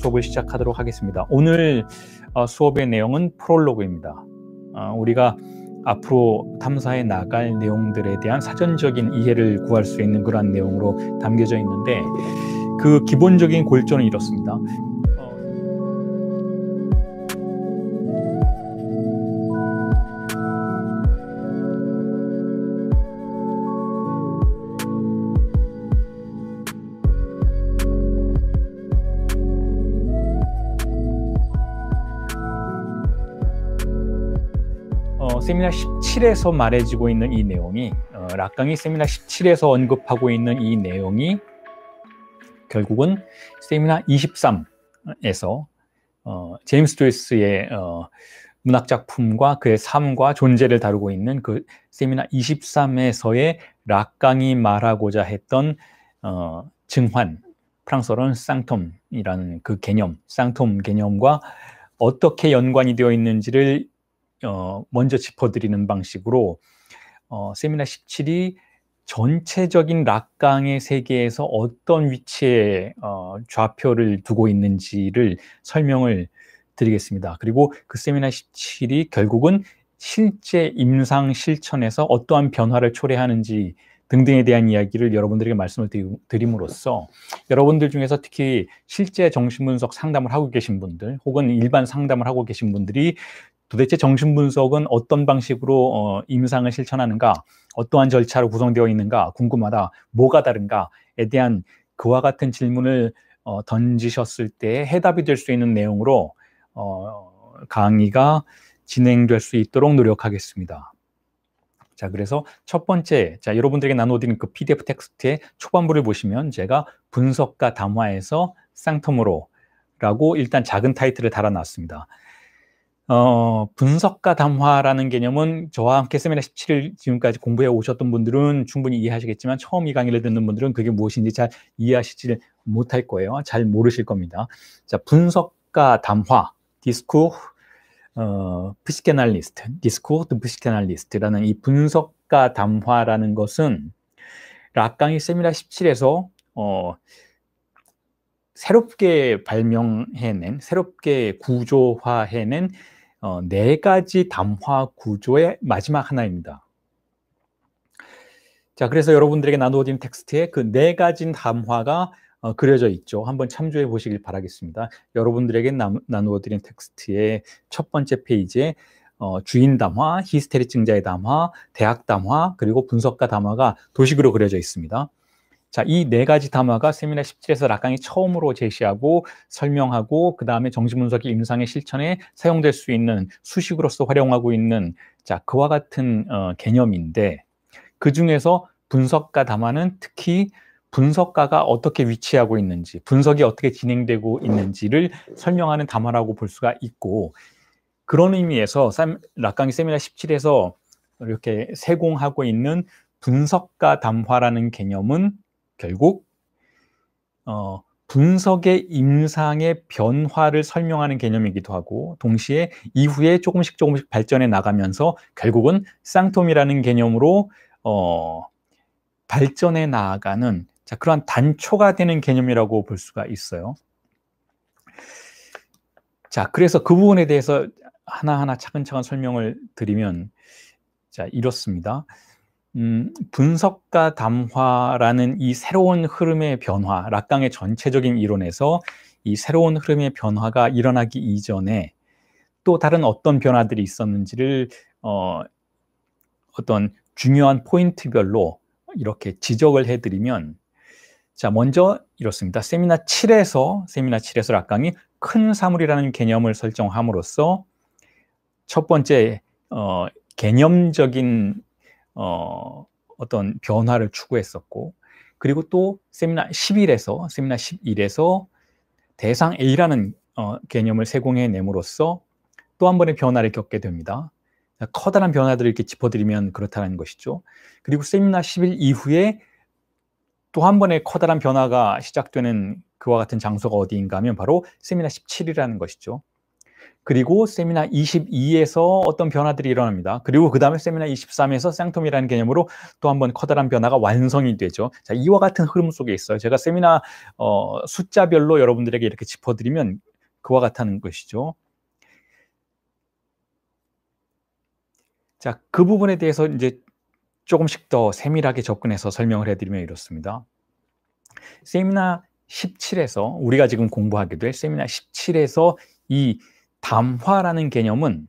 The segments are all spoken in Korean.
수업을 시작하도록 하겠습니다. 오늘 수업의 내용은 프롤로그입니다. 우리가 앞으로 탐사해 나갈 내용들에 대한 사전적인 이해를 구할 수 있는 그러한 내용으로 담겨져 있는데, 그 기본적인 골조는 이렇습니다. 세미나 17에서 말해지고 있는 이 내용이, 락강이 세미나 17에서 언급하고 있는 이 내용이 결국은 세미나 23에서 제임스 조이스의 문학작품과 그의 삶과 존재를 다루고 있는 그 세미나 23에서의 락강이 말하고자 했던 증환, 프랑스어로는 쌍톰이라는 그 개념, 쌍톰 개념과 어떻게 연관이 되어 있는지를 먼저 짚어드리는 방식으로 세미나 17이 전체적인 락강의 세계에서 어떤 위치에 좌표를 두고 있는지를 설명을 드리겠습니다. 그리고 그 세미나 17이 결국은 실제 임상 실천에서 어떠한 변화를 초래하는지 등등에 대한 이야기를 여러분들에게 말씀을 드림으로써, 여러분들 중에서 특히 실제 정신분석 상담을 하고 계신 분들 혹은 일반 상담을 하고 계신 분들이 도대체 정신분석은 어떤 방식으로 임상을 실천하는가, 어떠한 절차로 구성되어 있는가 궁금하다, 뭐가 다른가에 대한 그와 같은 질문을 던지셨을 때 해답이 될 수 있는 내용으로 강의가 진행될 수 있도록 노력하겠습니다. 자, 그래서 첫 번째, 여러분들에게 나눠드린 그 PDF 텍스트의 초반부를 보시면 제가 분석과 담화에서 쌍텀으로 라고 일단 작은 타이틀을 달아놨습니다. 분석과 담화라는 개념은 저와 함께 세미나 17을 지금까지 공부해 오셨던 분들은 충분히 이해하시겠지만, 처음 이 강의를 듣는 분들은 그게 무엇인지 잘 이해하시지 못할 거예요. 잘 모르실 겁니다. 자, 분석과 담화, 디스쿠르 프시케날리스트라는 이 분석과 담화라는 것은 락강이 세미나 17에서 새롭게 발명해낸, 새롭게 구조화해낸 네 가지 담화 구조의 마지막 하나입니다. 자, 그래서 여러분들에게 나누어진 텍스트에 그 네 가지 담화가 그려져 있죠. 한번 참조해 보시길 바라겠습니다. 여러분들에게 나누어드린 텍스트의 첫 번째 페이지에 주인 담화, 히스테리증자의 담화, 대학 담화, 그리고 분석가 담화가 도식으로 그려져 있습니다. 자, 이 네 가지 담화가 세미나 17에서 락강이 처음으로 제시하고 설명하고, 그 다음에 정신분석의 임상의 실천에 사용될 수 있는 수식으로서 활용하고 있는, 자, 그와 같은 개념인데, 그 중에서 분석가 담화는 특히 분석가가 어떻게 위치하고 있는지, 분석이 어떻게 진행되고 있는지를 설명하는 담화라고 볼 수가 있고, 그런 의미에서 락강이 세미나 17에서 이렇게 세공하고 있는 분석가 담화라는 개념은 결국 분석의 임상의 변화를 설명하는 개념이기도 하고, 동시에 이후에 조금씩 발전해 나가면서 결국은 쌍톰이라는 개념으로 발전해 나아가는, 자, 그러한 단초가 되는 개념이라고 볼 수가 있어요. 자, 그래서 그 부분에 대해서 하나하나 차근차근 설명을 드리면, 자, 이렇습니다. 분석과 담화라는 이 새로운 흐름의 변화, 락강의 전체적인 이론에서 이 새로운 흐름의 변화가 일어나기 이전에 또 다른 어떤 변화들이 있었는지를 어떤 중요한 포인트별로 이렇게 지적을 해드리면, 자, 먼저 이렇습니다. 세미나 7에서 락강이 큰 사물이라는 개념을 설정함으로써 첫 번째 개념적인 어떤 변화를 추구했었고, 그리고 또 세미나 11에서 대상 A라는 개념을 세공해냄으로써 또 한 번의 변화를 겪게 됩니다. 커다란 변화들을 이렇게 짚어드리면 그렇다는 것이죠. 그리고 세미나 11 이후에 또 한 번의 커다란 변화가 시작되는 그와 같은 장소가 어디인가 하면 바로 세미나 17이라는 것이죠. 그리고 세미나 22에서 어떤 변화들이 일어납니다. 그리고 그 다음에 세미나 23에서 쌍톰이라는 개념으로 또 한 번 커다란 변화가 완성이 되죠. 자, 이와 같은 흐름 속에 있어요. 제가 세미나 숫자별로 여러분들에게 이렇게 짚어드리면 그와 같다는 것이죠. 자, 그 부분에 대해서 이제 조금씩 더 세밀하게 접근해서 설명을 해드리면 이렇습니다. 세미나 17에서 우리가 지금 공부하게 될 세미나 17에서 이 담화라는 개념은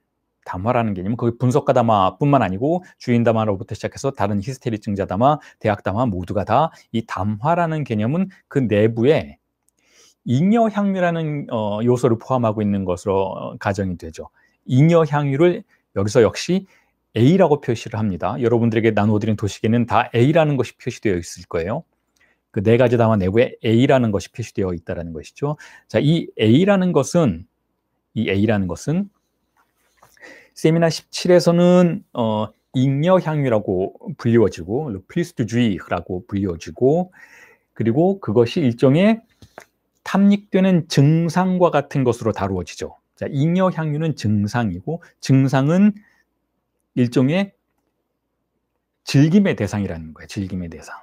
거기 분석가 담화뿐만 아니고 주인 담화로부터 시작해서 다른 히스테리 증자 담화, 대학 담화 모두가 다 이 담화라는 개념은 그 내부에 잉여 향유라는 요소를 포함하고 있는 것으로 가정이 되죠. 잉여 향유를 여기서 역시 A라고 표시를 합니다. 여러분들에게 나누어드린 도식에는 다 A라는 것이 표시되어 있을 거예요. 그 네 가지 담화 내부에 A라는 것이 표시되어 있다는 것이죠. 자, 이 A라는 것은 세미나 17에서는 잉여 향유라고 불리워지고 플리스트주의라고 불리워지고 그리고 그것이 일종의 탐닉되는 증상과 같은 것으로 다루어지죠. 자, 잉여 향유는 증상이고 증상은 일종의 즐김의 대상이라는 거예요. 즐김의 대상.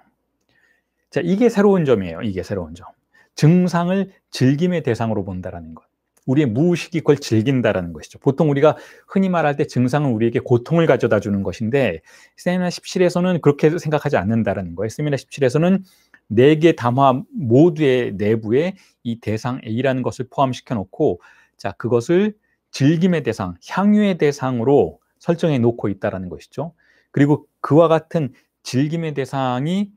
자, 이게 새로운 점이에요. 이게 새로운 점. 증상을 즐김의 대상으로 본다라는 것. 우리의 무의식이 그걸 즐긴다라는 것이죠. 보통 우리가 흔히 말할 때 증상은 우리에게 고통을 가져다 주는 것인데 세미나 17에서는 그렇게 생각하지 않는다라는 거예요. 세미나 17에서는 4개 담화 모두의 내부에 이 대상 A라는 것을 포함시켜 놓고 자, 그것을 즐김의 대상, 향유의 대상으로 설정해 놓고 있다라는 것이죠. 그리고 그와 같은 즐김의 대상이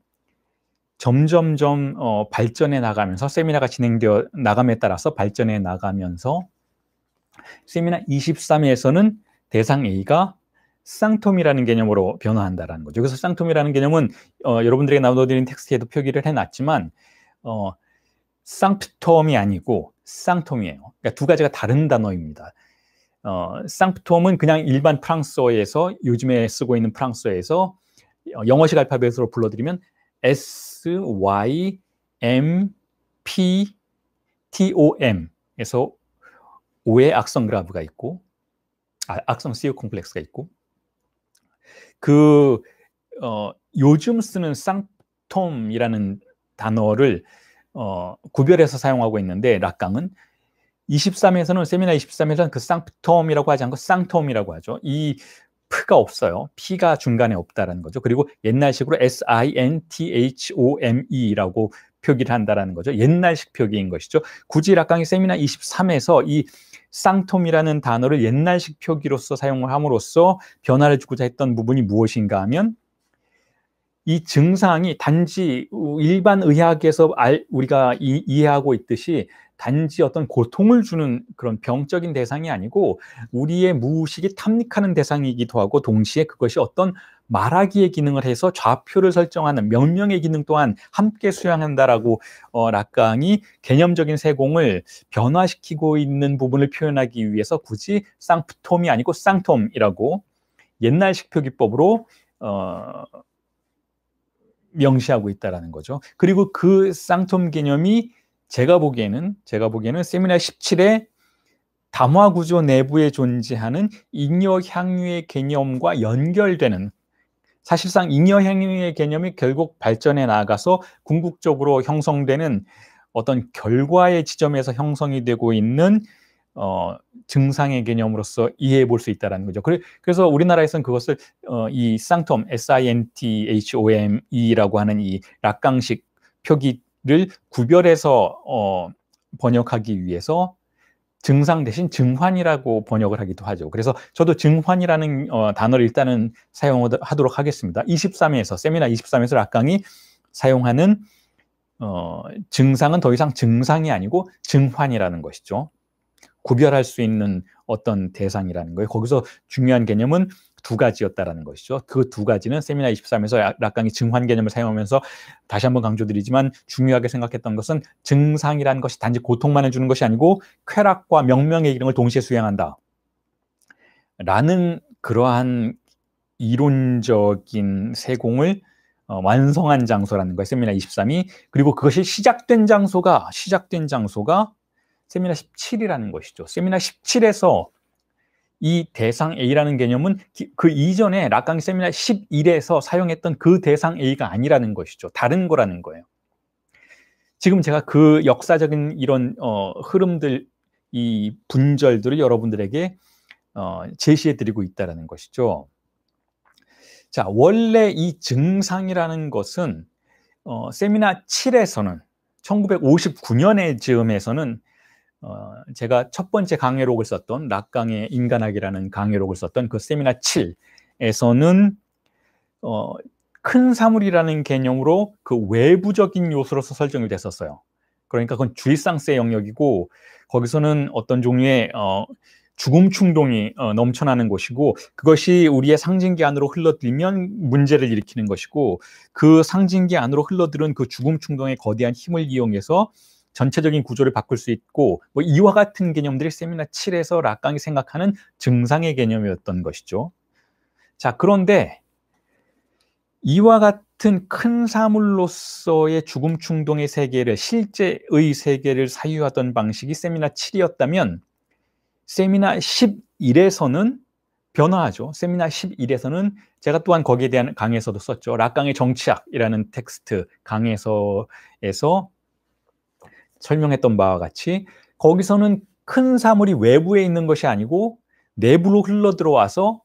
점점점 발전해 나가면서 세미나가 진행되어 나감에 따라서 발전해 나가면서 세미나 23에서는 대상 A가 쌍톰이라는 개념으로 변화한다는 거죠. 여기서 쌍톰이라는 개념은 여러분들에게 나눠드린 텍스트에도 표기를 해놨지만 쌍프톰이 아니고 쌍톰이에요. 그러니까 두 가지가 다른 단어입니다. 쌍프톰은 그냥 일반 프랑스어에서 요즘에 쓰고 있는 프랑스어에서 영어식 알파벳으로 불러드리면 SYMPTOM에서 5의 악성 그라브가 있고 악성 시오 콤플렉스가 있고 요즘 쓰는 쌍톰이라는 단어를 구별해서 사용하고 있는데 락강은 23에서는 세미나 23에서는 그 쌍톰이라고 하지 않고 쌍톰이라고 하죠. 이 P가 없어요. P가 중간에 없다라는 거죠. 그리고 옛날식으로 SINTHOME라고 표기를 한다라는 거죠. 옛날식 표기인 것이죠. 굳이 락강이 세미나 23에서 이 쌍톰이라는 단어를 옛날식 표기로서 사용을 함으로써 변화를 주고자 했던 부분이 무엇인가 하면 이 증상이 단지 일반 의학에서 우리가 이해하고 있듯이 단지 어떤 고통을 주는 그런 병적인 대상이 아니고 우리의 무의식이 탐닉하는 대상이기도 하고 동시에 그것이 어떤 말하기의 기능을 해서 좌표를 설정하는 명령의 기능 또한 함께 수행한다라고 락강이 개념적인 세공을 변화시키고 있는 부분을 표현하기 위해서 굳이 쌍프톰이 아니고 쌍톰이라고 옛날식 표기법으로 명시하고 있다라는 거죠. 그리고 그 쌍톰 개념이 제가 보기에는 세미나 17의 담화 구조 내부에 존재하는 잉여 향유의 개념과 연결되는 사실상 잉여 향유의 개념이 결국 발전해 나가서 궁극적으로 형성되는 어떤 결과의 지점에서 형성이 되고 있는 증상의 개념으로서 이해해 볼 수 있다는 거죠. 그래서 우리나라에서는 그것을 이 쌍톰, SINTHOME라고 하는 이 락강식 표기를 구별해서 번역하기 위해서 증상 대신 증환이라고 번역을 하기도 하죠. 그래서 저도 증환이라는 단어를 일단은 사용하도록 하겠습니다. 23에서 세미나 23에서 락강이 사용하는 증상은 더 이상 증상이 아니고 증환이라는 것이죠. 구별할 수 있는 어떤 대상이라는 거예요. 거기서 중요한 개념은 두 가지였다라는 것이죠. 그 두 가지는 세미나 23에서 락강이 증환 개념을 사용하면서 다시 한번 강조드리지만 중요하게 생각했던 것은 증상이라는 것이 단지 고통만을 주는 것이 아니고 쾌락과 명명의 기능을 동시에 수행한다. 라는 그러한 이론적인 세공을 완성한 장소라는 거예요. 세미나 23이. 그리고 그것이 시작된 장소가 세미나 17이라는 것이죠. 세미나 17에서 이 대상 A라는 개념은 그 이전에 락강이 세미나 11에서 사용했던 그 대상 A가 아니라는 것이죠. 다른 거라는 거예요. 지금 제가 그 역사적인 이런 흐름들, 이 분절들을 여러분들에게 제시해 드리고 있다는 것이죠. 자, 원래 이 증상이라는 것은 세미나 7에서는 1959년의 즈음에서는 제가 첫 번째 강해록을 썼던 락강의 인간학이라는 강해록을 썼던 그 세미나 7에서는 큰 사물이라는 개념으로 그 외부적인 요소로서 설정이 됐었어요. 그러니까 그건 주입상세 영역이고 거기서는 어떤 종류의 죽음 충동이 넘쳐나는 곳이고 그것이 우리의 상징기 안으로 흘러들면 문제를 일으키는 것이고 그 상징기 안으로 흘러들은 그 죽음 충동의 거대한 힘을 이용해서 전체적인 구조를 바꿀 수 있고 뭐 이와 같은 개념들이 세미나 7에서 락강이 생각하는 증상의 개념이었던 것이죠. 자, 그런데 이와 같은 큰 사물로서의 죽음 충동의 세계를 실제의 세계를 사유하던 방식이 세미나 7이었다면 세미나 11에서는 변화하죠. 세미나 11에서는 제가 또한 거기에 대한 강의에서도 썼죠. 락강의 정치학이라는 텍스트 강의에서 설명했던 바와 같이 거기서는 큰 사물이 외부에 있는 것이 아니고 내부로 흘러들어와서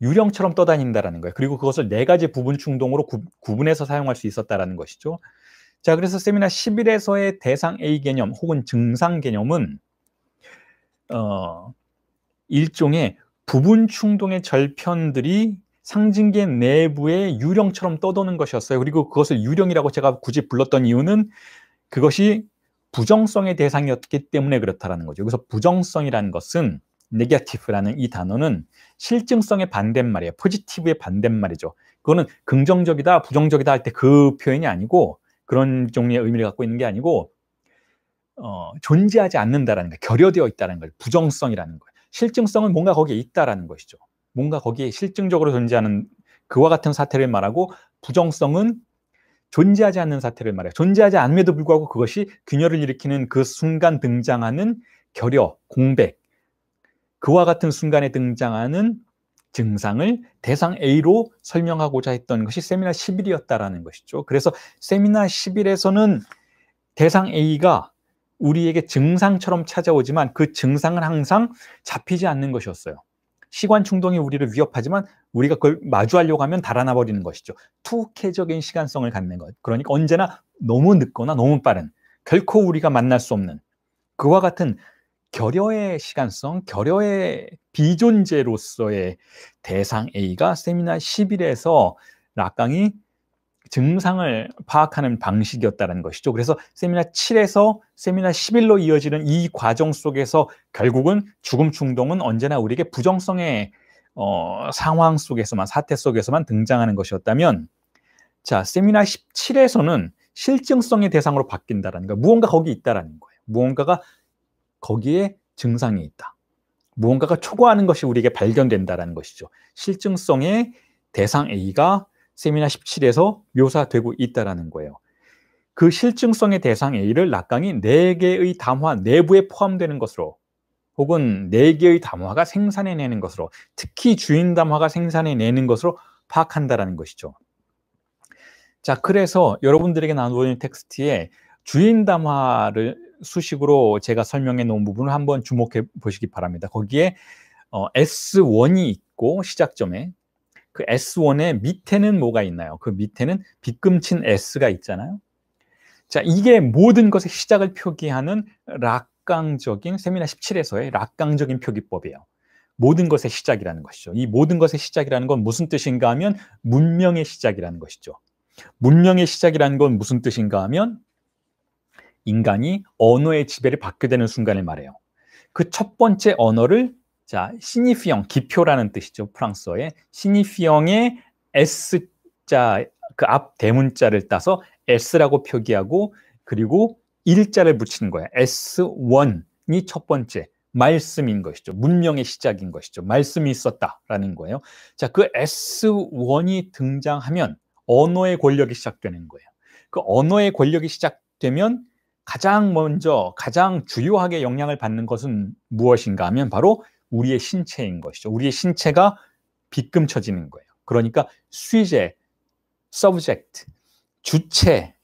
유령처럼 떠다닌다는 거예요. 그리고 그것을 네 가지 부분 충동으로 구분해서 사용할 수 있었다는 것이죠. 자, 그래서 세미나 11에서의 대상 A 개념 혹은 증상 개념은 일종의 부분 충동의 절편들이 상징계 내부에 유령처럼 떠도는 것이었어요. 그리고 그것을 유령이라고 제가 굳이 불렀던 이유는 그것이 부정성의 대상이었기 때문에 그렇다는 거죠. 여기서 부정성이라는 것은 네거티브라는 이 단어는 실증성의 반대말이에요. 포지티브의 반대말이죠. 그거는 긍정적이다, 부정적이다 할 때 그 표현이 아니고 그런 종류의 의미를 갖고 있는 게 아니고 존재하지 않는다라는 거예요. 결여되어 있다는 거예요. 부정성이라는 거예요. 실증성은 뭔가 거기에 있다라는 것이죠. 뭔가 거기에 실증적으로 존재하는 그와 같은 사태를 말하고 부정성은 존재하지 않는 사태를 말해요. 존재하지 않음에도 불구하고 그것이 균열을 일으키는 그 순간 등장하는 결여, 공백, 그와 같은 순간에 등장하는 증상을 대상 A로 설명하고자 했던 것이 세미나 11이었다라는 것이죠. 그래서 세미나 11에서는 대상 A가 우리에게 증상처럼 찾아오지만 그 증상은 항상 잡히지 않는 것이었어요. 시간 충동이 우리를 위협하지만 우리가 그걸 마주하려고 하면 달아나 버리는 것이죠. 투쾌적인 시간성을 갖는 것. 그러니까 언제나 너무 늦거나 너무 빠른, 결코 우리가 만날 수 없는 그와 같은 결여의 시간성, 결여의 비존재로서의 대상 A가 세미나 11에서 락강이 증상을 파악하는 방식이었다는 것이죠. 그래서 세미나 7에서 세미나 11로 이어지는 이 과정 속에서 결국은 죽음 충동은 언제나 우리에게 부정성의 상황 속에서만, 사태 속에서만 등장하는 것이었다면, 자, 세미나 17에서는 실증성의 대상으로 바뀐다는 거예요. 무언가 거기 있다라는 거예요. 무언가가 거기에 증상이 있다. 무언가가 초과하는 것이 우리에게 발견된다는 것이죠. 실증성의 대상 A가 세미나 17에서 묘사되고 있다는 거예요. 그 실증성의 대상 A를 락강이 4개의 담화 내부에 포함되는 것으로 혹은 4개의 담화가 생산해내는 것으로 특히 주인 담화가 생산해내는 것으로 파악한다는 것이죠. 자, 그래서 여러분들에게 나누는 텍스트에 주인 담화를 수식으로 제가 설명해 놓은 부분을 한번 주목해 보시기 바랍니다. 거기에 S1이 있고 시작점에 그 S1의 밑에는 뭐가 있나요? 그 밑에는 빗금친 S가 있잖아요. 자, 이게 모든 것의 시작을 표기하는 락강적인 세미나 17에서의 락강적인 표기법이에요. 모든 것의 시작이라는 것이죠. 이 모든 것의 시작이라는 건 무슨 뜻인가 하면 문명의 시작이라는 것이죠. 문명의 시작이라는 건 무슨 뜻인가 하면 인간이 언어의 지배를 받게 되는 순간을 말해요. 그 첫 번째 언어를 자, 시니피형, 기표라는 뜻이죠. 프랑스어의 시니피형의 S자, 그 앞 대문자를 따서 S라고 표기하고 그리고 일자를 붙이는 거예요. S1이 첫 번째 말씀인 것이죠. 문명의 시작인 것이죠. 말씀이 있었다라는 거예요. 자, 그 S1이 등장하면 언어의 권력이 시작되는 거예요. 그 언어의 권력이 시작되면 가장 먼저 가장 주요하게 영향을 받는 것은 무엇인가 하면 바로 우리의 신체인 것이죠. 우리의 신체가 빗금쳐지는 거예요. 그러니까 수의제, subject, 주체에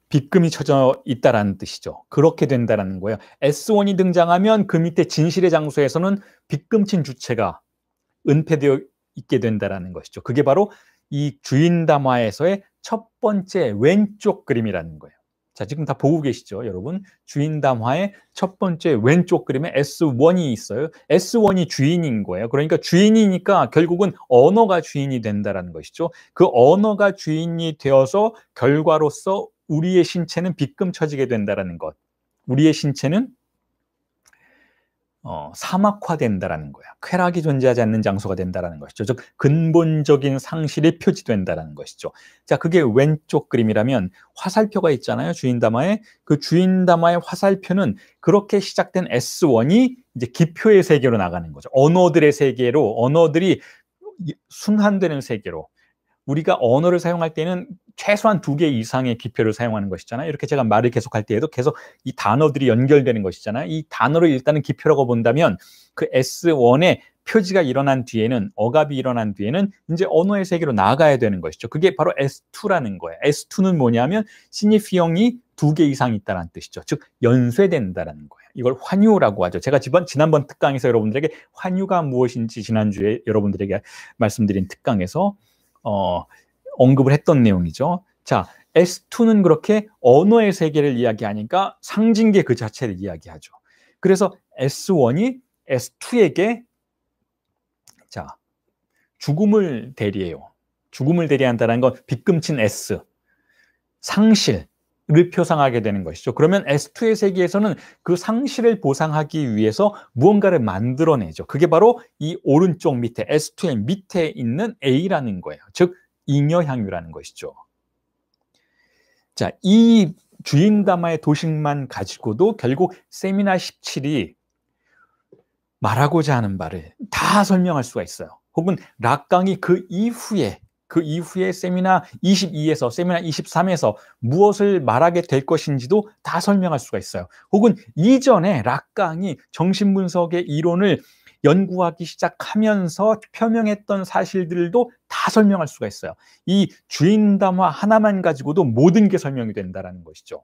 빗금이 쳐져 있다라는 뜻이죠. 그렇게 된다라는 거예요. S1이 등장하면 그 밑에 진실의 장소에서는 빗금친 주체가 은폐되어 있게 된다라는 것이죠. 그게 바로 이 주인담화에서의 첫 번째 왼쪽 그림이라는 거예요. 자, 지금 다 보고 계시죠, 여러분? 주인담화의 첫 번째 왼쪽 그림에 S1이 있어요. S1이 주인인 거예요. 그러니까 주인이니까 결국은 언어가 주인이 된다는 것이죠. 그 언어가 주인이 되어서 결과로서 우리의 신체는 빗금쳐지게 된다는 것. 우리의 신체는 사막화된다라는 거야. 쾌락이 존재하지 않는 장소가 된다라는 것이죠. 즉 근본적인 상실이 표지된다라는 것이죠. 자, 그게 왼쪽 그림이라면 화살표가 있잖아요. 주인담화에. 그 주인담화의 화살표는 그렇게 시작된 S1이 이제 기표의 세계로 나가는 거죠. 언어들의 세계로, 언어들이 순환되는 세계로. 우리가 언어를 사용할 때는 최소한 2개 이상의 기표를 사용하는 것이잖아요. 이렇게 제가 말을 계속할 때에도 계속 이 단어들이 연결되는 것이잖아요. 이 단어를 일단은 기표라고 본다면 그 S1의 표지가 일어난 뒤에는, 억압이 일어난 뒤에는 이제 언어의 세계로 나가야 되는 것이죠. 그게 바로 S2라는 거예요. S2는 뭐냐면 시니피형이 2개 이상 있다는 뜻이죠. 즉 연쇄된다는 거예요. 이걸 환유라고 하죠. 제가 지난번 특강에서 여러분들에게 환유가 무엇인지 지난주에 여러분들에게 말씀드린 특강에서 언급을 했던 내용이죠. 자, S2는 그렇게 언어의 세계를 이야기하니까 상징계 그 자체를 이야기하죠. 그래서 S1이 S2에게 자, 죽음을 대리해요. 죽음을 대리한다는 건 빗금친 S, 상실을 표상하게 되는 것이죠. 그러면 S2의 세계에서는 그 상실을 보상하기 위해서 무언가를 만들어내죠. 그게 바로 이 오른쪽 밑에 S2의 밑에 있는 A라는 거예요. 즉 잉여향유라는 것이죠. 자, 이 주인담화의 도식만 가지고도 결국 세미나 17이 말하고자 하는 바를 다 설명할 수가 있어요. 혹은 락강이 그 이후에 세미나 22에서 세미나 23에서 무엇을 말하게 될 것인지도 다 설명할 수가 있어요. 혹은 이전에 락강이 정신분석의 이론을 연구하기 시작하면서 표명했던 사실들도 다 설명할 수가 있어요. 이 주인담화 하나만 가지고도 모든 게 설명이 된다는 것이죠.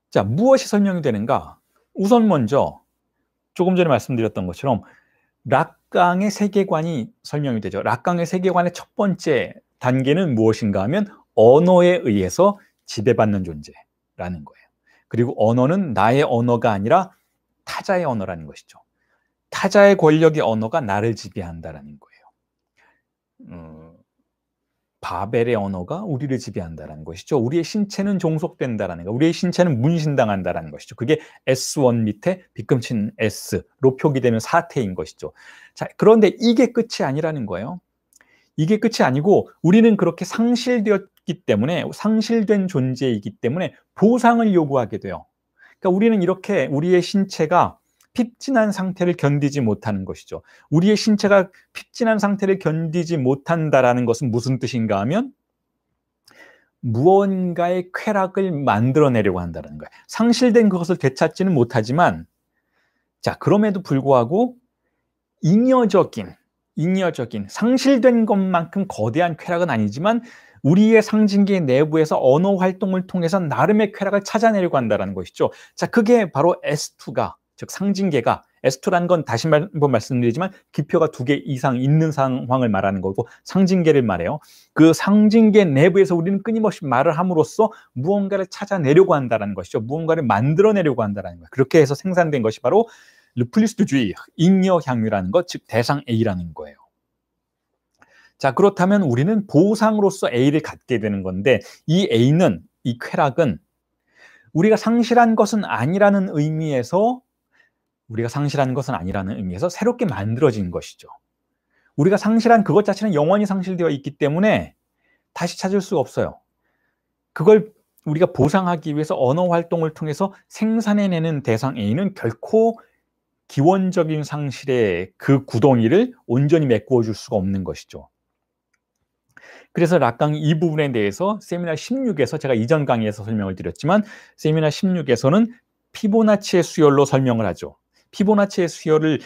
자, 무엇이 설명이 되는가? 우선 먼저 조금 전에 말씀드렸던 것처럼 락강의 세계관이 설명이 되죠. 락강의 세계관의 첫 번째 단계는 무엇인가 하면 언어에 의해서 지배받는 존재라는 거예요. 그리고 언어는 나의 언어가 아니라 타자의 언어라는 것이죠. 타자의 권력의 언어가 나를 지배한다라는 거예요. 바벨의 언어가 우리를 지배한다는 것이죠. 우리의 신체는 종속된다는 거, 우리의 신체는 문신당한다는 것이죠. 그게 S1 밑에 빗금친 S로 표기되는 사태인 것이죠. 자, 그런데 이게 끝이 아니라는 거예요. 이게 끝이 아니고 우리는 그렇게 상실되었기 때문에, 상실된 존재이기 때문에 보상을 요구하게 돼요. 그러니까 우리는 이렇게 우리의 신체가 핍진한 상태를 견디지 못하는 것이죠. 우리의 신체가 핍진한 상태를 견디지 못한다라는 것은 무슨 뜻인가 하면 무언가의 쾌락을 만들어내려고 한다는 거예요. 상실된 그것을 되찾지는 못하지만, 자, 그럼에도 불구하고 잉여적인 상실된 것만큼 거대한 쾌락은 아니지만 우리의 상징계 내부에서 언어 활동을 통해서 나름의 쾌락을 찾아내려고 한다는 것이죠. 자, 그게 바로 S2가, 즉 상징계가, S2라는 건 다시 한번 말씀드리지만 기표가 2개 이상 있는 상황을 말하는 거고 상징계를 말해요. 그 상징계 내부에서 우리는 끊임없이 말을 함으로써 무언가를 찾아내려고 한다는 것이죠. 무언가를 만들어내려고 한다는 거예요. 그렇게 해서 생산된 것이 바로 르플리스트주의, 잉여향유라는 것, 즉 대상 A라는 거예요. 자, 그렇다면 우리는 보상으로서 A를 갖게 되는 건데, 이 A는, 이 쾌락은 우리가 상실한 것은 아니라는 의미에서 새롭게 만들어진 것이죠. 우리가 상실한 그것 자체는 영원히 상실되어 있기 때문에 다시 찾을 수가 없어요. 그걸 우리가 보상하기 위해서 언어 활동을 통해서 생산해내는 대상 A는 결코 기원적인 상실의 그 구덩이를 온전히 메꾸어 줄 수가 없는 것이죠. 그래서 락강이 이 부분에 대해서 세미나 16에서 제가 이전 강의에서 설명을 드렸지만 세미나 16에서는 피보나치의 수열로 설명을 하죠. 피보나치의 수열을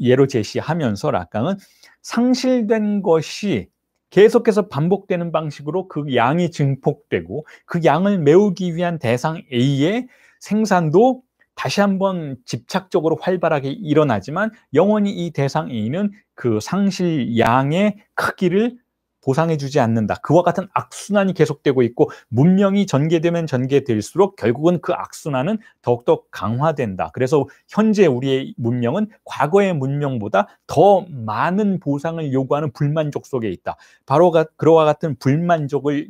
예로 제시하면서 락강은 상실된 것이 계속해서 반복되는 방식으로 그 양이 증폭되고 그 양을 메우기 위한 대상 A의 생산도 다시 한번 집착적으로 활발하게 일어나지만 영원히 이 대상 A는 그 상실 양의 크기를 보상해주지 않는다. 그와 같은 악순환이 계속되고 있고 문명이 전개되면 전개될수록 결국은 그 악순환은 더욱더 강화된다. 그래서 현재 우리의 문명은 과거의 문명보다 더 많은 보상을 요구하는 불만족 속에 있다. 바로 그와 같은 불만족을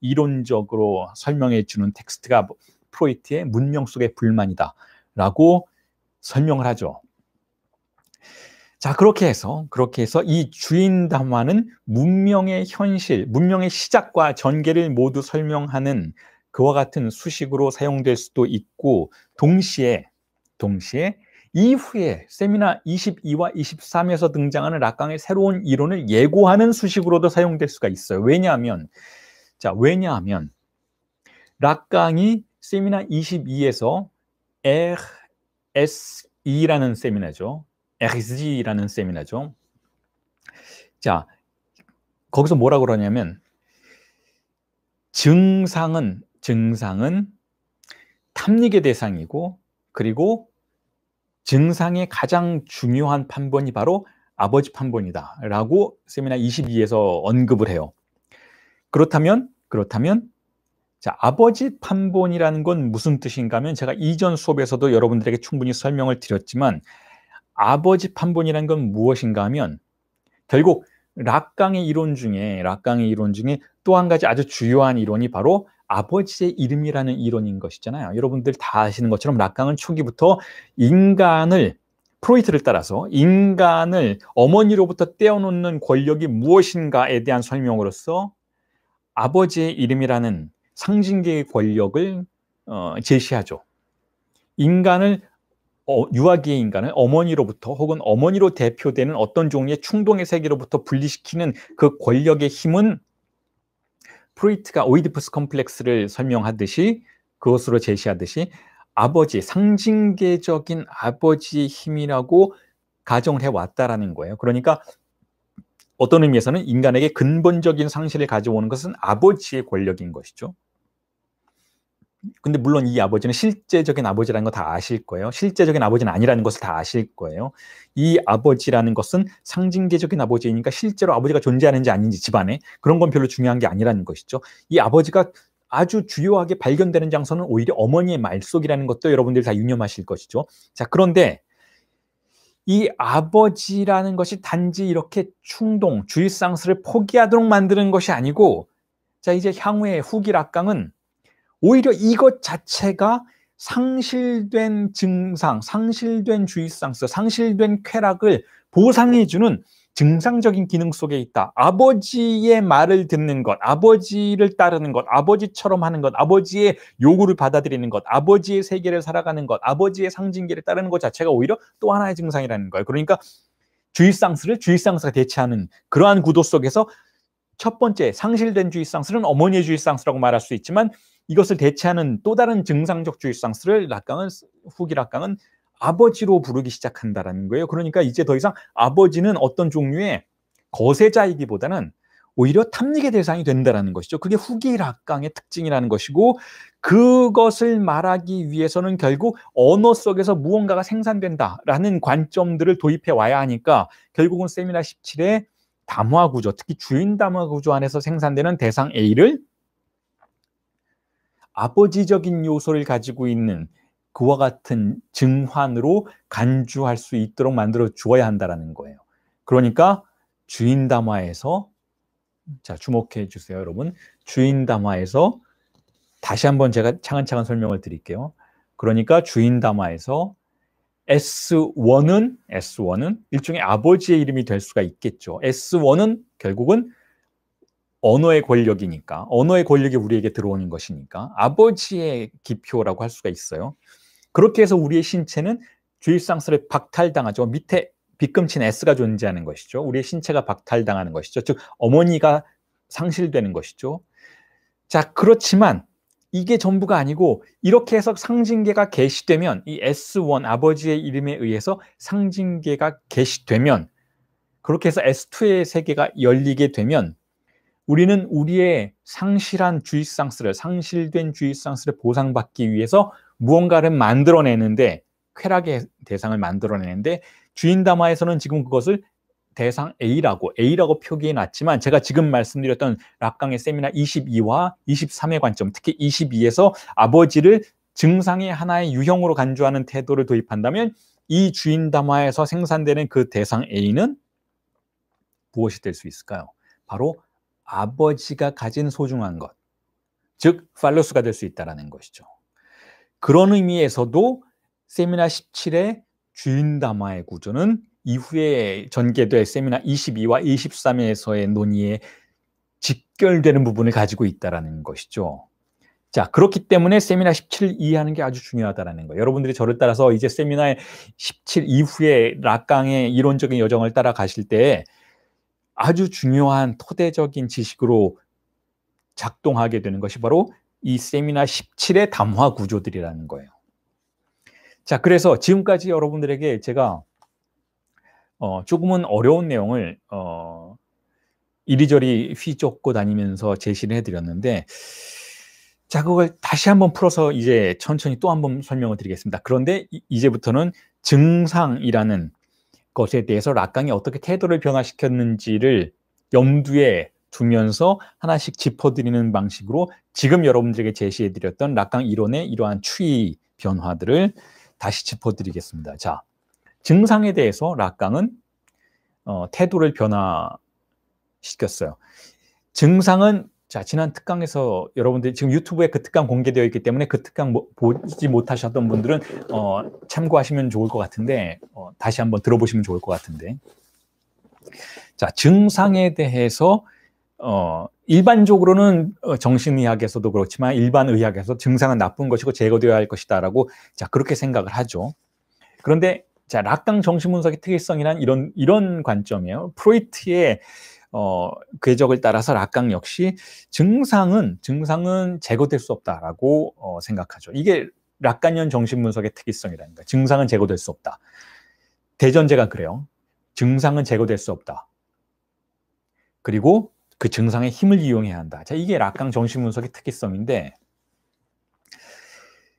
이론적으로 설명해 주는 텍스트가 프로이트의 문명 속의 불만이다 라고 설명을 하죠. 자, 그렇게 해서 이 주인 담화는 문명의 현실, 문명의 시작과 전개를 모두 설명하는 그와 같은 수식으로 사용될 수도 있고, 동시에 이후에 세미나 22와 23에서 등장하는 락강의 새로운 이론을 예고하는 수식으로도 사용될 수가 있어요. 왜냐하면 락강이 세미나 22에서 RSE라는 세미나죠. RSG라는 세미나죠. 자, 거기서 뭐라고 그러냐면 증상은 탐닉의 대상이고 그리고 증상의 가장 중요한 판본이 바로 아버지 판본이다 라고 세미나 22에서 언급을 해요. 그렇다면 자, 아버지 판본이라는 건 무슨 뜻인가 하면 제가 이전 수업에서도 여러분들에게 충분히 설명을 드렸지만 아버지 판본이라는 건 무엇인가 하면 결국 락강의 이론 중에 또 한 가지 아주 주요한 이론이 바로 아버지의 이름이라는 이론인 것이잖아요. 여러분들 다 아시는 것처럼 락강은 초기부터 프로이트를 따라서 인간을 어머니로부터 떼어놓는 권력이 무엇인가에 대한 설명으로서 아버지의 이름이라는 상징계의 권력을 제시하죠. 유아기의 인간을 어머니로부터 혹은 어머니로 대표되는 어떤 종류의 충동의 세계로부터 분리시키는 그 권력의 힘은 프로이트가 오이디푸스 컴플렉스를 설명하듯이 그것으로 제시하듯이 상징계적인 아버지의 힘이라고 가정을 해왔다라는 거예요. 그러니까 어떤 의미에서는 인간에게 근본적인 상실을 가져오는 것은 아버지의 권력인 것이죠. 근데 물론 이 아버지는 실제적인 아버지라는 거 다 아실 거예요. 실제적인 아버지는 아니라는 것을 다 아실 거예요. 이 아버지라는 것은 상징계적인 아버지이니까 실제로 아버지가 존재하는지 아닌지 집안에 그런 건 별로 중요한 게 아니라는 것이죠. 이 아버지가 아주 주요하게 발견되는 장소는 오히려 어머니의 말속이라는 것도 여러분들이 다 유념하실 것이죠. 자, 그런데 이 아버지라는 것이 단지 이렇게 주의상실을 포기하도록 만드는 것이 아니고, 자, 이제 향후에 후기 락강은 오히려 이것 자체가 상실된 증상, 상실된 주의상실, 상실된 쾌락을 보상해주는 증상적인 기능 속에 있다. 아버지의 말을 듣는 것, 아버지를 따르는 것, 아버지처럼 하는 것, 아버지의 요구를 받아들이는 것, 아버지의 세계를 살아가는 것, 아버지의 상징계를 따르는 것 자체가 오히려 또 하나의 증상이라는 거예요. 그러니까 주의상실가 대체하는 그러한 구도 속에서 첫 번째 상실된 주의상실은 어머니의 주의상실이라고 말할 수 있지만 이것을 대체하는 또 다른 증상적 주의상실을 후기 락강은 아버지로 부르기 시작한다는 거예요. 그러니까 이제 더 이상 아버지는 어떤 종류의 거세자이기보다는 오히려 탐닉의 대상이 된다는 것이죠. 그게 후기 락강의 특징이라는 것이고, 그것을 말하기 위해서는 결국 언어 속에서 무언가가 생산된다라는 관점들을 도입해 와야 하니까 결국은 세미나 17의 담화 구조, 특히 주인 담화 구조 안에서 생산되는 대상 A를 아버지적인 요소를 가지고 있는 그와 같은 증환으로 간주할 수 있도록 만들어 주어야 한다는 거예요. 그러니까 주인 담화에서, 자, 주목해 주세요, 여러분. 주인 담화에서 다시 한번 제가 차근차근 설명을 드릴게요. 그러니까 주인 담화에서 S1은 일종의 아버지의 이름이 될 수가 있겠죠. S1은 결국은 언어의 권력이니까, 언어의 권력이 우리에게 들어오는 것이니까 아버지의 기표라고 할 수가 있어요. 그렇게 해서 우리의 신체는 주의상실에 박탈당하죠. 밑에 빗금친 S가 존재하는 것이죠. 우리의 신체가 박탈당하는 것이죠. 즉 어머니가 상실되는 것이죠. 자, 그렇지만 이게 전부가 아니고 이렇게 해서 상징계가 개시되면 이 S1 아버지의 이름에 의해서 상징계가 개시되면 그렇게 해서 S2의 세계가 열리게 되면 우리는 우리의 상실된 주입상스를 보상받기 위해서 무언가를 만들어내는데 쾌락의 대상을 만들어내는데 주인담화에서는 지금 그것을 대상 A라고 표기해 놨지만 제가 지금 말씀드렸던 락강의 세미나 22와 23의 관점, 특히 22에서 아버지를 증상의 하나의 유형으로 간주하는 태도를 도입한다면 이 주인담화에서 생산되는 그 대상 A는 무엇이 될 수 있을까요? 바로 아버지가 가진 소중한 것, 즉 팔로스가 될 수 있다는 것이죠. 그런 의미에서도 세미나 17의 주인담화의 구조는 이후에 전개될 세미나 22와 23에서의 논의에 직결되는 부분을 가지고 있다는 것이죠. 자, 그렇기 때문에 세미나 17을 이해하는 게 아주 중요하다는 거예요. 여러분들이 저를 따라서 이제 세미나 17 이후에 락강의 이론적인 여정을 따라가실 때 아주 중요한 토대적인 지식으로 작동하게 되는 것이 바로 이 세미나 17의 담화 구조들이라는 거예요. 자, 그래서 지금까지 여러분들에게 제가 조금은 어려운 내용을 이리저리 휘젓고 다니면서 제시를 해드렸는데 자, 그걸 다시 한번 풀어서 이제 천천히 또 한번 설명을 드리겠습니다. 그런데 이제부터는 증상이라는 것에 대해서 락강이 어떻게 태도를 변화시켰는지를 염두에 두면서 하나씩 짚어드리는 방식으로 지금 여러분들에게 제시해드렸던 락강 이론의 이러한 추이 변화들을 다시 짚어드리겠습니다. 자, 증상에 대해서 락강은 태도를 변화시켰어요. 증상은 자, 지난 특강에서 여러분들이 지금 유튜브에 그 특강 공개되어 있기 때문에 그 특강 보지 못하셨던 분들은 참고하시면 좋을 것 같은데 다시 한번 들어보시면 좋을 것 같은데 자, 증상에 대해서 일반적으로는 정신의학에서도 그렇지만 일반 의학에서 증상은 나쁜 것이고 제거되어야 할 것이다 라고 자, 그렇게 생각을 하죠. 그런데 자, 락강 정신분석의 특이성이란 이런 관점이에요. 프로이트의 궤적을 따라서 락강 역시 증상은 제거될 수 없다라고 생각하죠. 이게 락강형 정신분석의 특이성이라는 거예요. 증상은 제거될 수 없다. 대전제가 그래요. 증상은 제거될 수 없다. 그리고 그 증상의 힘을 이용해야 한다. 자, 이게 락강 정신분석의 특이성인데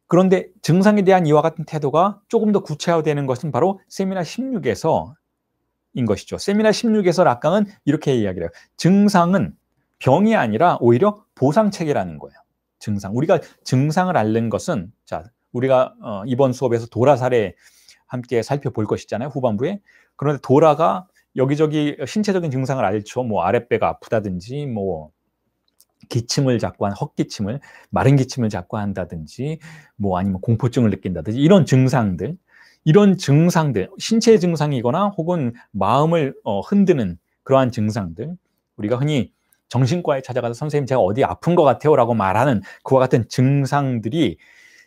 그런데 증상에 대한 이와 같은 태도가 조금 더 구체화되는 것은 바로 세미나 16에서 인 것이죠. 세미나 16에서 락강은 이렇게 이야기를 해요. 증상은 병이 아니라 오히려 보상체계라는 거예요. 증상. 우리가 증상을 앓는 것은 자, 우리가 이번 수업에서 도라 사례 함께 살펴볼 것이잖아요. 후반부에. 그런데 도라가 여기저기 신체적인 증상을 앓죠. 뭐 아랫배가 아프다든지 뭐 기침을 자꾸 헛기침을 마른 기침을 자꾸 한다든지 뭐 아니면 공포증을 느낀다든지 이런 증상들 신체의 증상이거나 혹은 마음을 흔드는 그러한 증상들 우리가 흔히 정신과에 찾아가서 선생님 제가 어디 아픈 것 같아요 라고 말하는 그와 같은 증상들이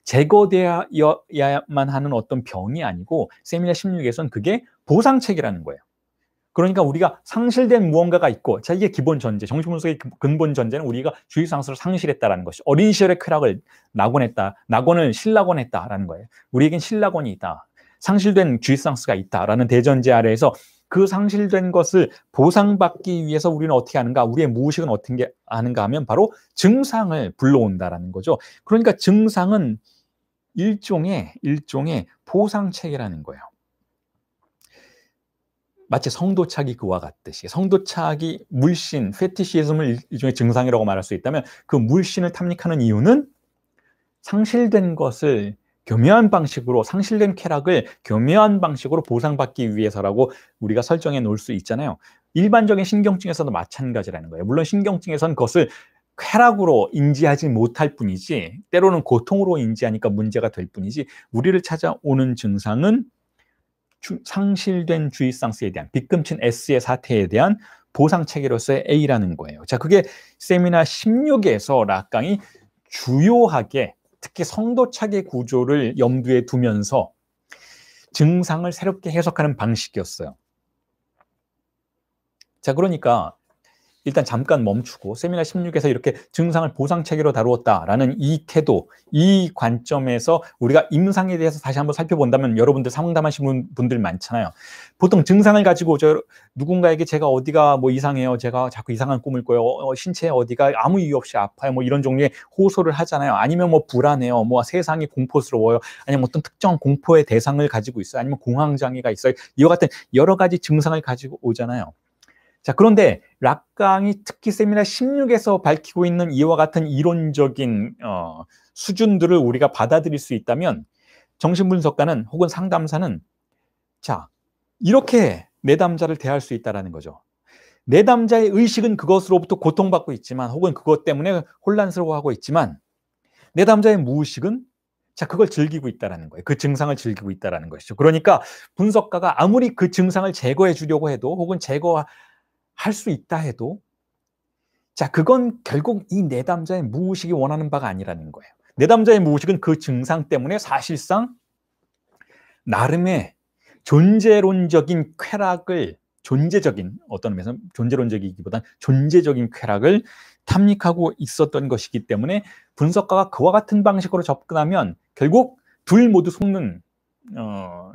제거되어야만 하는 어떤 병이 아니고 세미나 16에서는 그게 보상책이라는 거예요. 그러니까 우리가 상실된 무언가가 있고 자, 이게 기본 전제, 정신분석의 근본 전제는 우리가 주의상스를 상실했다라는 것이 어린 시절의 쾌락을 낙원을 실낙원했다라는 거예요. 우리에겐 실낙원이 있다. 상실된 주의상스가 있다라는 대전제 아래에서 그 상실된 것을 보상받기 위해서 우리는 어떻게 하는가? 우리의 무의식은 어떻게 하는가 하면 바로 증상을 불러온다라는 거죠. 그러니까 증상은 일종의 보상책이라는 거예요. 마치 성도착이 그와 같듯이 성도착이 물씬, 페티시즘을 일종의 증상이라고 말할 수 있다면 그 물씬을 탐닉하는 이유는 상실된 것을 교묘한 방식으로 상실된 쾌락을 교묘한 방식으로 보상받기 위해서라고 우리가 설정해 놓을 수 있잖아요. 일반적인 신경증에서도 마찬가지라는 거예요. 물론 신경증에서는 그것을 쾌락으로 인지하지 못할 뿐이지 때로는 고통으로 인지하니까 문제가 될 뿐이지 우리를 찾아오는 증상은 상실된 주의상스에 대한 빗금친 S의 사태에 대한 보상체계로서의 A라는 거예요. 자, 그게 세미나 16에서 락강이 주요하게 특히 성도착의 구조를 염두에 두면서 증상을 새롭게 해석하는 방식이었어요. 자, 그러니까 일단 잠깐 멈추고 세미나 16에서 이렇게 증상을 보상체계로 다루었다라는 이 태도, 이 관점에서 우리가 임상에 대해서 다시 한번 살펴본다면 여러분들 상담하시는 분들 많잖아요. 보통 증상을 가지고 누군가에게 제가 어디가 뭐 이상해요, 제가 자꾸 이상한 꿈을 꿔요, 신체 어디가 아무 이유 없이 아파요, 뭐 이런 종류의 호소를 하잖아요. 아니면 뭐 불안해요, 뭐 세상이 공포스러워요, 아니면 어떤 특정 공포의 대상을 가지고 있어요, 아니면 공황장애가 있어요. 이와 같은 여러 가지 증상을 가지고 오잖아요. 자, 그런데 락강이 특히 세미나 16에서 밝히고 있는 이와 같은 이론적인 수준들을 우리가 받아들일 수 있다면 정신분석가는 혹은 상담사는 자, 이렇게 내담자를 대할 수 있다는 거죠. 내담자의 의식은 그것으로부터 고통받고 있지만 혹은 그것 때문에 혼란스러워하고 있지만 내담자의 무의식은 자, 그걸 즐기고 있다는 거예요. 그 증상을 즐기고 있다는 것이죠. 그러니까 분석가가 아무리 그 증상을 제거해 주려고 해도 혹은 할 수 있다 해도 자, 그건 결국 이 내담자의 무의식이 원하는 바가 아니라는 거예요. 내담자의 무의식은 그 증상 때문에 사실상 나름의 존재론적인 쾌락을 어떤 의미에서 존재론적이기보다는 존재적인 쾌락을 탐닉하고 있었던 것이기 때문에 분석가가 그와 같은 방식으로 접근하면 결국 둘 모두 속는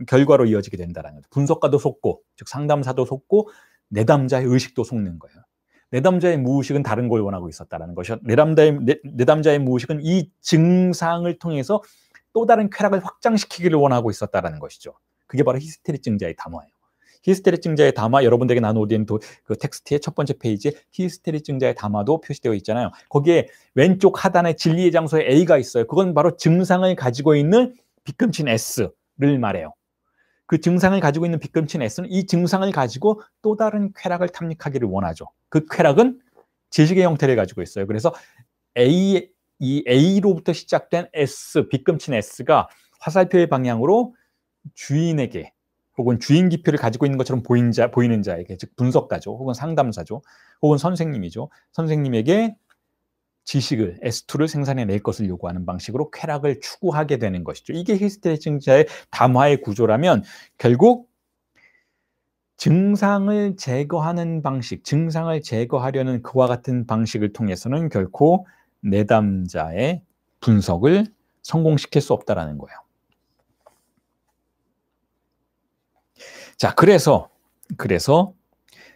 결과로 이어지게 된다는 거죠. 분석가도 속고, 즉 상담사도 속고 내담자의 의식도 속는 거예요. 내담자의 무의식은 다른 걸 원하고 있었다는 것이죠. 내담자의 무의식은 이 증상을 통해서 또 다른 쾌락을 확장시키기를 원하고 있었다는 것이죠. 그게 바로 히스테리증자의 담화예요. 히스테리증자의 담화, 여러분들에게 나눠드린 그 텍스트의 첫 번째 페이지에 히스테리증자의 담화도 표시되어 있잖아요. 거기에 왼쪽 하단에 진리의 장소에 A가 있어요. 그건 바로 증상을 가지고 있는 빗금친 S를 말해요. 그 증상을 가지고 있는 빗금친 S는 이 증상을 가지고 또 다른 쾌락을 탐닉하기를 원하죠. 그 쾌락은 지식의 형태를 가지고 있어요. 그래서 이 A로부터 시작된 S, 빗금친 S가 화살표의 방향으로 주인에게 혹은 주인 기표를 가지고 있는 것처럼 보이는 자에게, 즉 분석가죠, 혹은 상담사죠, 혹은 선생님이죠. 선생님에게 지식을, S2를 생산해낼 것을 요구하는 방식으로 쾌락을 추구하게 되는 것이죠. 이게 히스테리증자의 담화의 구조라면 결국 증상을 제거하는 방식, 증상을 제거하려는 그와 같은 방식을 통해서는 결코 내담자의 분석을 성공시킬 수 없다는 거예요. 자, 그래서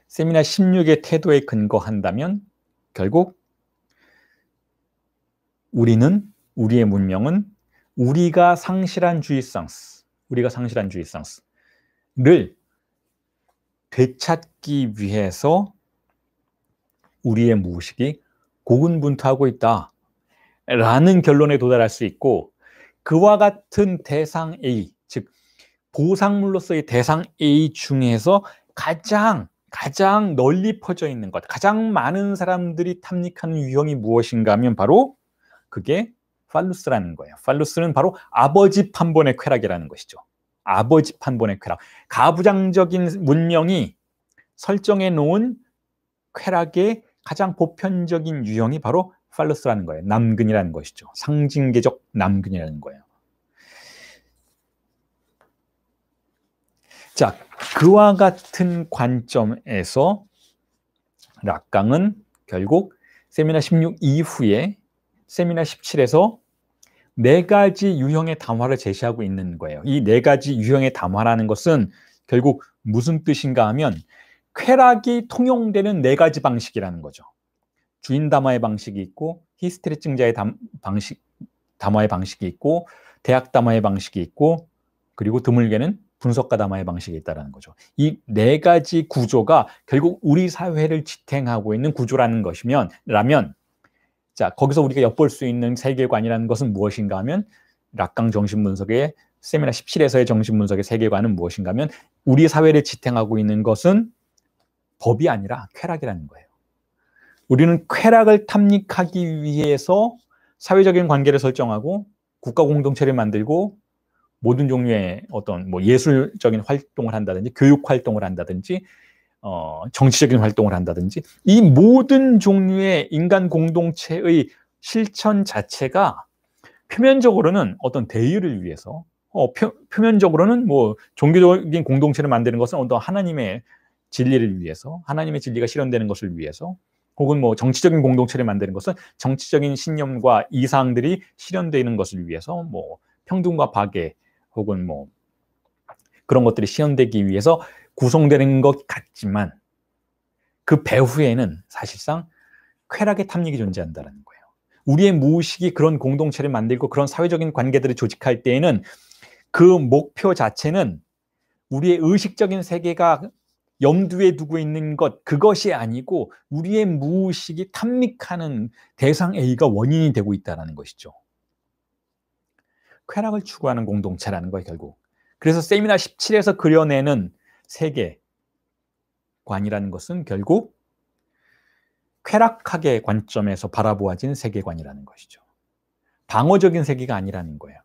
세미나 16의 태도에 근거한다면 결국 우리의 문명은 우리가 상실한 주의상스를 되찾기 위해서 우리의 무의식이 고군분투하고 있다라는 결론에 도달할 수 있고, 그와 같은 대상 A, 즉 보상물로서의 대상 A 중에서 가장 널리 퍼져 있는 것, 가장 많은 사람들이 탐닉하는 유형이 무엇인가 하면 바로 그게 팔루스라는 거예요. 팔루스는 바로 아버지 판본의 쾌락이라는 것이죠. 아버지 판본의 쾌락. 가부장적인 문명이 설정해 놓은 쾌락의 가장 보편적인 유형이 바로 팔루스라는 거예요. 남근이라는 것이죠. 상징계적 남근이라는 거예요. 자, 그와 같은 관점에서 락강은 결국 세미나 16 이후에 세미나 17에서 4가지 유형의 담화를 제시하고 있는 거예요. 이 4가지 유형의 담화라는 것은 결국 무슨 뜻인가 하면 쾌락이 통용되는 4가지 방식이라는 거죠. 주인 담화의 방식이 있고, 히스테리증자의 담화의 방식이 있고, 대학 담화의 방식이 있고, 그리고 드물게는 분석가 담화의 방식이 있다는 거죠. 이 4가지 구조가 결국 우리 사회를 지탱하고 있는 구조라는 것이라면, 자, 거기서 우리가 엿볼 수 있는 세계관이라는 것은 무엇인가 하면 락강 정신분석의 세미나 17에서의 정신분석의 세계관은 무엇인가 하면 우리 사회를 지탱하고 있는 것은 법이 아니라 쾌락이라는 거예요. 우리는 쾌락을 탐닉하기 위해서 사회적인 관계를 설정하고 국가 공동체를 만들고 모든 종류의 어떤 예술적인 활동을 한다든지 교육 활동을 한다든지 정치적인 활동을 한다든지 이 모든 종류의 인간 공동체의 실천 자체가 표면적으로는 어떤 대의를 위해서 표면적으로는 종교적인 공동체를 만드는 것은 어떤 하나님의 진리를 위해서, 하나님의 진리가 실현되는 것을 위해서, 혹은 뭐 정치적인 공동체를 만드는 것은 정치적인 신념과 이상들이 실현되는 것을 위해서, 뭐 평등과 박애 혹은 뭐 그런 것들이 실현되기 위해서 구성되는 것 같지만 그 배후에는 사실상 쾌락의 탐닉이 존재한다는 거예요. 우리의 무의식이 그런 공동체를 만들고 그런 사회적인 관계들을 조직할 때에는 그 목표 자체는 우리의 의식적인 세계가 염두에 두고 있는 것, 그것이 아니고 우리의 무의식이 탐닉하는 대상 A가 원인이 되고 있다는 것이죠. 쾌락을 추구하는 공동체라는 거예요, 결국. 그래서 세미나 17에서 그려내는 세계관이라는 것은 결국 쾌락학의 관점에서 바라보아진 세계관이라는 것이죠. 방어적인 세계가 아니라는 거예요.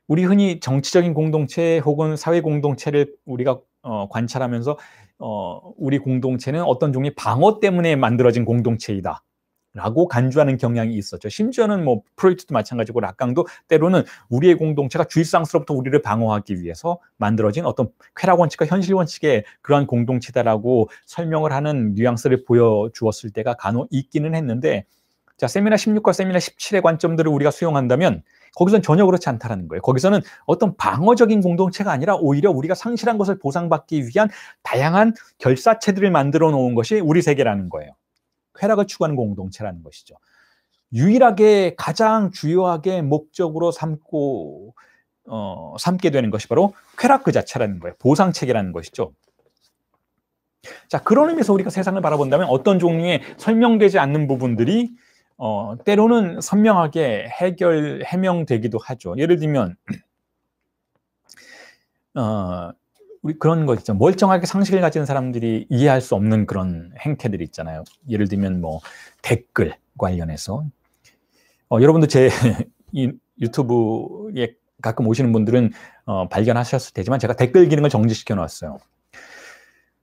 우리 흔히 정치적인 공동체 혹은 사회 공동체를 우리가 관찰하면서 우리 공동체는 어떤 종류의 방어 때문에 만들어진 공동체이다 라고 간주하는 경향이 있었죠. 심지어는 뭐 프로이트도 마찬가지고 락강도 때로는 우리의 공동체가 주입상으로부터 우리를 방어하기 위해서 만들어진 어떤 쾌락 원칙과 현실 원칙의 그러한 공동체다라고 설명을 하는 뉘앙스를 보여주었을 때가 간혹 있기는 했는데, 자, 세미나 16과 세미나 17의 관점들을 우리가 수용한다면 거기서는 전혀 그렇지 않다는 거예요. 거기서는 어떤 방어적인 공동체가 아니라 오히려 우리가 상실한 것을 보상받기 위한 다양한 결사체들을 만들어 놓은 것이 우리 세계라는 거예요. 쾌락을 추구하는 공동체라는 것이죠. 유일하게 가장 주요하게 목적으로 삼게 되는 것이 바로 쾌락 그 자체라는 거예요. 보상체계라는 것이죠. 자, 그런 의미에서 우리가 세상을 바라본다면 어떤 종류의 설명되지 않는 부분들이 때로는 선명하게 해명되기도 하죠. 예를 들면 우리 그런 거 있죠. 멀쩡하게 상식을 가진 사람들이 이해할 수 없는 그런 행태들이 있잖아요. 예를 들면 뭐 댓글 관련해서 여러분도 제 유튜브에 가끔 오시는 분들은 발견하셨을 테지만 제가 댓글 기능을 정지시켜 놨어요.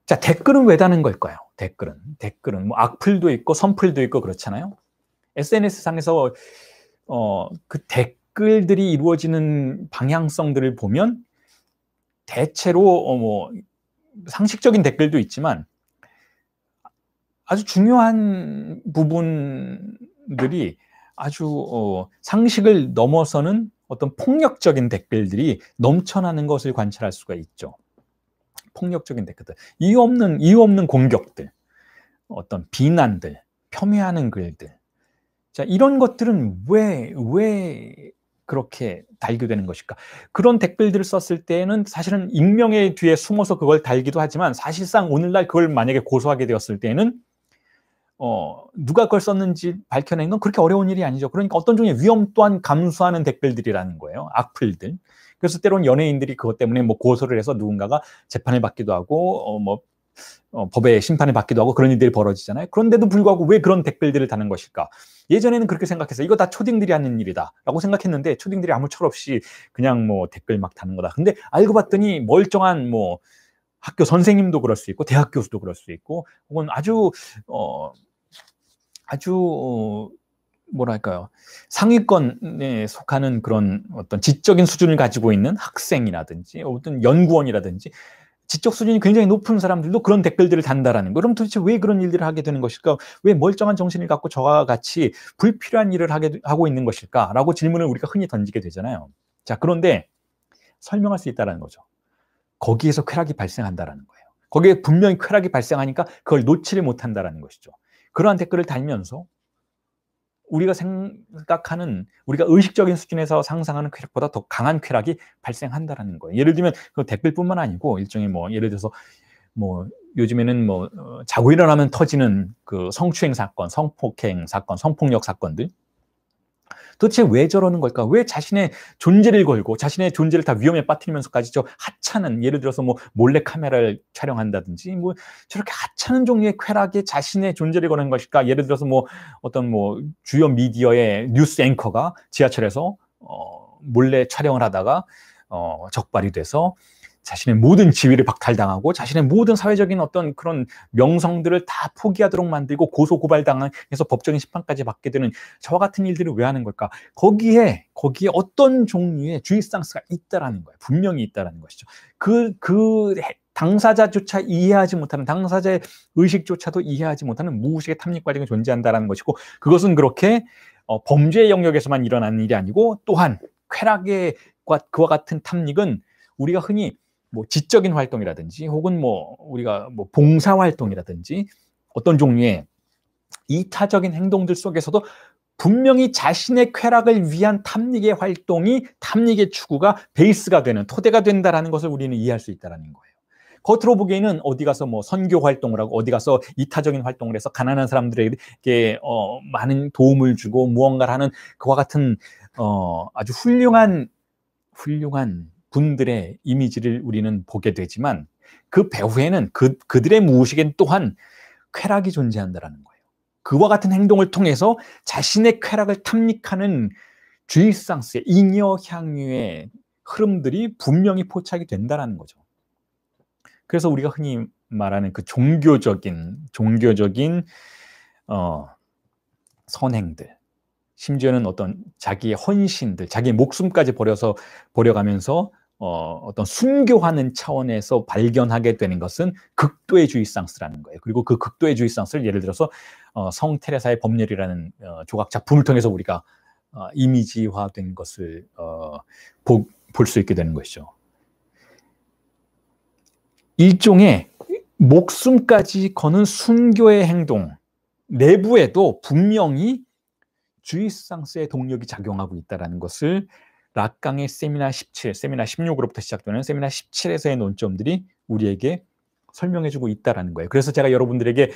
자, 댓글은 왜 다는 걸까요? 댓글은 뭐 악플도 있고 선플도 있고 그렇잖아요. SNS상에서 그 댓글들이 이루어지는 방향성들을 보면 대체로 뭐 상식적인 댓글도 있지만 아주 중요한 부분들이 아주 상식을 넘어서는 어떤 폭력적인 댓글들이 넘쳐나는 것을 관찰할 수가 있죠. 폭력적인 댓글들, 이유 없는 공격들, 어떤 비난들, 폄훼하는 글들. 자, 이런 것들은 왜 그렇게 달게 되는 것일까? 그런 댓글들을 썼을 때는 사실은 익명의 뒤에 숨어서 그걸 달기도 하지만 사실상 오늘날 그걸 만약에 고소하게 되었을 때는 누가 그걸 썼는지 밝혀내는 건 그렇게 어려운 일이 아니죠. 그러니까 어떤 종류의 위험 또한 감수하는 댓글들이라는 거예요. 악플들. 그래서 때로는 연예인들이 그것 때문에 뭐 고소를 해서 누군가가 재판을 받기도 하고 법의 심판을 받기도 하고 그런 일들이 벌어지잖아요. 그런데도 불구하고 왜 그런 댓글들을 다는 것일까? 예전에는 그렇게 생각했어요. 이거 다 초딩들이 하는 일이다 라고 생각했는데 초딩들이 아무 철 없이 그냥 뭐 댓글 막 다는 거다. 근데 알고 봤더니 멀쩡한 뭐 학교 선생님도 그럴 수 있고 대학 교수도 그럴 수 있고 혹은 아주 뭐랄까요, 상위권에 속하는 그런 어떤 지적인 수준을 가지고 있는 학생이라든지 어떤 연구원이라든지 지적 수준이 굉장히 높은 사람들도 그런 댓글들을 단다라는 거. 그럼 도대체 왜 그런 일들을 하게 되는 것일까? 왜 멀쩡한 정신을 갖고 저와 같이 불필요한 일을 하고 있는 것일까? 라고 질문을 우리가 흔히 던지게 되잖아요. 자, 그런데 설명할 수 있다는 거죠. 거기에서 쾌락이 발생한다는 거예요. 거기에 분명히 쾌락이 발생하니까 그걸 놓지를 못한다는 것이죠. 그러한 댓글을 달면서 우리가 생각하는, 우리가 의식적인 수준에서 상상하는 쾌락보다 더 강한 쾌락이 발생한다는 거예요. 예를 들면 그 댓글뿐만 아니고 일종의 뭐 예를 들어서 뭐 요즘에는 뭐 자고 일어나면 터지는 그 성추행 사건, 성폭행 사건, 성폭력 사건들, 도대체 왜 저러는 걸까? 왜 자신의 존재를 걸고 자신의 존재를 다 위험에 빠뜨리면서까지 저 하찮은, 예를 들어서 뭐 몰래 카메라를 촬영한다든지 뭐 저렇게 하찮은 종류의 쾌락에 자신의 존재를 거는 것일까? 예를 들어서 뭐 어떤 뭐 주요 미디어의 뉴스 앵커가 지하철에서 몰래 촬영을 하다가 적발이 돼서 자신의 모든 지위를 박탈당하고 자신의 모든 사회적인 어떤 그런 명성들을 다 포기하도록 만들고 고소고발당해서 법적인 심판까지 받게 되는 저와 같은 일들을 왜 하는 걸까? 거기에 어떤 종류의 주의스탕스가 있다라는 거예요. 분명히 있다라는 것이죠. 그 당사자조차 이해하지 못하는, 당사자의 의식조차도 이해하지 못하는 무의식의 탐닉 과정이 존재한다는 것이고, 그것은 그렇게 범죄의 영역에서만 일어나는 일이 아니고, 또한 쾌락의 그와 같은 탐닉은 우리가 흔히 뭐 지적인 활동이라든지 혹은 뭐 우리가 뭐 봉사 활동이라든지 어떤 종류의 이타적인 행동들 속에서도 분명히 자신의 쾌락을 위한 탐닉의 활동이, 탐닉의 추구가 베이스가 되는, 토대가 된다라는 것을 우리는 이해할 수 있다는 거예요. 겉으로 보기에는 어디 가서 뭐 선교 활동을 하고 어디 가서 이타적인 활동을 해서 가난한 사람들에게 많은 도움을 주고 무언가를 하는 그와 같은 아주 훌륭한 분들의 이미지를 우리는 보게 되지만, 그 배후에는 그들의 무의식엔 또한 쾌락이 존재한다는 거예요. 그와 같은 행동을 통해서 자신의 쾌락을 탐닉하는 주의상스의 잉여향유의 흐름들이 분명히 포착이 된다는 거죠. 그래서 우리가 흔히 말하는 그 종교적인 선행들, 심지어는 어떤 자기의 헌신들, 자기의 목숨까지 버려가면서 어떤 순교하는 차원에서 발견하게 되는 것은 극도의 주의상스라는 거예요. 그리고 그 극도의 주의상스를 예를 들어서 성 테레사의 법렬이라는 조각 작품을 통해서 우리가 이미지화된 것을 볼 수 있게 되는 것이죠. 일종의 목숨까지 거는 순교의 행동 내부에도 분명히 주의상스의 동력이 작용하고 있다는 것을 락강의 세미나 17, 세미나 16으로부터 시작되는 세미나 17에서의 논점들이 우리에게 설명해주고 있다는 거예요. 그래서 제가 여러분들에게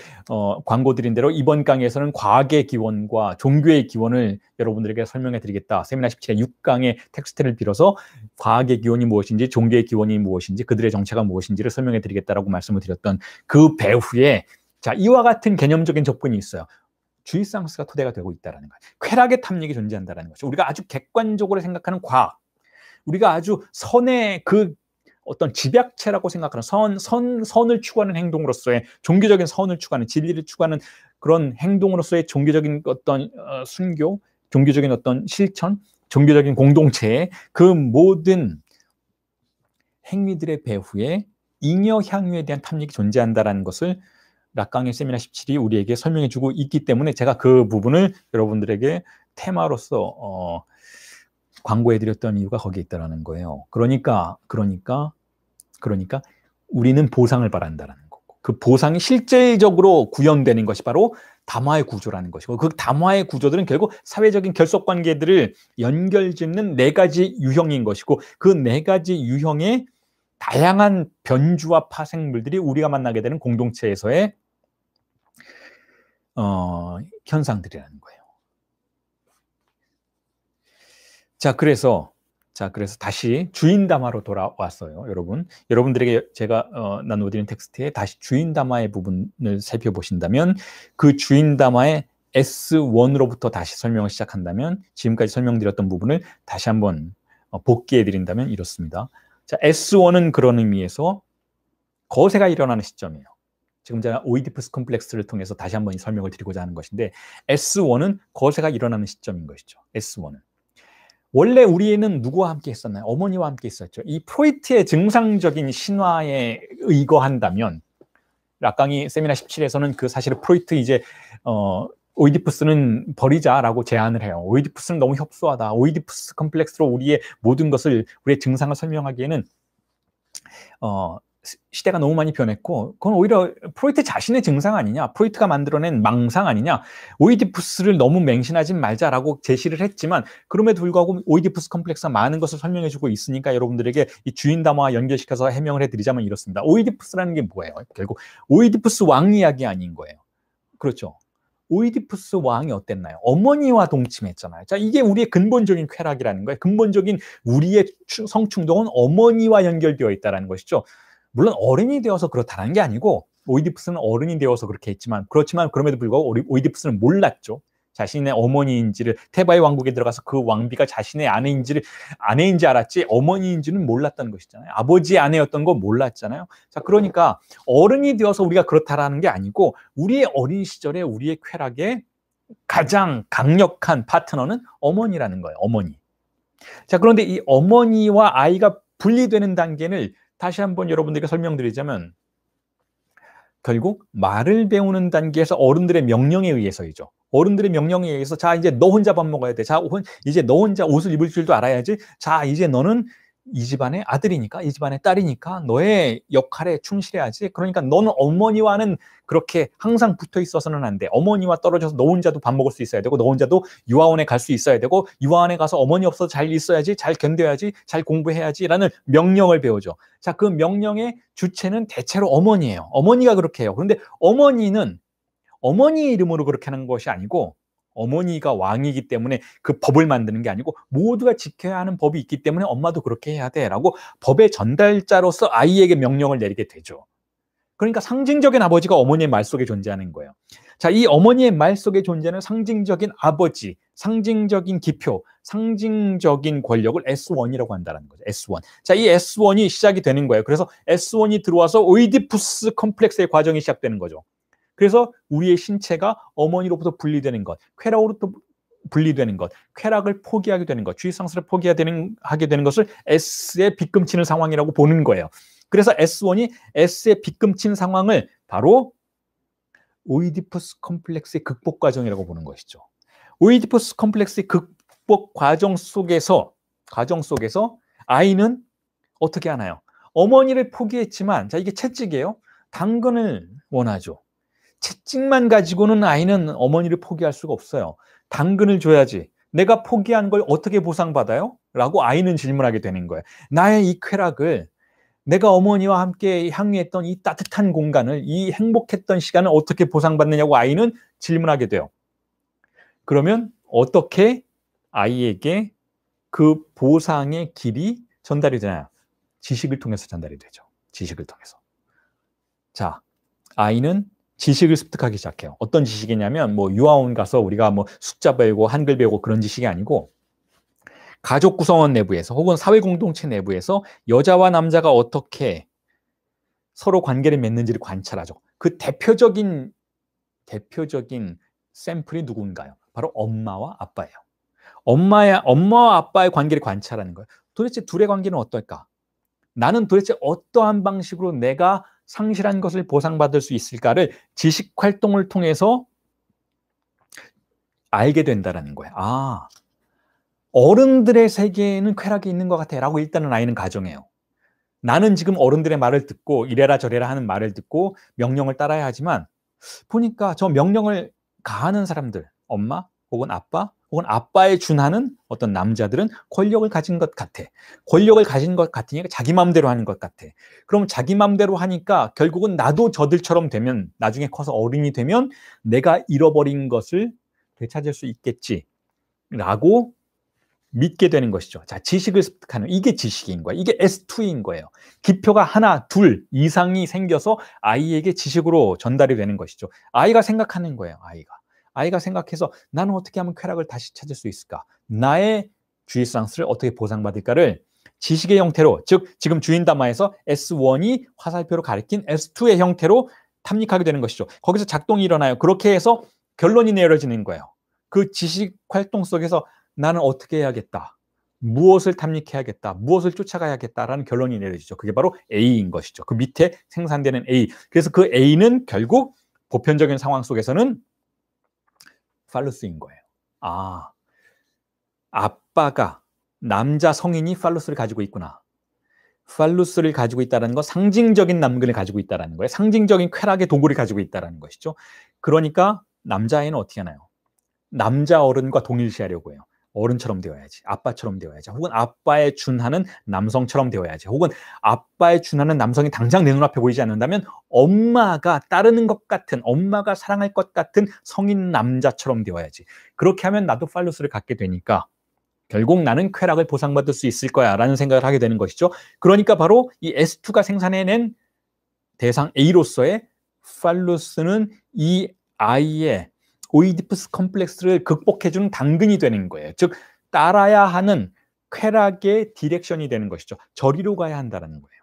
광고 드린 대로 이번 강의에서는 과학의 기원과 종교의 기원을 여러분들에게 설명해드리겠다. 세미나 17의 6강의 텍스트를 빌어서 과학의 기원이 무엇인지, 종교의 기원이 무엇인지, 그들의 정체가 무엇인지를 설명해드리겠다라고 말씀을 드렸던 그 배후에, 자, 이와 같은 개념적인 접근이 있어요. 주의상스가 토대가 되고 있다는 거예요. 쾌락의 탐닉이 존재한다는 거죠. 우리가 아주 객관적으로 생각하는 과학, 우리가 아주 선의 그 어떤 집약체라고 생각하는 선을 추구하는 행동으로서의, 종교적인 선을 추구하는, 진리를 추구하는 그런 행동으로서의 종교적인 어떤 순교, 종교적인 어떤 실천, 종교적인 공동체의 그 모든 행위들의 배후에 잉여향유에 대한 탐닉이 존재한다는 것을 락강의 세미나 17이 우리에게 설명해주고 있기 때문에 제가 그 부분을 여러분들에게 테마로서 광고해드렸던 이유가 거기에 있다는 거예요. 그러니까 우리는 보상을 바란다는 거고, 그 보상이 실질적으로 구현되는 것이 바로 담화의 구조라는 것이고, 그 담화의 구조들은 결국 사회적인 결속관계들을 연결짓는 네 가지 유형인 것이고, 그 네 가지 유형의 다양한 변주와 파생물들이 우리가 만나게 되는 공동체에서의 현상들이라는 거예요. 자, 그래서 다시 주인담화로 돌아왔어요. 여러분들에게 제가 나눠드린 텍스트에 다시 주인담화의 부분을 살펴보신다면, 그 주인담화의 S1으로부터 다시 설명을 시작한다면, 지금까지 설명드렸던 부분을 다시 한번 복기해드린다면 이렇습니다. 자, S1은 그런 의미에서 거세가 일어나는 시점이에요. 지금 제가 오이디푸스 컴플렉스를 통해서 다시 한번 설명을 드리고자 하는 것인데, S1은 거세가 일어나는 시점인 것이죠. S1은. 원래 우리는 누구와 함께 있었나요? 어머니와 함께 있었죠. 이 프로이트의 증상적인 신화에 의거한다면, 락강이 세미나 17에서는 그 사실을 프로이트 이제 오이디푸스는 버리자라고 제안을 해요. 오이디푸스는 너무 협소하다. 오이디푸스 컴플렉스로 우리의 모든 것을, 우리의 증상을 설명하기에는 시대가 너무 많이 변했고, 그건 오히려 프로이트 자신의 증상 아니냐, 프로이트가 만들어낸 망상 아니냐, 오이디푸스를 너무 맹신하지 말자라고 제시를 했지만, 그럼에도 불구하고 오이디푸스 컴플렉스가 많은 것을 설명해주고 있으니까 여러분들에게 이 주인담화와 연결시켜서 해명을 해드리자면 이렇습니다. 오이디푸스라는 게 뭐예요? 결국 오이디푸스 왕 이야기 아닌 거예요. 그렇죠? 오이디푸스 왕이 어땠나요? 어머니와 동침했잖아요. 자, 이게 우리의 근본적인 쾌락이라는 거예요. 근본적인 우리의 성충동은 어머니와 연결되어 있다는 것이죠. 물론 어른이 되어서 그렇다는 게 아니고, 오이디푸스는 어른이 되어서 그렇게 했지만, 그럼에도 불구하고 오이디푸스는 몰랐죠. 자신의 어머니인지를, 테바의 왕국에 들어가서 그 왕비가 자신의 아내인지 알았지 어머니인지는 몰랐다는 것이잖아요. 아버지의 아내였던 거 몰랐잖아요. 자, 그러니까 어른이 되어서 우리가 그렇다라는 게 아니고, 우리의 어린 시절에 우리의 쾌락의 가장 강력한 파트너는 어머니라는 거예요. 어머니. 자, 그런데 이 어머니와 아이가 분리되는 단계를 다시 한번 여러분들에게 설명드리자면 결국 말을 배우는 단계에서 어른들의 명령에 의해서이죠. 어른들의 명령에 의해서 자 이제 너 혼자 밥 먹어야 돼. 자 이제 너 혼자 옷을 입을 줄도 알아야지. 자 이제 너는 이 집안의 아들이니까 이 집안의 딸이니까 너의 역할에 충실해야지. 그러니까 너는 어머니와는 그렇게 항상 붙어 있어서는 안 돼. 어머니와 떨어져서 너 혼자도 밥 먹을 수 있어야 되고 너 혼자도 유아원에 갈 수 있어야 되고 유아원에 가서 어머니 없어도 잘 있어야지. 잘 견뎌야지. 잘 공부해야지 라는 명령을 배우죠. 자, 그 명령의 주체는 대체로 어머니예요. 어머니가 그렇게 해요. 그런데 어머니는 어머니의 이름으로 그렇게 하는 것이 아니고 어머니가 왕이기 때문에 그 법을 만드는 게 아니고 모두가 지켜야 하는 법이 있기 때문에 엄마도 그렇게 해야 돼 라고 법의 전달자로서 아이에게 명령을 내리게 되죠. 그러니까 상징적인 아버지가 어머니의 말 속에 존재하는 거예요. 자, 이 어머니의 말 속에 존재하는 상징적인 아버지, 상징적인 기표, 상징적인 권력을 S1이라고 한다는 거죠. S1. 자, 이 S1이 시작이 되는 거예요. 그래서 S1이 들어와서 오이디푸스 컴플렉스의 과정이 시작되는 거죠. 그래서 우리의 신체가 어머니로부터 분리되는 것, 쾌락으로부터 분리되는 것, 쾌락을 포기하게 되는 것, 주의상실을 포기하게 되는 것을 S의 빗금치는 상황이라고 보는 거예요. 그래서 S1이 S의 빗금친 상황을 바로 오이디푸스 컴플렉스의 극복 과정이라고 보는 것이죠. 오이디푸스 컴플렉스의 극복 과정 속에서 아이는 어떻게 하나요? 어머니를 포기했지만, 자, 이게 채찍이에요. 당근을 원하죠. 채찍만 가지고는 아이는 어머니를 포기할 수가 없어요. 당근을 줘야지. 내가 포기한 걸 어떻게 보상받아요? 라고 아이는 질문하게 되는 거예요. 나의 이 쾌락을, 내가 어머니와 함께 향유했던 이 따뜻한 공간을, 이 행복했던 시간을 어떻게 보상받느냐고 아이는 질문하게 돼요. 그러면 어떻게 아이에게 그 보상의 길이 전달이 되나요? 지식을 통해서 전달이 되죠. 지식을 통해서. 자, 아이는 지식을 습득하기 시작해요. 어떤 지식이냐면 뭐 유아원 가서 우리가 뭐 숫자 배우고 한글 배우고 그런 지식이 아니고 가족 구성원 내부에서 혹은 사회 공동체 내부에서 여자와 남자가 어떻게 서로 관계를 맺는지를 관찰하죠. 그 대표적인 샘플이 누군가요? 바로 엄마와 아빠예요. 엄마와 아빠의 관계를 관찰하는 거예요. 도대체 둘의 관계는 어떨까? 나는 도대체 어떠한 방식으로 내가 상실한 것을 보상받을 수 있을까를 지식 활동을 통해서 알게 된다는 거예요. 아, 어른들의 세계에는 쾌락이 있는 것 같아 라고 일단은 아이는 가정해요. 나는 지금 어른들의 말을 듣고 이래라 저래라 하는 말을 듣고 명령을 따라야 하지만 보니까 저 명령을 가하는 사람들, 엄마 혹은 아빠 혹은 아빠에 준하는 어떤 남자들은 권력을 가진 것 같아. 권력을 가진 것 같으니까 자기 마음대로 하는 것 같아. 그럼 자기 마음대로 하니까 결국은 나도 저들처럼 되면 나중에 커서 어른이 되면 내가 잃어버린 것을 되찾을 수 있겠지라고 믿게 되는 것이죠. 자, 지식을 습득하는 이게 지식인 거예요. 이게 S2인 거예요. 기표가 하나, 둘 이상이 생겨서 아이에게 지식으로 전달이 되는 것이죠. 아이가 생각하는 거예요. 아이가 생각해서 나는 어떻게 하면 쾌락을 다시 찾을 수 있을까? 나의 주의상실을 어떻게 보상받을까를 지식의 형태로, 즉 지금 주인담화에서 S1이 화살표로 가리킨 S2의 형태로 탐닉하게 되는 것이죠. 거기서 작동이 일어나요. 그렇게 해서 결론이 내려지는 거예요. 그 지식 활동 속에서 나는 어떻게 해야겠다. 무엇을 탐닉해야겠다. 무엇을 쫓아가야겠다라는 결론이 내려지죠. 그게 바로 A인 것이죠. 그 밑에 생산되는 A. 그래서 그 A는 결국 보편적인 상황 속에서는 팔루스인 거예요. 아, 아빠가 남자 성인이 팔루스를 가지고 있구나. 팔루스를 가지고 있다는 거, 상징적인 남근을 가지고 있다는 거예요. 상징적인 쾌락의 도구를 가지고 있다는 것이죠. 그러니까 남자아이는 어떻게 하나요? 남자 어른과 동일시하려고 해요. 어른처럼 되어야지. 아빠처럼 되어야지. 혹은 아빠에 준하는 남성처럼 되어야지. 혹은 아빠에 준하는 남성이 당장 내 눈앞에 보이지 않는다면 엄마가 따르는 것 같은, 엄마가 사랑할 것 같은 성인 남자처럼 되어야지. 그렇게 하면 나도 팔루스를 갖게 되니까 결국 나는 쾌락을 보상받을 수 있을 거야 라는 생각을 하게 되는 것이죠. 그러니까 바로 이 S2가 생산해낸 대상 A로서의 팔루스는 이 아이의 오이디푸스 컴플렉스를 극복해주는 당근이 되는 거예요. 즉 따라야 하는 쾌락의 디렉션이 되는 것이죠. 저리로 가야 한다는 거예요.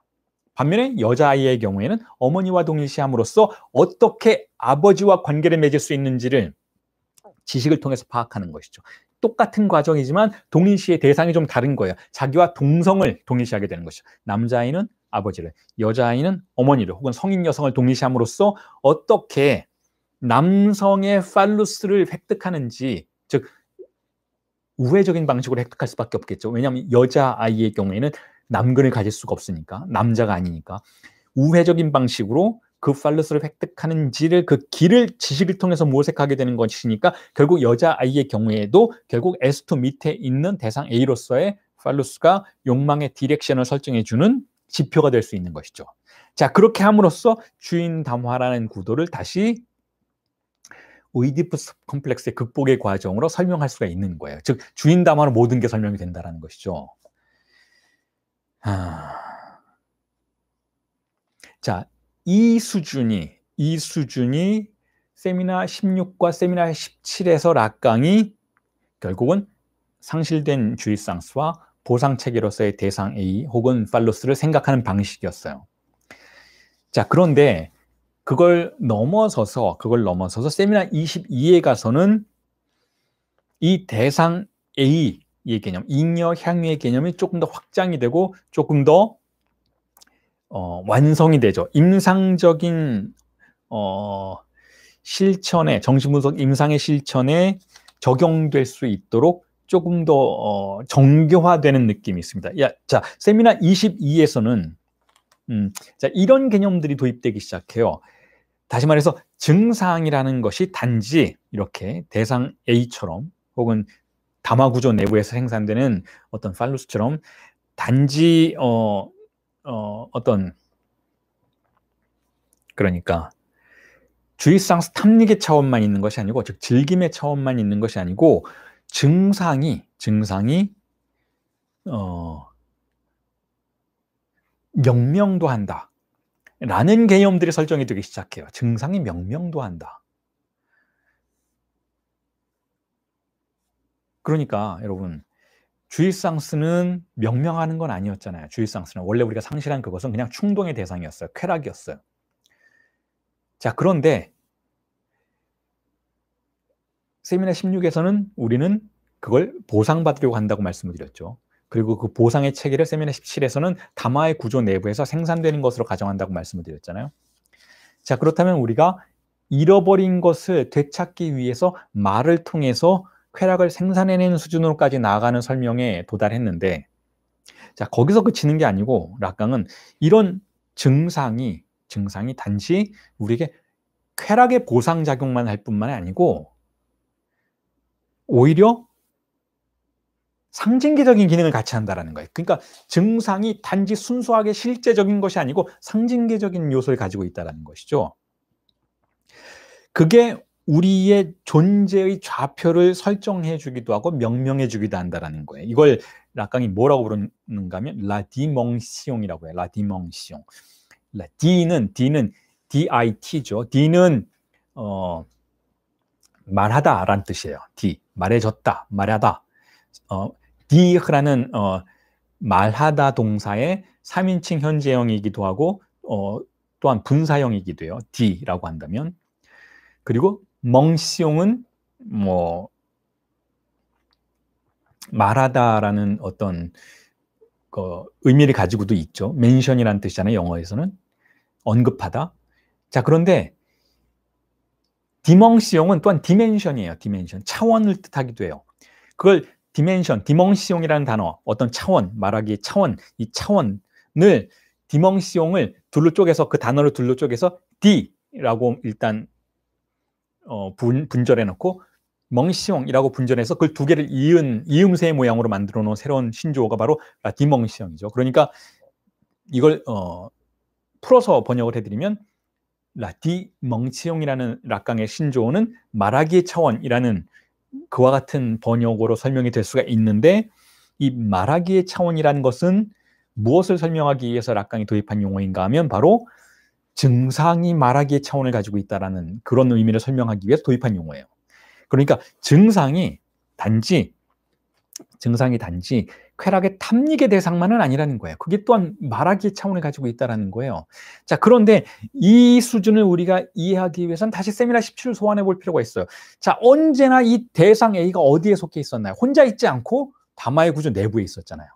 반면에 여자아이의 경우에는 어머니와 동일시함으로써 어떻게 아버지와 관계를 맺을 수 있는지를 지식을 통해서 파악하는 것이죠. 똑같은 과정이지만 동일시의 대상이 좀 다른 거예요. 자기와 동성을 동일시하게 되는 것이죠. 남자아이는 아버지를, 여자아이는 어머니를 혹은 성인 여성을 동일시함으로써 어떻게 남성의 팔루스를 획득하는지, 즉 우회적인 방식으로 획득할 수밖에 없겠죠. 왜냐하면 여자아이의 경우에는 남근을 가질 수가 없으니까, 남자가 아니니까 우회적인 방식으로 그 팔루스를 획득하는지를, 그 길을 지식을 통해서 모색하게 되는 것이니까 결국 여자아이의 경우에도 결국 S2 밑에 있는 대상 A로서의 팔루스가 욕망의 디렉션을 설정해 주는 지표가 될 수 있는 것이죠. 자, 그렇게 함으로써 주인 담화라는 구도를 다시 오이디푸스 컴플렉스의 극복의 과정으로 설명할 수가 있는 거예요. 즉 주인 담화로 모든 게 설명이 된다는 것이죠. 자, 이 수준이 세미나 16과 세미나 17에서 락강이 결국은 상실된 주의상스와 보상체계로서의 대상 A 혹은 팔로스를 생각하는 방식이었어요. 자, 그런데 그걸 넘어서서 세미나 22에 가서는 이 대상 A의 개념, 잉여 향유의 개념이 조금 더 확장이 되고 조금 더 완성이 되죠. 임상적인 실천에, 정신분석 임상의 실천에 적용될 수 있도록 조금 더 정교화되는 느낌이 있습니다. 자, 세미나 22에서는 자, 이런 개념들이 도입되기 시작해요. 다시 말해서 증상이라는 것이 단지 이렇게 대상 A처럼 혹은 담화구조 내부에서 생산되는 어떤 팔루스처럼 단지 어떤, 그러니까 주의상스 탐닉의 차원만 있는 것이 아니고, 즉 즐김의 차원만 있는 것이 아니고, 증상이 명명도 한다 라는 개념들이 설정이 되기 시작해요. 증상이 명명도 한다. 그러니까 여러분, 주의상스는 명명하는 건 아니었잖아요. 주의상스는 원래 우리가 상실한 그것은 그냥 충동의 대상이었어요. 쾌락이었어요. 자, 그런데 세미나 16에서는 우리는 그걸 보상받으려고 한다고 말씀을 드렸죠. 그리고 그 보상의 체계를 세미나 17에서는 담화의 구조 내부에서 생산되는 것으로 가정한다고 말씀을 드렸잖아요. 자, 그렇다면 우리가 잃어버린 것을 되찾기 위해서 말을 통해서 쾌락을 생산해내는 수준으로까지 나아가는 설명에 도달했는데, 자, 거기서 그치는 게 아니고 락강은 이런 증상이 단지 우리에게 쾌락의 보상작용만 할 뿐만 아니고 오히려 상징계적인 기능을 같이 한다는 거예요. 그러니까 증상이 단지 순수하게 실제적인 것이 아니고 상징계적인 요소를 가지고 있다는 것이죠. 그게 우리의 존재의 좌표를 설정해 주기도 하고 명명해 주기도 한다는 거예요. 이걸 락강이 뭐라고 부르는가 하면 라디몽시옹이라고 해요. 라디몽시옹. D는 DIT죠. D는 말하다라는 뜻이에요. D, 말해줬다, 말하다. D라는 말하다 동사의 3인칭 현재형이기도 하고 또한 분사형이기도 해요. D라고 한다면. 그리고 멍시용은 뭐 말하다라는 어떤 의미를 가지고도 있죠. 멘션이라는 뜻이잖아요. 영어에서는 언급하다. 자, 그런데 디멍시용은 또한 디멘션이에요. 디멘션, 차원을 뜻하기도 해요. 그걸 디멘션, 디멍시용이라는 단어, 어떤 차원, 말하기의 차원, 이 차원을 디멍시용을 둘로 쪼개서, 그 단어를 둘로 쪼개서 D라고 일단 분절해 놓고 멍시용이라고 분절해서 그걸 두 개를 이음새 모양으로 만들어 놓은 새로운 신조어가 바로 라디멍시용이죠. 그러니까 이걸 풀어서 번역을 해드리면 라디멍시용이라는 락강의 신조어는 말하기의 차원이라는 그와 같은 번역으로 설명이 될 수가 있는데, 이 말하기의 차원이라는 것은 무엇을 설명하기 위해서 락강이 도입한 용어인가 하면 바로 증상이 말하기의 차원을 가지고 있다는 그런 의미를 설명하기 위해서 도입한 용어예요. 그러니까 증상이 단지 쾌락의 탐닉의 대상만은 아니라는 거예요. 그게 또한 말하기의 차원을 가지고 있다는 거예요. 자, 그런데 이 수준을 우리가 이해하기 위해서는 다시 세미나 17을 소환해 볼 필요가 있어요. 자, 언제나 이 대상 A가 어디에 속해 있었나요? 혼자 있지 않고 담화의 구조 내부에 있었잖아요.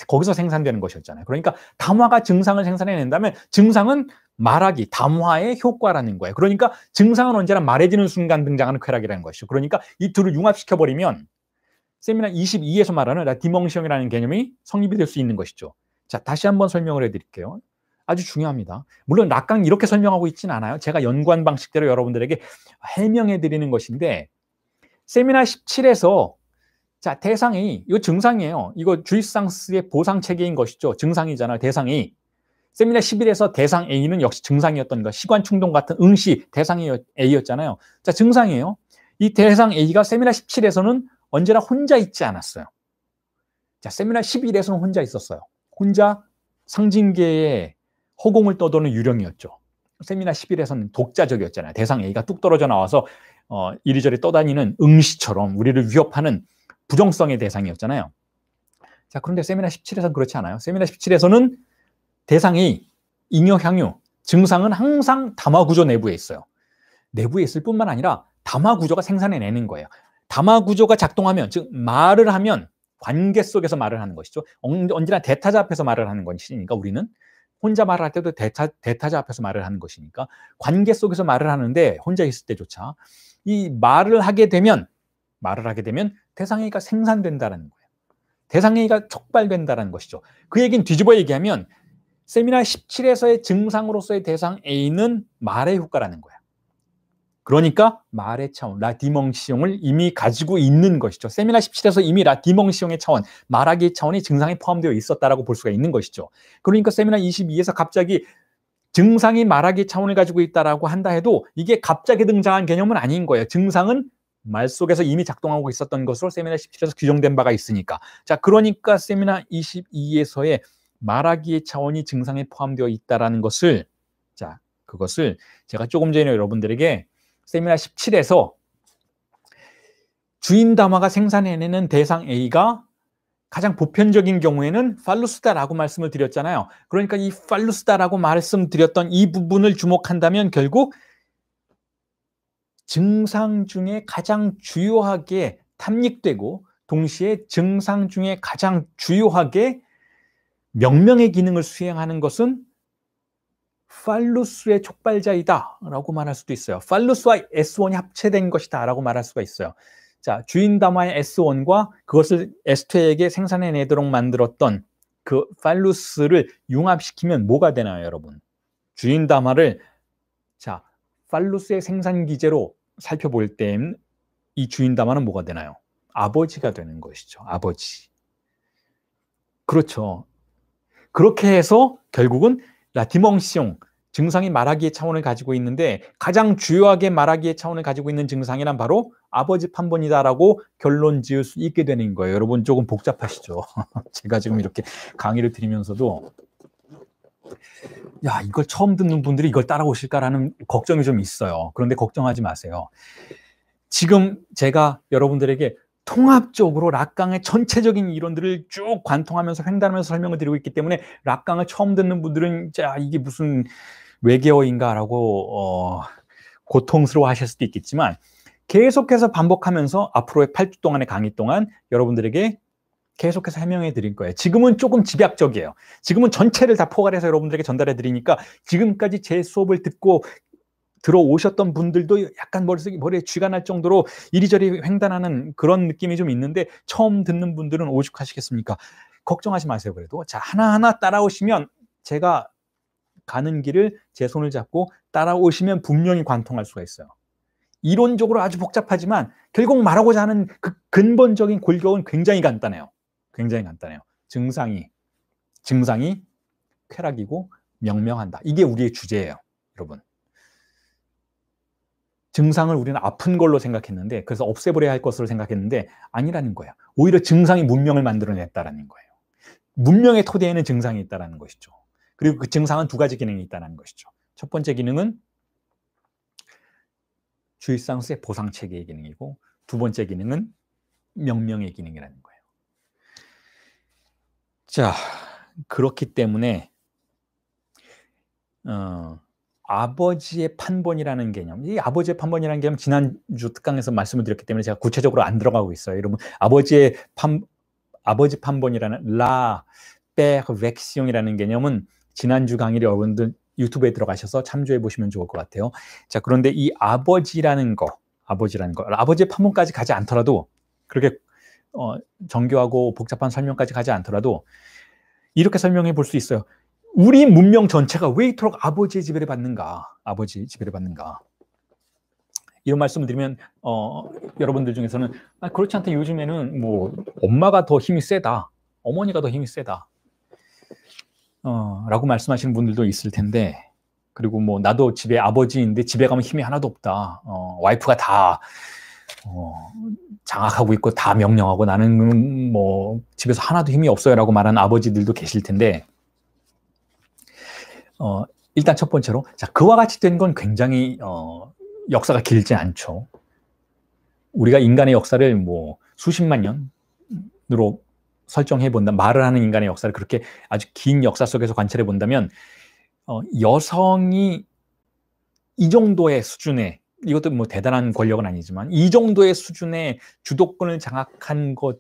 거기서 생산되는 것이었잖아요. 그러니까 담화가 증상을 생산해낸다면 증상은 말하기, 담화의 효과라는 거예요. 그러니까 증상은 언제나 말해지는 순간 등장하는 쾌락이라는 것이죠. 그러니까 이 둘을 융합시켜버리면 세미나 22에서 말하는 라디몽시형이라는 개념이 성립이 될 수 있는 것이죠. 자, 다시 한번 설명을 해드릴게요. 아주 중요합니다. 물론 락강 이렇게 설명하고 있지는 않아요. 제가 연구한 방식대로 여러분들에게 해명해 드리는 것인데, 세미나 17에서 자, 대상이 이거 증상이에요. 이거 주입상스의 보상 체계인 것이죠. 증상이잖아요. 대상이. 세미나 11에서 대상 A는 역시 증상이었던 것. 시관 충동 같은 응시 대상 A였잖아요. 자, 증상이에요. 이 대상 A가 세미나 17에서는 언제나 혼자 있지 않았어요. 자, 세미나 11에서는 혼자 있었어요. 혼자 상징계의 허공을 떠도는 유령이었죠. 세미나 11에서는 독자적이었잖아요. 대상 A가 뚝 떨어져 나와서 이리저리 떠다니는 응시처럼 우리를 위협하는 부정성의 대상이었잖아요. 자, 그런데 세미나 17에서는 그렇지 않아요. 세미나 17에서는 대상이 잉여 향유, 증상은 항상 담화 구조 내부에 있어요. 내부에 있을 뿐만 아니라 담화 구조가 생산해내는 거예요. 담화 구조가 작동하면, 즉 말을 하면 관계 속에서 말을 하는 것이죠. 언제나 대타자 앞에서 말을 하는 것이니까 우리는 혼자 말을 할 때도 대타자 앞에서 말을 하는 것이니까 관계 속에서 말을 하는데 혼자 있을 때조차 이 말을 하게 되면 대상회의가 생산된다는 거예요. 대상회의가 촉발된다는 것이죠. 그 얘기는 뒤집어 얘기하면 세미나 17에서의 증상으로서의 대상 A는 말의 효과라는 거예요. 그러니까 말의 차원, 라디몽시용을 이미 가지고 있는 것이죠. 세미나 17에서 이미 라디몽시용의 차원, 말하기의 차원이 증상에 포함되어 있었다라고 볼 수가 있는 것이죠. 그러니까 세미나 22에서 갑자기 증상이 말하기의 차원을 가지고 있다라고 한다 해도 이게 갑자기 등장한 개념은 아닌 거예요. 증상은 말 속에서 이미 작동하고 있었던 것으로 세미나 17에서 규정된 바가 있으니까. 자, 그러니까 세미나 22에서의 말하기의 차원이 증상에 포함되어 있다라는 것을, 자, 그것을 제가 조금 전에 여러분들에게 세미나 17에서 주인 담화가 생산해내는 대상 A가 가장 보편적인 경우에는 팔루스다라고 말씀을 드렸잖아요. 그러니까 이 팔루스다라고 말씀드렸던 이 부분을 주목한다면 결국 증상 중에 가장 주요하게 탐닉되고 동시에 증상 중에 가장 주요하게 명명의 기능을 수행하는 것은 팔루스의 촉발자이다라고 말할 수도 있어요. 팔루스와 S1이 합체된 것이다라고 말할 수가 있어요. 자, 주인 담화의 S1과 그것을 S2에게 생산해내도록 만들었던 그 팔루스를 융합시키면 뭐가 되나요, 여러분? 주인 담화를 자, 팔루스의 생산 기제로 살펴볼 땐 이 주인 담화는 뭐가 되나요? 아버지가 되는 것이죠. 아버지. 그렇죠. 그렇게 해서 결국은 라디몽시용, 증상이 말하기의 차원을 가지고 있는데 가장 주요하게 말하기의 차원을 가지고 있는 증상이란 바로 아버지 판본이다라고 결론 지을 수 있게 되는 거예요. 여러분 조금 복잡하시죠? 제가 지금 이렇게 강의를 드리면서도 야, 이걸 처음 듣는 분들이 이걸 따라오실까라는 걱정이 좀 있어요. 그런데 걱정하지 마세요. 지금 제가 여러분들에게 통합적으로 락강의 전체적인 이론들을 쭉 관통하면서 횡단하면서 설명을 드리고 있기 때문에 락강을 처음 듣는 분들은 자, 이게 무슨 외계어인가라고 고통스러워 하실 수도 있겠지만 계속해서 반복하면서 앞으로의 8주 동안의 강의 동안 여러분들에게 계속해서 해명해 드릴 거예요. 지금은 조금 집약적이에요. 지금은 전체를 다 포괄해서 여러분들에게 전달해 드리니까 지금까지 제 수업을 듣고 들어오셨던 분들도 약간 머리에 쥐가 날 정도로 이리저리 횡단하는 그런 느낌이 좀 있는데 처음 듣는 분들은 오죽하시겠습니까? 걱정하지 마세요. 그래도 자, 하나하나 따라오시면 제가 가는 길을 제 손을 잡고 따라오시면 분명히 관통할 수가 있어요. 이론적으로 아주 복잡하지만 결국 말하고자 하는 그 근본적인 골격은 굉장히 간단해요. 굉장히 간단해요. 증상이 쾌락이고 명명한다. 이게 우리의 주제예요, 여러분. 증상을 우리는 아픈 걸로 생각했는데 그래서 없애버려야 할 것으로 생각했는데 아니라는 거예요. 오히려 증상이 문명을 만들어냈다는 거예요. 문명의 토대에는 증상이 있다는 것이죠. 그리고 그 증상은 두 가지 기능이 있다는 것이죠. 첫 번째 기능은 주입상수의 보상체계의 기능이고 두 번째 기능은 명명의 기능이라는 거예요. 자, 그렇기 때문에 아버지의 판본이라는 개념, 이 아버지의 판본이라는 개념 지난주 특강에서 말씀을 드렸기 때문에 제가 구체적으로 안 들어가고 있어요. 여러분, 아버지 판본이라는 페르벡시옹이라는 개념은 지난주 강의를 여러분들 유튜브에 들어가셔서 참조해 보시면 좋을 것 같아요. 자, 그런데 이 아버지의 판본까지 가지 않더라도, 그렇게 정교하고 복잡한 설명까지 가지 않더라도 이렇게 설명해 볼 수 있어요. 우리 문명 전체가 왜 이토록 아버지의 지배를 받는가? 아버지의 지배를 받는가? 이런 말씀을 드리면 여러분들 중에서는 그렇지 않다. 요즘에는 뭐 엄마가 더 힘이 세다. 어머니가 더 힘이 세다. 라고 말씀하시는 분들도 있을 텐데, 그리고 뭐 나도 집에 아버지인데 집에 가면 힘이 하나도 없다. 와이프가 다 장악하고 있고 다 명령하고 나는 뭐 집에서 하나도 힘이 없어요라고 말하는 아버지들도 계실 텐데, 일단 첫 번째로, 자, 그와 같이 된 건 굉장히 역사가 길지 않죠. 우리가 인간의 역사를 뭐 수십만 년으로 설정해 본다, 말을 하는 인간의 역사를 그렇게 아주 긴 역사 속에서 관찰해 본다면, 여성이 이 정도의 수준의, 이것도 뭐 대단한 권력은 아니지만 이 정도의 수준의 주도권을 장악한 것,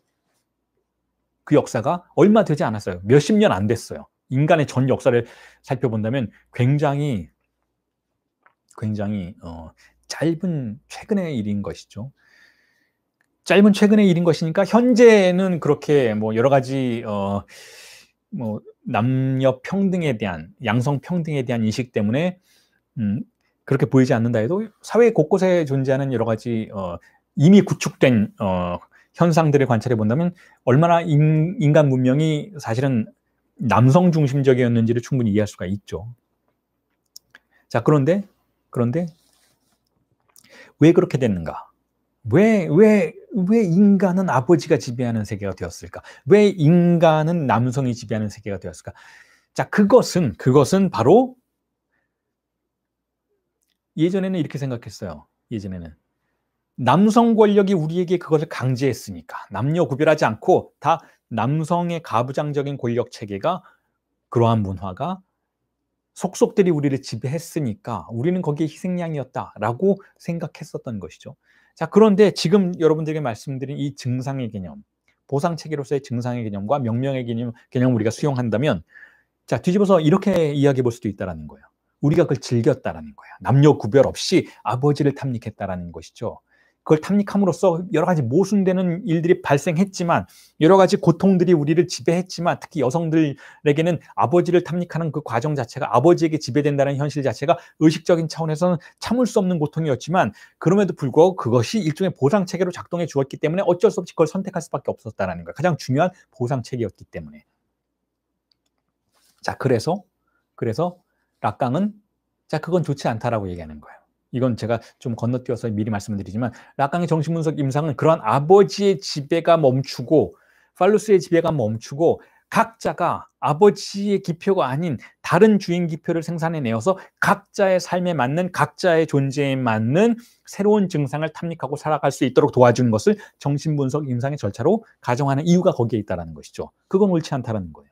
그 역사가 얼마 되지 않았어요. 몇십 년 안 됐어요. 인간의 전 역사를 살펴본다면 굉장히 짧은 최근의 일인 것이죠. 짧은 최근의 일인 것이니까 현재는 그렇게 뭐 여러 가지 뭐 남녀 평등에 대한, 양성 평등에 대한 인식 때문에 그렇게 보이지 않는다 해도 사회 곳곳에 존재하는 여러 가지 이미 구축된 현상들을 관찰해 본다면 얼마나 인간 문명이 사실은 남성 중심적이었는지를 충분히 이해할 수가 있죠. 자, 그런데 왜 그렇게 됐는가? 왜 인간은 아버지가 지배하는 세계가 되었을까? 왜 인간은 남성이 지배하는 세계가 되었을까? 자, 그것은 바로 예전에는 이렇게 생각했어요. 예전에는 남성 권력이 우리에게 그것을 강제했으니까, 남녀 구별하지 않고 다 남성의 가부장적인 권력 체계가, 그러한 문화가 속속들이 우리를 지배했으니까 우리는 거기에 희생양이었다라고 생각했었던 것이죠. 자, 그런데 지금 여러분들에게 말씀드린 이 증상의 개념, 보상체계로서의 증상의 개념과 명령의 개념을 우리가 수용한다면, 자, 뒤집어서 이렇게 이야기해 볼 수도 있다는 거예요. 우리가 그걸 즐겼다라는 거예요. 남녀 구별 없이 아버지를 탐닉했다라는 것이죠. 그걸 탐닉함으로써 여러 가지 모순되는 일들이 발생했지만, 여러 가지 고통들이 우리를 지배했지만, 특히 여성들에게는 아버지를 탐닉하는 그 과정 자체가, 아버지에게 지배된다는 현실 자체가 의식적인 차원에서는 참을 수 없는 고통이었지만, 그럼에도 불구하고 그것이 일종의 보상체계로 작동해 주었기 때문에 어쩔 수 없이 그걸 선택할 수밖에 없었다는 거예요. 가장 중요한 보상체계였기 때문에. 자, 그래서 락강은, 자, 그건 좋지 않다라고 얘기하는 거예요. 이건 제가 좀 건너뛰어서 미리 말씀을 드리지만, 락강의 정신분석 임상은 그러한 아버지의 지배가 멈추고, 팔루스의 지배가 멈추고, 각자가 아버지의 기표가 아닌 다른 주인 기표를 생산해내어서 각자의 삶에 맞는, 각자의 존재에 맞는 새로운 증상을 탐닉하고 살아갈 수 있도록 도와주는 것을 정신분석 임상의 절차로 가정하는 이유가 거기에 있다는 것이죠. 그건 옳지 않다는 거예요.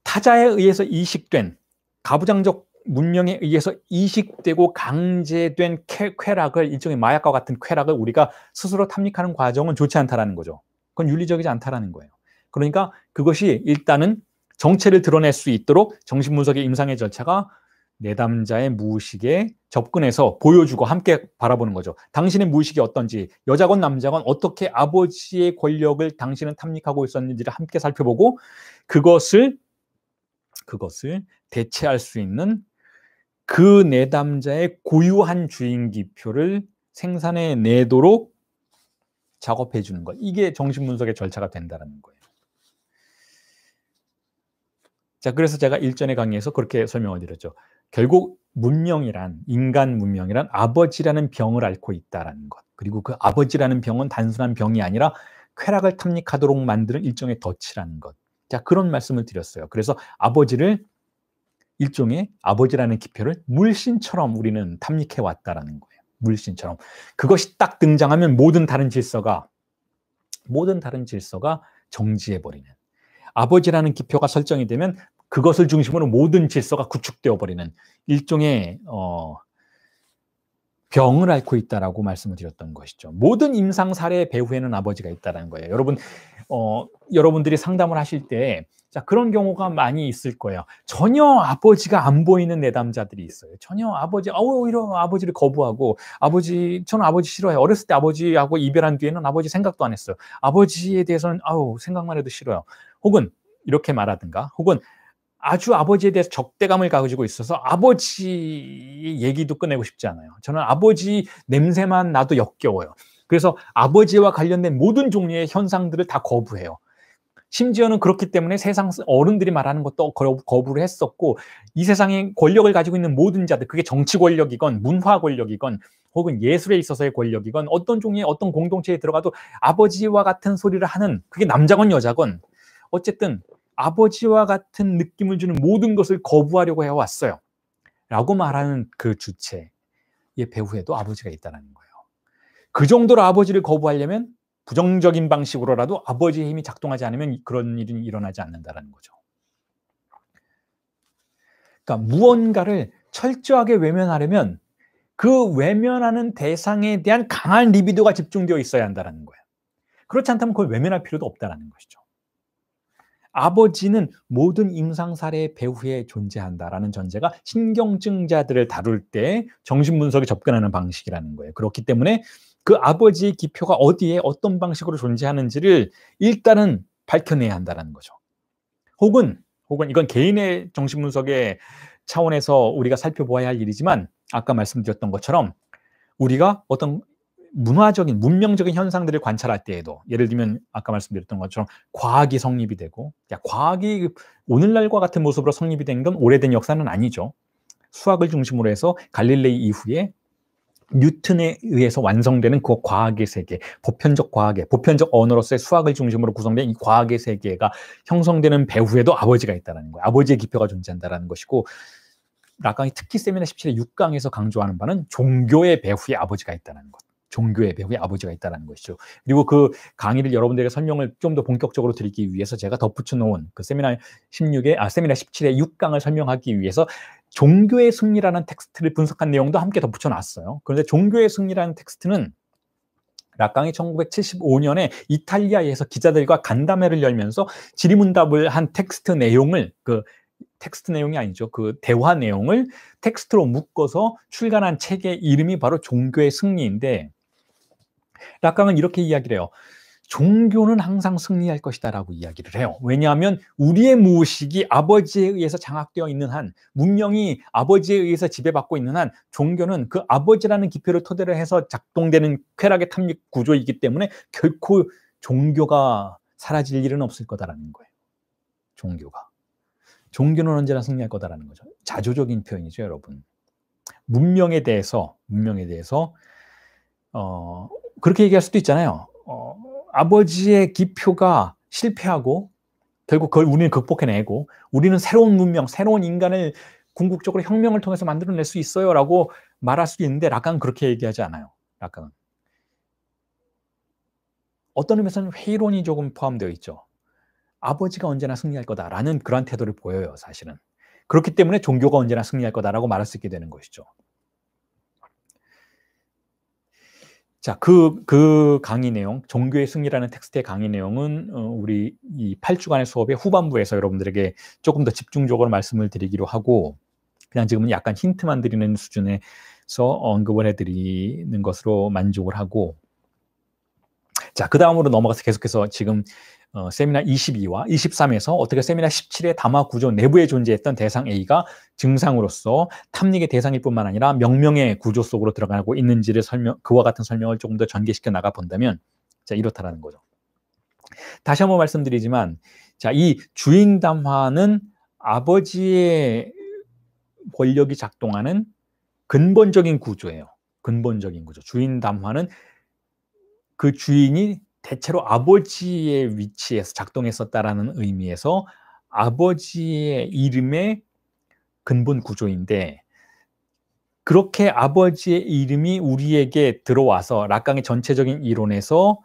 타자에 의해서 이식된, 가부장적 문명에 의해서 이식되고 강제된 쾌락을, 일종의 마약과 같은 쾌락을 우리가 스스로 탐닉하는 과정은 좋지 않다라는 거죠. 그건 윤리적이지 않다라는 거예요. 그러니까 그것이 일단은 정체를 드러낼 수 있도록 정신분석의 임상의 절차가 내담자의 무의식에 접근해서 보여주고 함께 바라보는 거죠. 당신의 무의식이 어떤지, 여자건 남자건 어떻게 아버지의 권력을 당신은 탐닉하고 있었는지를 함께 살펴보고, 그것을 대체할 수 있는 그 내담자의 고유한 주인 기표를 생산해 내도록 작업해 주는 것. 이게 정신분석의 절차가 된다는 거예요. 자, 그래서 제가 일전의 강의에서 그렇게 설명을 드렸죠. 결국 인간 문명이란 아버지라는 병을 앓고 있다는 것. 그리고 그 아버지라는 병은 단순한 병이 아니라 쾌락을 탐닉하도록 만드는 일종의 덫이라는 것. 자, 그런 말씀을 드렸어요. 그래서 일종의 아버지라는 기표를 물신처럼 우리는 탐닉해 왔다라는 거예요. 물신처럼. 그것이 딱 등장하면 모든 다른 질서가 정지해 버리는. 아버지라는 기표가 설정이 되면 그것을 중심으로 모든 질서가 구축되어 버리는 일종의 병을 앓고 있다라고 말씀을 드렸던 것이죠. 모든 임상 사례의 배후에는 아버지가 있다는 거예요. 여러분, 여러분들이 상담을 하실 때 자, 그런 경우가 많이 있을 거예요. 전혀 아버지가 안 보이는 내담자들이 있어요. 전혀 오히려 아버지를 거부하고, 저는 아버지 싫어해요. 어렸을 때 아버지하고 이별한 뒤에는 아버지 생각도 안 했어요. 아버지에 대해서는, 생각만 해도 싫어요. 혹은, 이렇게 말하든가, 혹은, 아주 아버지에 대해서 적대감을 가지고 있어서 아버지 얘기도 꺼내고 싶지 않아요. 저는 아버지 냄새만 나도 역겨워요. 그래서 아버지와 관련된 모든 종류의 현상들을 다 거부해요. 심지어는 그렇기 때문에 세상 어른들이 말하는 것도 거부를 했었고, 이 세상에 권력을 가지고 있는 모든 자들, 그게 정치 권력이건 문화 권력이건 혹은 예술에 있어서의 권력이건 어떤 종류의 어떤 공동체에 들어가도 아버지와 같은 소리를 하는, 그게 남자건 여자건 어쨌든 아버지와 같은 느낌을 주는 모든 것을 거부하려고 해왔어요. 라고 말하는 그 주체의 배후에도 아버지가 있다는 거예요. 그 정도로 아버지를 거부하려면 부정적인 방식으로라도 아버지의 힘이 작동하지 않으면 그런 일은 일어나지 않는다는 거죠. 그러니까 무언가를 철저하게 외면하려면 그 외면하는 대상에 대한 강한 리비도가 집중되어 있어야 한다는 거예요. 그렇지 않다면 그걸 외면할 필요도 없다는 것이죠. 아버지는 모든 임상 사례의 배후에 존재한다라는 전제가 신경증자들을 다룰 때 정신분석에 접근하는 방식이라는 거예요. 그렇기 때문에 그 아버지의 기표가 어디에 어떤 방식으로 존재하는지를 일단은 밝혀내야 한다는 거죠. 혹은 이건 개인의 정신분석의 차원에서 우리가 살펴보아야 할 일이지만 아까 말씀드렸던 것처럼 우리가 어떤 문화적인, 문명적인 현상들을 관찰할 때에도 예를 들면 아까 말씀드렸던 것처럼 과학이 성립이 되고, 과학이 오늘날과 같은 모습으로 성립이 된 건 오래된 역사는 아니죠. 수학을 중심으로 해서 갈릴레이 이후에 뉴턴에 의해서 완성되는 그 과학의 세계, 보편적 언어로서의 수학을 중심으로 구성된 이 과학의 세계가 형성되는 배후에도 아버지가 있다는 거예요. 아버지의 기표가 존재한다는 것이고, 락강이 특히 세미나 17의 6강에서 강조하는 바는 종교의 배후에 아버지가 있다는 것. 종교의 배후에 아버지가 있다는 것이죠. 그리고 그 강의를 여러분들에게 설명을 좀 더 본격적으로 드리기 위해서 제가 덧붙여 놓은 그 세미나 17의 6강을 설명하기 위해서 종교의 승리라는 텍스트를 분석한 내용도 함께 덧붙여 놨어요. 그런데 종교의 승리라는 텍스트는 락강이 1975년에 이탈리아에서 기자들과 간담회를 열면서 질의문답을 한 텍스트 내용을, 텍스트 내용이 아니죠. 그 대화 내용을 텍스트로 묶어서 출간한 책의 이름이 바로 종교의 승리인데, 락강은 이렇게 이야기를 해요. 종교는 항상 승리할 것이다 라고 이야기를 해요. 왜냐하면 우리의 무의식이 아버지에 의해서 장악되어 있는 한, 문명이 아버지에 의해서 지배받고 있는 한, 종교는 그 아버지라는 기표를 토대로 해서 작동되는 쾌락의 탐닉 구조이기 때문에 결코 종교가 사라질 일은 없을 거다라는 거예요. 종교는 언제나 승리할 거다라는 거죠. 자조적인 표현이죠, 여러분. 문명에 대해서 그렇게 얘기할 수도 있잖아요. 아버지의 기표가 실패하고 결국 그걸 우리는 극복해내고 우리는 새로운 문명, 새로운 인간을 궁극적으로 혁명을 통해서 만들어낼 수 있어요 라고 말할 수 있는데, 락강은 그렇게 얘기하지 않아요. 락강은 어떤 의미에서는 회의론이 조금 포함되어 있죠. 아버지가 언제나 승리할 거다라는 그런 태도를 보여요, 사실은. 그렇기 때문에 종교가 언제나 승리할 거다라고 말할 수 있게 되는 것이죠. 자, 그 강의 내용, 종교의 승리라는 텍스트의 강의 내용은 우리 이 8주간의 수업의 후반부에서 여러분들에게 조금 더 집중적으로 말씀을 드리기로 하고, 그냥 지금은 약간 힌트만 드리는 수준에서 언급을 해드리는 것으로 만족을 하고, 자, 그 다음으로 넘어가서 계속해서 지금 세미나 22와 23에서 어떻게 세미나 17의 담화 구조 내부에 존재했던 대상 A가 증상으로서 탐닉의 대상일 뿐만 아니라 명명의 구조 속으로 들어가고 있는지를 그와 같은 설명을 조금 더 전개시켜 나가 본다면, 자, 이렇다라는 거죠. 다시 한번 말씀드리지만, 자, 이 주인 담화는 아버지의 권력이 작동하는 근본적인 구조예요. 근본적인 구조. 주인 담화는 그 주인이 대체로 아버지의 위치에서 작동했었다라는 의미에서 아버지의 이름의 근본 구조인데, 그렇게 아버지의 이름이 우리에게 들어와서 락강의 전체적인 이론에서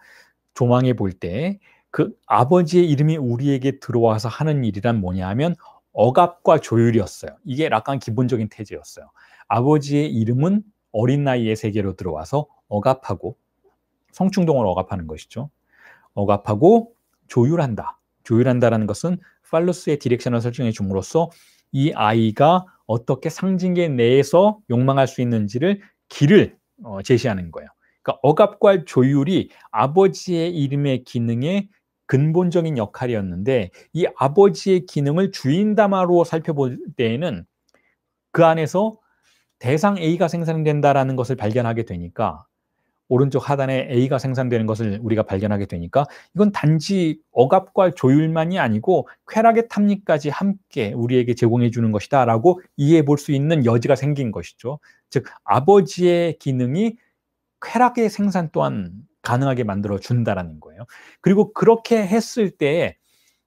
조망해 볼 때 그 아버지의 이름이 우리에게 들어와서 하는 일이란 뭐냐 하면 억압과 조율이었어요. 이게 락강 기본적인 태제였어요. 아버지의 이름은 어린 나이에 세계로 들어와서 억압하고, 성충동을 억압하는 것이죠. 억압하고 조율한다. 조율한다라는 것은 팔루스의 디렉션을 설정해 줌으로써 이 아이가 어떻게 상징계 내에서 욕망할 수 있는지를 길을 제시하는 거예요. 그러니까 억압과 조율이 아버지의 이름의 기능의 근본적인 역할이었는데, 이 아버지의 기능을 주인담화로 살펴볼 때에는 그 안에서 대상 A가 생성된다라는 것을 발견하게 되니까, 오른쪽 하단에 A가 생성되는 것을 우리가 발견하게 되니까 이건 단지 억압과 조율만이 아니고 쾌락의 탐닉까지 함께 우리에게 제공해 주는 것이다 라고 이해해 볼 수 있는 여지가 생긴 것이죠. 즉 아버지의 기능이 쾌락의 생산 또한 가능하게 만들어 준다라는 거예요. 그리고 그렇게 했을 때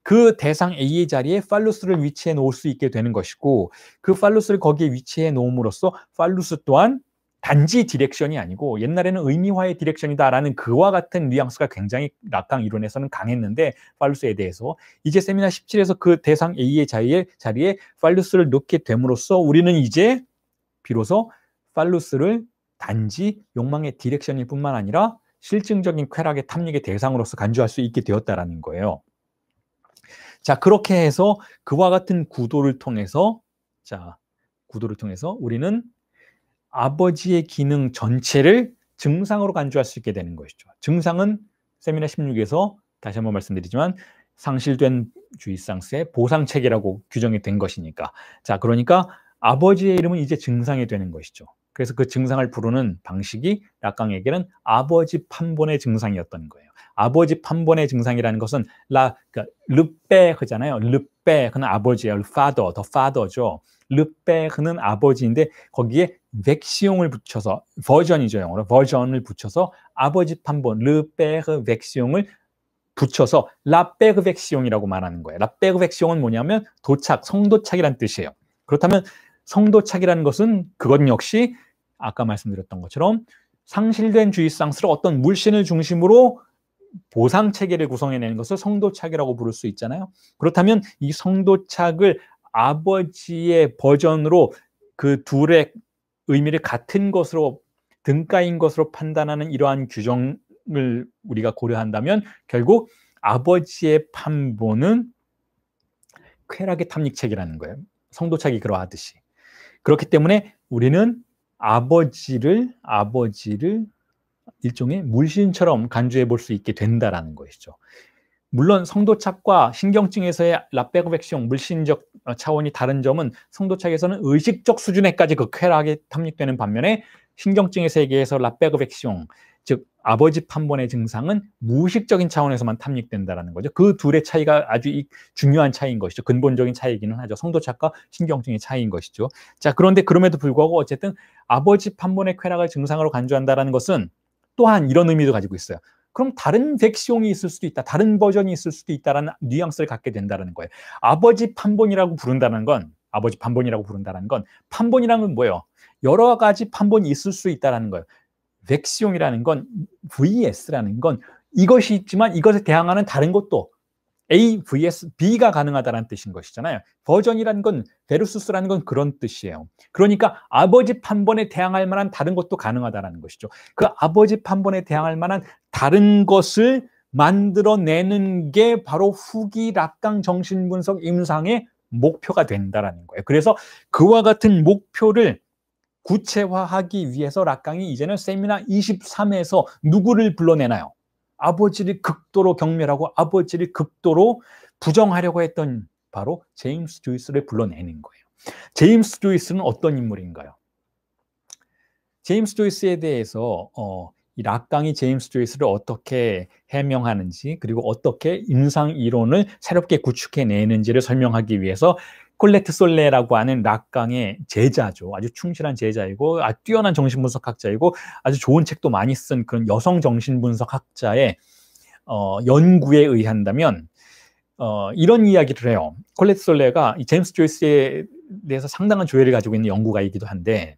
그 대상 A의 자리에 팔루스를 위치해 놓을 수 있게 되는 것이고, 그 팔루스를 거기에 위치해 놓음으로써 팔루스 또한 단지 디렉션이 아니고 옛날에는 의미화의 디렉션이다라는 그와 같은 뉘앙스가 굉장히 락강 이론에서는 강했는데, 팔루스에 대해서 이제 세미나 17에서 그 대상 A의 자리에 팔루스를 넣게 됨으로써 우리는 이제 비로소 팔루스를 단지 욕망의 디렉션일 뿐만 아니라 실증적인 쾌락의 탐닉의 대상으로서 간주할 수 있게 되었다라는 거예요. 자, 그렇게 해서 그와 같은 구도를 통해서 우리는 아버지의 기능 전체를 증상으로 간주할 수 있게 되는 것이죠. 증상은 세미나 16에서 다시 한번 말씀드리지만 상실된 주의상스의 보상체계라고 규정이 된 것이니까. 자, 그러니까 아버지의 이름은 이제 증상이 되는 것이죠. 그래서 그 증상을 부르는 방식이 락강에게는 아버지 판본의 증상이었던 거예요. 아버지 판본의 증상이라는 것은 그러니까 르베흐잖아요. 르베흐는 아버지예요. father, the father죠. 르베흐는 아버지인데 거기에 벡시용을 붙여서, 버전이죠, 영어로 버전을 붙여서 아버지 판본 르베흐 벡시용을 붙여서 라베흐 벡시용이라고 말하는 거예요. 라베흐 벡시용은 뭐냐면 도착, 성도착이란 뜻이에요. 그렇다면 성도착이라는 것은 그것 역시 아까 말씀드렸던 것처럼 상실된 주의상스를 어떤 물신을 중심으로 보상체계를 구성해내는 것을 성도착이라고 부를 수 있잖아요. 그렇다면 이 성도착을 아버지의 버전으로 그 둘의 의미를 같은 것으로, 등가인 것으로 판단하는 이러한 규정을 우리가 고려한다면 결국 아버지의 판본은 쾌락의 탐닉책이라는 거예요. 성도착이 그러하듯이. 그렇기 때문에 우리는 아버지를 일종의 물신처럼 간주해 볼 수 있게 된다라는 것이죠. 물론 성도착과 신경증에서의 라베흐 벡시용 물신적 차원이 다른 점은 성도착에서는 의식적 수준에까지 그 쾌락이 탐닉되는 반면에 신경증의 세계에서 라베흐 벡시용, 즉 아버지 판본의 증상은 무의식적인 차원에서만 탐닉된다라는 거죠. 그 둘의 차이가 아주 중요한 차이인 것이죠. 근본적인 차이이기는 하죠. 성도착과 신경증의 차이인 것이죠. 자, 그런데 그럼에도 불구하고 어쨌든 아버지 판본의 쾌락을 증상으로 간주한다라는 것은 또한 이런 의미도 가지고 있어요. 그럼 다른 벡시용이 있을 수도 있다, 다른 버전이 있을 수도 있다라는 뉘앙스를 갖게 된다는 거예요. 아버지 판본이라고 부른다는 건, 판본이라는 건 뭐예요? 여러 가지 판본이 있을 수 있다라는 거예요. 벡시용이라는 건, VS라는 건 이것이 있지만 이것에 대항하는 다른 것도 A vs B가 가능하다는 뜻인 것이잖아요. 버전이라는 건, 베르수스라는 건 그런 뜻이에요. 그러니까 아버지 판본에 대항할 만한 다른 것도 가능하다는 것이죠. 그 아버지 판본에 대항할 만한 다른 것을 만들어내는 게 바로 후기 락강 정신분석 임상의 목표가 된다는 거예요. 그래서 그와 같은 목표를 구체화하기 위해서 락강이 이제는 세미나 23에서 누구를 불러내나요? 아버지를 극도로 경멸하고 아버지를 극도로 부정하려고 했던 바로 제임스 조이스를 불러내는 거예요. 제임스 조이스는 어떤 인물인가요? 제임스 조이스에 대해서 이 락강이 제임스 조이스를 어떻게 해명하는지, 그리고 어떻게 임상 이론을 새롭게 구축해내는지를 설명하기 위해서 콜레트 솔레라고 하는 락강의 제자죠. 아주 충실한 제자이고 아주 뛰어난 정신분석학자이고 아주 좋은 책도 많이 쓴 그런 여성 정신분석학자의 연구에 의한다면 이런 이야기를 해요. 콜레트 솔레가 이 제임스 조이스에 대해서 상당한 조예를 가지고 있는 연구가이기도 한데,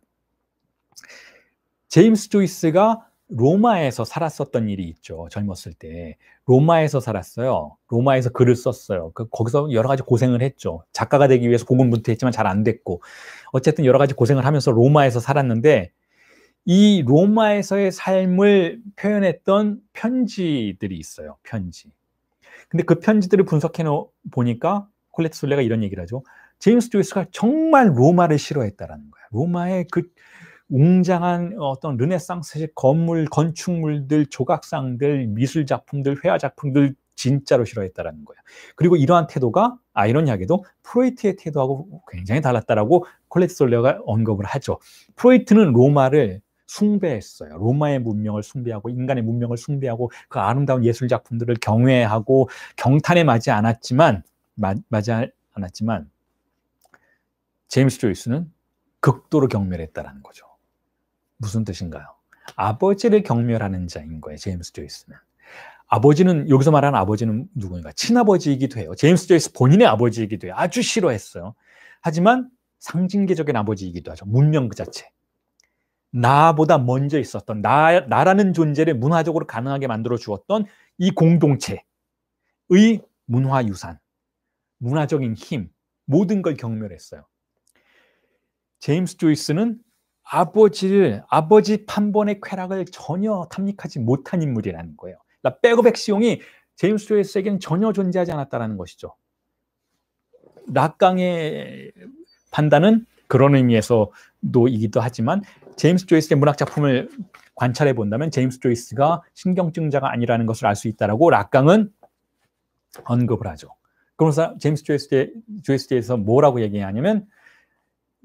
제임스 조이스가 로마에서 살았었던 일이 있죠. 젊었을 때. 로마에서 살았어요. 로마에서 글을 썼어요. 거기서 여러 가지 고생을 했죠. 작가가 되기 위해서 고군분투했지만 잘 안 됐고. 어쨌든 여러 가지 고생을 하면서 로마에서 살았는데 이 로마에서의 삶을 표현했던 편지들이 있어요. 편지. 근데 그 편지들을 분석해 보니까 콜레트 솔레가 이런 얘기를 하죠. 제임스 조이스가 정말 로마를 싫어했다라는 거야. 로마의 그 웅장한 어떤 르네상스식 건물, 건축물들, 조각상들, 미술 작품들, 회화 작품들 진짜로 싫어했다라는 거야. 그리고 이러한 태도가 아이러니하게도 프로이트의 태도하고 굉장히 달랐다라고 콜레트 솔레가 언급을 하죠. 프로이트는 로마를 숭배했어요. 로마의 문명을 숭배하고 인간의 문명을 숭배하고 그 아름다운 예술 작품들을 경외하고 경탄에 맞지 않았지만 제임스 조이스는 극도로 경멸했다라는 거죠. 무슨 뜻인가요? 아버지를 경멸하는 자인 거예요. 제임스 조이스는. 아버지는 여기서 말하는 아버지는 누구인가? 친아버지이기도 해요. 제임스 조이스 본인의 아버지이기도 해요. 아주 싫어했어요. 하지만 상징계적인 아버지이기도 하죠. 문명 그 자체. 나보다 먼저 있었던 나라는 존재를 문화적으로 가능하게 만들어 주었던 이 공동체의 문화유산, 문화적인 힘, 모든 걸 경멸했어요. 제임스 조이스는 아버지 판본의 쾌락을 전혀 탐닉하지 못한 인물이라는 거예요. 백오백시용이 제임스 조이스에게는 전혀 존재하지 않았다는 것이죠. 락강의 판단은 그런 의미에서도이기도 하지만 제임스 조이스의 문학 작품을 관찰해 본다면 제임스 조이스가 신경증자가 아니라는 것을 알 수 있다라고 락강은 언급을 하죠. 그러면서 제임스 조이스에 대해서 뭐라고 얘기하냐면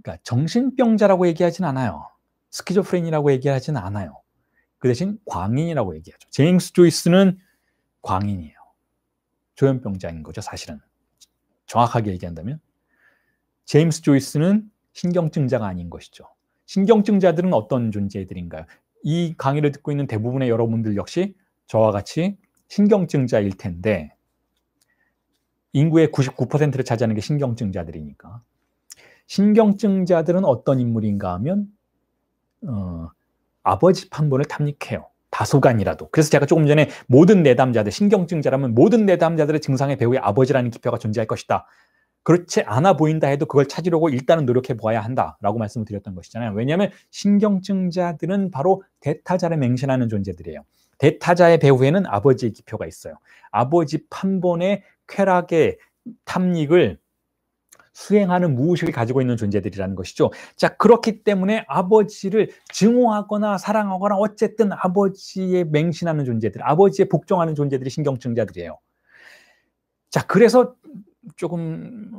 그러니까 정신병자라고 얘기하진 않아요. 스키조프레니라고 얘기하지는 않아요. 그 대신 광인이라고 얘기하죠. 제임스 조이스는 광인이에요. 조현병자인 거죠, 사실은. 정확하게 얘기한다면. 제임스 조이스는 신경증자가 아닌 것이죠. 신경증자들은 어떤 존재들인가요? 이 강의를 듣고 있는 대부분의 여러분들 역시 저와 같이 신경증자일 텐데 인구의 99%를 차지하는 게 신경증자들이니까. 신경증자들은 어떤 인물인가 하면 아버지 판본을 탐닉해요. 다소간이라도. 그래서 제가 조금 전에 모든 내담자들, 신경증자라면 모든 내담자들의 증상의 배후에 아버지라는 기표가 존재할 것이다. 그렇지 않아 보인다 해도 그걸 찾으려고 일단은 노력해 보아야 한다라고 말씀을 드렸던 것이잖아요. 왜냐하면 신경증자들은 바로 대타자를 맹신하는 존재들이에요. 대타자의 배후에는 아버지의 기표가 있어요. 아버지 판본의 쾌락의 탐닉을 수행하는 무의식을 가지고 있는 존재들이라는 것이죠. 자, 그렇기 때문에 아버지를 증오하거나 사랑하거나 어쨌든 아버지에 맹신하는 존재들, 아버지에 복종하는 존재들이 신경증자들이에요. 자, 그래서 조금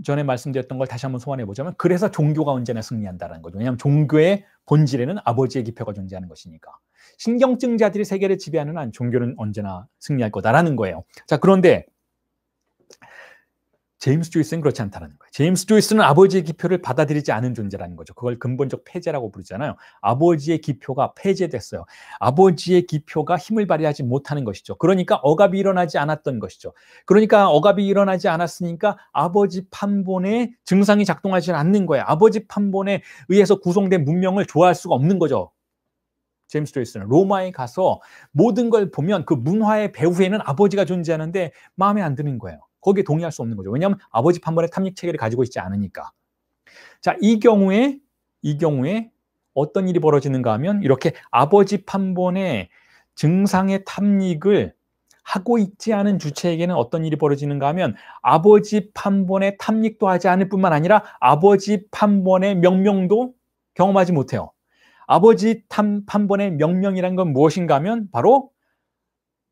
전에 말씀드렸던 걸 다시 한번 소환해 보자면 그래서 종교가 언제나 승리한다는 거죠. 왜냐하면 종교의 본질에는 아버지의 기표가 존재하는 것이니까. 신경증자들이 세계를 지배하는 한 종교는 언제나 승리할 거다라는 거예요. 자, 그런데 제임스 조이스는 그렇지 않다는 거예요. 제임스 조이스는 아버지의 기표를 받아들이지 않은 존재라는 거죠. 그걸 근본적 폐제라고 부르잖아요. 아버지의 기표가 폐제됐어요. 아버지의 기표가 힘을 발휘하지 못하는 것이죠. 그러니까 억압이 일어나지 않았던 것이죠. 그러니까 억압이 일어나지 않았으니까 아버지 판본의 증상이 작동하지 않는 거예요. 아버지 판본에 의해서 구성된 문명을 좋아할 수가 없는 거죠. 제임스 조이스는 로마에 가서 모든 걸 보면 그 문화의 배후에는 아버지가 존재하는데 마음에 안 드는 거예요. 거기에 동의할 수 없는 거죠. 왜냐하면 아버지 판본의 탐닉 체계를 가지고 있지 않으니까. 자, 이 경우에 어떤 일이 벌어지는가 하면 이렇게 아버지 판본의 증상의 탐닉을 하고 있지 않은 주체에게는 어떤 일이 벌어지는가 하면 아버지 판본의 탐닉도 하지 않을 뿐만 아니라 아버지 판본의 명명도 경험하지 못해요. 아버지 판본의 명명이란 건 무엇인가 하면 바로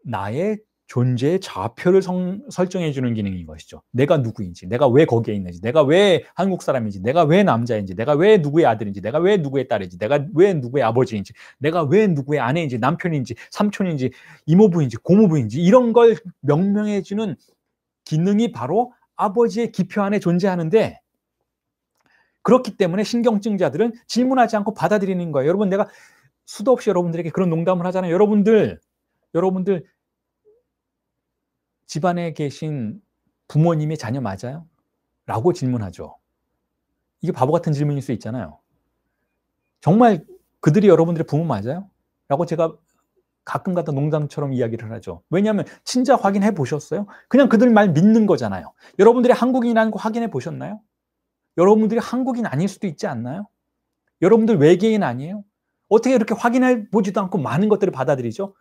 나의 존재의 좌표를 설정해 주는 기능인 것이죠. 내가 누구인지, 내가 왜 거기에 있는지, 내가 왜 한국 사람인지, 내가 왜 남자인지, 내가 왜 누구의 아들인지, 내가 왜 누구의 딸인지, 내가 왜 누구의 아버지인지, 내가 왜 누구의 아내인지, 남편인지, 삼촌인지, 이모부인지, 고모부인지 이런 걸 명명해 주는 기능이 바로 아버지의 기표 안에 존재하는데 그렇기 때문에 신경증자들은 질문하지 않고 받아들이는 거예요. 여러분, 내가 수도 없이 여러분들에게 그런 농담을 하잖아요. 여러분들 집안에 계신 부모님의 자녀 맞아요? 라고 질문하죠. 이게 바보 같은 질문일 수 있잖아요. 정말 그들이 여러분들의 부모 맞아요? 라고 제가 가끔가다 농담처럼 이야기를 하죠. 왜냐하면 진짜 확인해 보셨어요? 그냥 그들 말 믿는 거잖아요. 여러분들이 한국인이라는 거 확인해 보셨나요? 여러분들이 한국인 아닐 수도 있지 않나요? 여러분들 외계인 아니에요? 어떻게 이렇게 확인해 보지도 않고 많은 것들을 받아들이죠?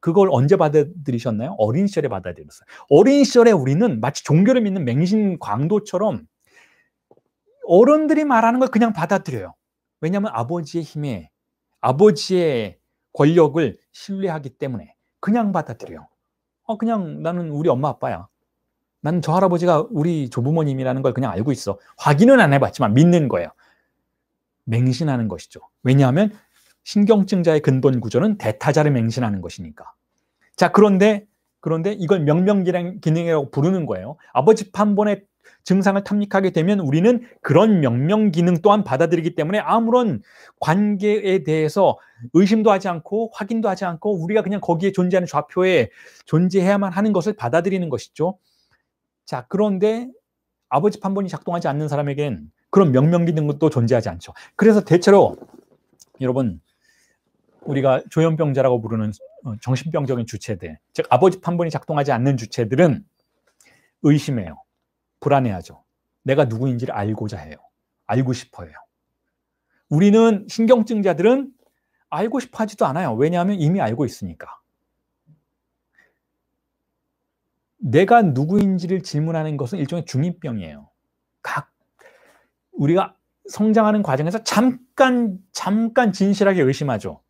그걸 언제 받아들이셨나요? 어린 시절에 받아들였어요. 어린 시절에 우리는 마치 종교를 믿는 맹신 광도처럼 어른들이 말하는 걸 그냥 받아들여요. 왜냐하면 아버지의 힘에, 아버지의 권력을 신뢰하기 때문에 그냥 받아들여요. 그냥 나는 우리 엄마 아빠야. 나는 저 할아버지가 우리 조부모님이라는 걸 그냥 알고 있어. 확인은 안 해봤지만 믿는 거예요. 맹신하는 것이죠. 왜냐하면 신경증자의 근본 구조는 대타자를 맹신하는 것이니까. 자, 그런데 이걸 명명기능이라고 부르는 거예요. 아버지 판본의 증상을 탐닉하게 되면 우리는 그런 명명기능 또한 받아들이기 때문에 아무런 관계에 대해서 의심도 하지 않고 확인도 하지 않고 우리가 그냥 거기에 존재하는 좌표에 존재해야만 하는 것을 받아들이는 것이죠. 자, 그런데 아버지 판본이 작동하지 않는 사람에겐 그런 명명기능도 존재하지 않죠. 그래서 대체로 여러분, 우리가 조현병자라고 부르는 정신병적인 주체들, 즉 아버지 판본이 작동하지 않는 주체들은 의심해요. 불안해하죠. 내가 누구인지를 알고자 해요. 알고 싶어 해요. 우리는 신경증자들은 알고 싶어 하지도 않아요. 왜냐하면 이미 알고 있으니까. 내가 누구인지를 질문하는 것은 일종의 중2병이에요. 우리가 성장하는 과정에서 잠깐 진실하게 의심하죠.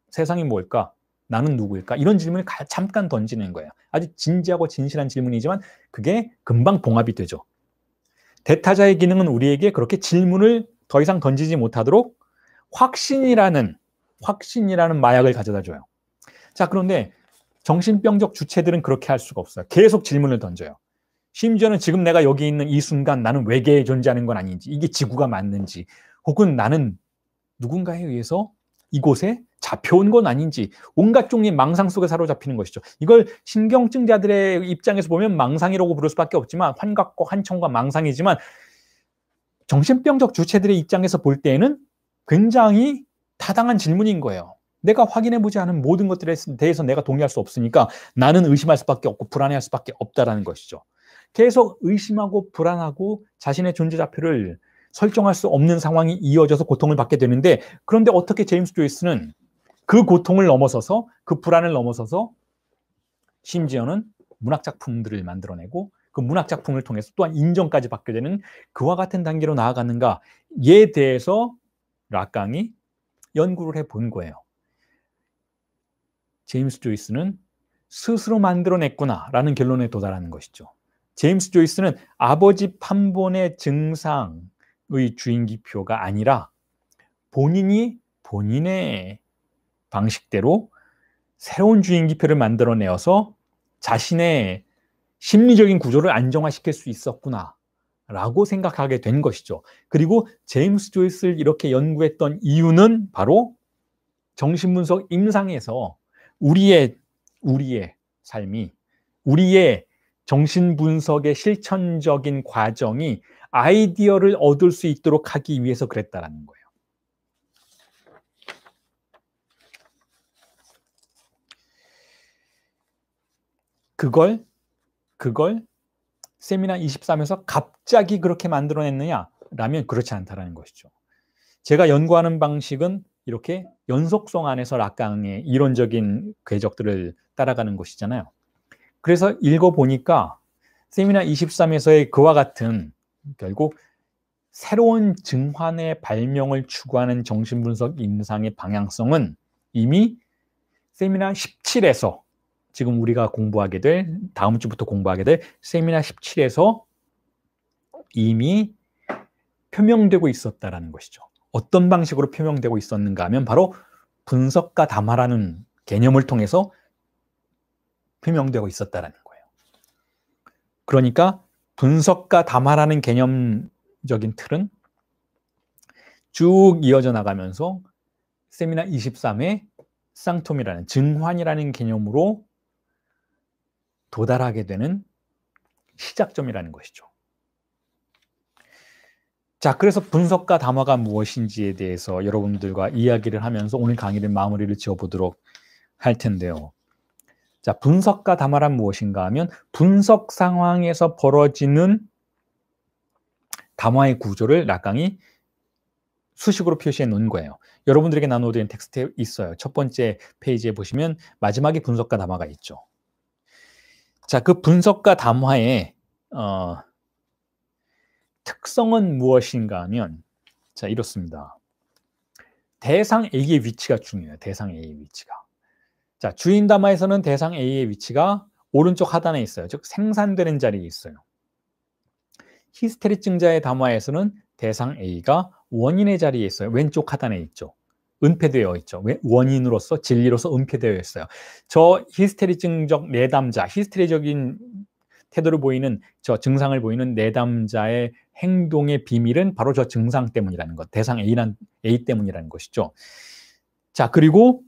세상이 뭘까? 나는 누구일까? 이런 질문을 잠깐 던지는 거예요. 아주 진지하고 진실한 질문이지만 그게 금방 봉합이 되죠. 대타자의 기능은 우리에게 그렇게 질문을 더 이상 던지지 못하도록 확신이라는 마약을 가져다 줘요. 자, 그런데 정신병적 주체들은 그렇게 할 수가 없어요. 계속 질문을 던져요. 심지어는 지금 내가 여기 있는 이 순간 나는 외계에 존재하는 건 아닌지, 이게 지구가 맞는지, 혹은 나는 누군가에 의해서 이곳에 잡혀온 건 아닌지, 온갖 종류의 망상 속에 사로잡히는 것이죠. 이걸 신경증자들의 입장에서 보면 망상이라고 부를 수밖에 없지만, 환각과 환청과 망상이지만 정신병적 주체들의 입장에서 볼 때에는 굉장히 타당한 질문인 거예요. 내가 확인해보지 않은 모든 것들에 대해서 내가 동의할 수 없으니까 나는 의심할 수밖에 없고 불안해할 수밖에 없다라는 것이죠. 계속 의심하고 불안하고 자신의 존재 좌표를 설정할 수 없는 상황이 이어져서 고통을 받게 되는데, 그런데 어떻게 제임스 조이스는 그 고통을 넘어서서, 그 불안을 넘어서서 심지어는 문학작품들을 만들어내고 그 문학작품을 통해서 또한 인정까지 받게 되는 그와 같은 단계로 나아가는가에 대해서 락강이 연구를 해본 거예요. 제임스 조이스는 스스로 만들어냈구나라는 결론에 도달하는 것이죠. 제임스 조이스는 아버지 판본의 증상의 주인기표가 아니라 본인이 본인의 방식대로 새로운 주인기표를 만들어내어서 자신의 심리적인 구조를 안정화시킬 수 있었구나 라고 생각하게 된 것이죠. 그리고 제임스 조이스를 이렇게 연구했던 이유는 바로 정신분석 임상에서 우리의 삶이, 우리의 정신분석의 실천적인 과정이 아이디어를 얻을 수 있도록 하기 위해서 그랬다라는 거예요. 그걸 세미나 23에서 갑자기 그렇게 만들어냈느냐라면 그렇지 않다라는 것이죠. 제가 연구하는 방식은 이렇게 연속성 안에서 락강의 이론적인 궤적들을 따라가는 것이잖아요. 그래서 읽어보니까 세미나 23에서의 그와 같은 결국 새로운 증환의 발명을 추구하는 정신분석 임상의 방향성은 이미 세미나 17에서 지금 우리가 공부하게 될, 다음 주부터 공부하게 될 세미나 17에서 이미 표명되고 있었다라는 것이죠. 어떤 방식으로 표명되고 있었는가 하면 바로 분석과 담화라는 개념을 통해서 표명되고 있었다라는 거예요. 그러니까 분석과 담화라는 개념적인 틀은 쭉 이어져 나가면서 세미나 23의 쌍톰이라는 증환이라는 개념으로 도달하게 되는 시작점이라는 것이죠. 자, 그래서 분석과 담화가 무엇인지에 대해서 여러분들과 이야기를 하면서 오늘 강의를 마무리를 지어보도록 할 텐데요. 자, 분석과 담화란 무엇인가 하면 분석 상황에서 벌어지는 담화의 구조를 락강이 수식으로 표시해 놓은 거예요. 여러분들에게 나눠드린 텍스트에 있어요. 첫 번째 페이지에 보시면 마지막에 분석과 담화가 있죠. 자, 그 분석과 담화의 특성은 무엇인가 하면 자, 이렇습니다. 대상 A의 위치가 중요해요. 대상 A의 위치가. 자, 주인 담화에서는 대상 A의 위치가 오른쪽 하단에 있어요. 즉 생산되는 자리에 있어요. 히스테리증자의 담화에서는 대상 A가 원인의 자리에 있어요. 왼쪽 하단에 있죠. 은폐되어 있죠. 원인으로서 진리로서 은폐되어 있어요. 저 히스테리증적 내담자, 히스테리적인 태도를 보이는 저 증상을 보이는 내담자의 행동의 비밀은 바로 저 증상 때문이라는 것. 대상 A 때문이라는 것이죠. 자, 그리고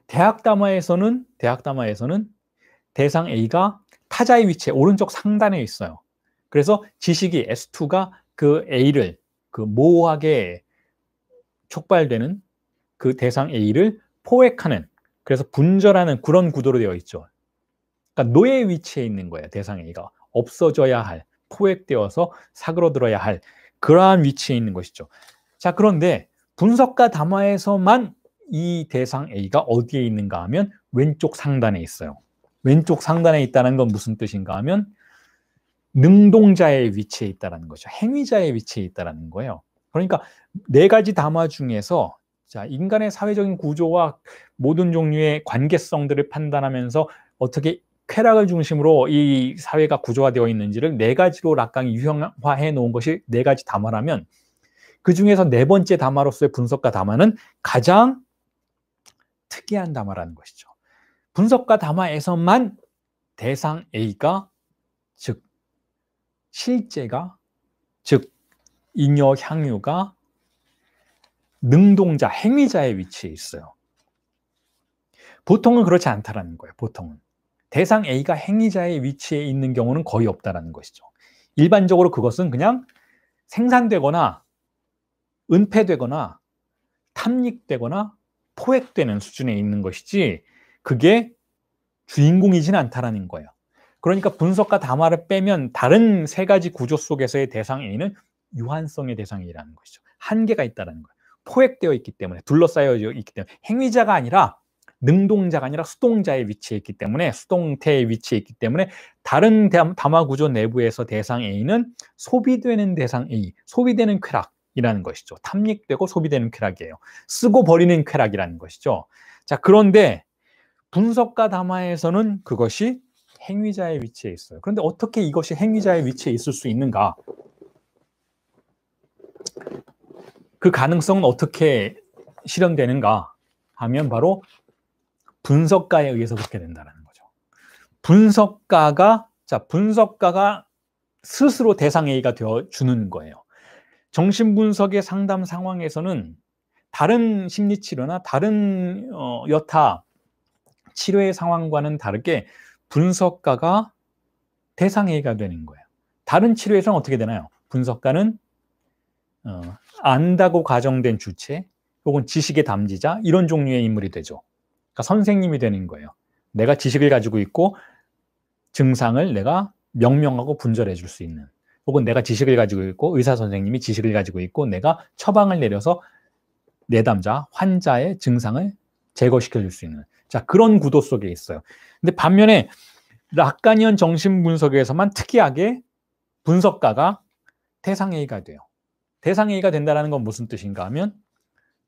대학 담화에서는 대상 A가 타자의 위치에 오른쪽 상단에 있어요. 그래서 지식이 S2가 그 A를 그 모호하게 촉발되는 그 대상 A를 포획하는, 그래서 분절하는 그런 구도로 되어 있죠. 그러니까 노예 위치에 있는 거예요. 대상 A가 없어져야 할, 포획되어서 사그러들어야 할 그러한 위치에 있는 것이죠. 자, 그런데 분석과 담화에서만 이 대상 A가 어디에 있는가 하면 왼쪽 상단에 있어요. 왼쪽 상단에 있다는 건 무슨 뜻인가 하면 능동자의 위치에 있다는 거죠. 행위자의 위치에 있다는 거예요. 그러니까 네 가지 담화 중에서 자, 인간의 사회적인 구조와 모든 종류의 관계성들을 판단하면서 어떻게 쾌락을 중심으로 이 사회가 구조화되어 있는지를 네 가지로 락강이 유형화해 놓은 것이 네 가지 담화라면 그 중에서 네 번째 담화로서의 분석과 담화는 가장 특이한 담화라는 것이죠. 분석과 담화에서만 대상 A가, 즉 실제가, 즉 잉여 향유가 능동자, 행위자의 위치에 있어요. 보통은 그렇지 않다라는 거예요. 보통은 대상 A가 행위자의 위치에 있는 경우는 거의 없다라는 것이죠. 일반적으로 그것은 그냥 생산되거나 은폐되거나 탐닉되거나 포획되는 수준에 있는 것이지 그게 주인공이진 않다라는 거예요. 그러니까 분석과 담화를 빼면 다른 세 가지 구조 속에서의 대상 A는 유한성의 대상 A라는 것이죠. 한계가 있다는 거예요. 포획되어 있기 때문에, 둘러싸여 있기 때문에, 행위자가 아니라 능동자가 아니라 수동자의 위치에 있기 때문에, 수동태의 위치에 있기 때문에 다른 담화 구조 내부에서 대상 A는 소비되는 대상 A, 소비되는 쾌락이라는 것이죠. 탐닉되고 소비되는 쾌락이에요. 쓰고 버리는 쾌락이라는 것이죠. 자, 그런데 분석과 담화에서는 그것이 행위자의 위치에 있어요. 그런데 어떻게 이것이 행위자의 위치에 있을 수 있는가? 그 가능성은 어떻게 실현되는가 하면 바로 분석가에 의해서 그렇게 된다는 거죠. 분석가가 스스로 대상 A가 되어 주는 거예요. 정신분석의 상담 상황에서는 다른 심리치료나 다른 여타 치료의 상황과는 다르게 분석가가 대상 A가 되는 거예요. 다른 치료에서는 어떻게 되나요? 분석가는 안다고 가정된 주체 혹은 지식의 담지자 이런 종류의 인물이 되죠. 그러니까 선생님이 되는 거예요. 내가 지식을 가지고 있고 증상을 내가 명명하고 분절해 줄 수 있는, 혹은 내가 지식을 가지고 있고 의사 선생님이 지식을 가지고 있고 내가 처방을 내려서 내담자, 환자의 증상을 제거시켜 줄 수 있는, 자, 그런 구도 속에 있어요. 근데 반면에 락가니언 정신분석에서만 특이하게 분석가가 대상 A가 돼요. 대상 A가 된다는 건 무슨 뜻인가 하면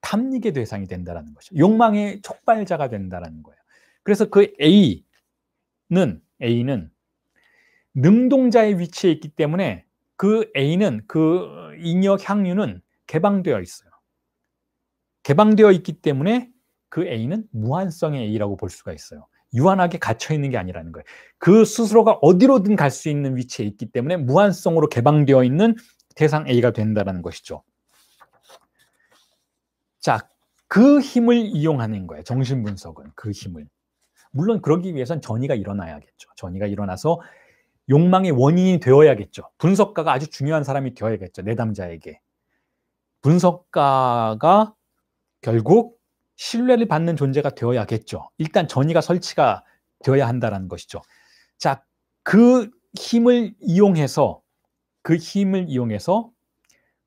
탐닉의 대상이 된다는 것이죠. 욕망의 촉발자가 된다는 거예요. 그래서 그 A는 능동자의 위치에 있기 때문에 그 A는, 그 인역 향유는 개방되어 있어요. 개방되어 있기 때문에 그 A는 무한성의 A라고 볼 수가 있어요. 유한하게 갇혀 있는 게 아니라는 거예요. 그 스스로가 어디로든 갈 수 있는 위치에 있기 때문에 무한성으로 개방되어 있는 대상 A가 된다는 것이죠. 자, 그 힘을 이용하는 거예요. 정신분석은 그 힘을. 물론 그러기 위해선 전이가 일어나야겠죠. 전이가 일어나서 욕망의 원인이 되어야겠죠. 분석가가 아주 중요한 사람이 되어야겠죠. 내담자에게. 분석가가 결국 신뢰를 받는 존재가 되어야겠죠. 일단 전이가 설치가 되어야 한다는 것이죠. 자, 그 힘을 이용해서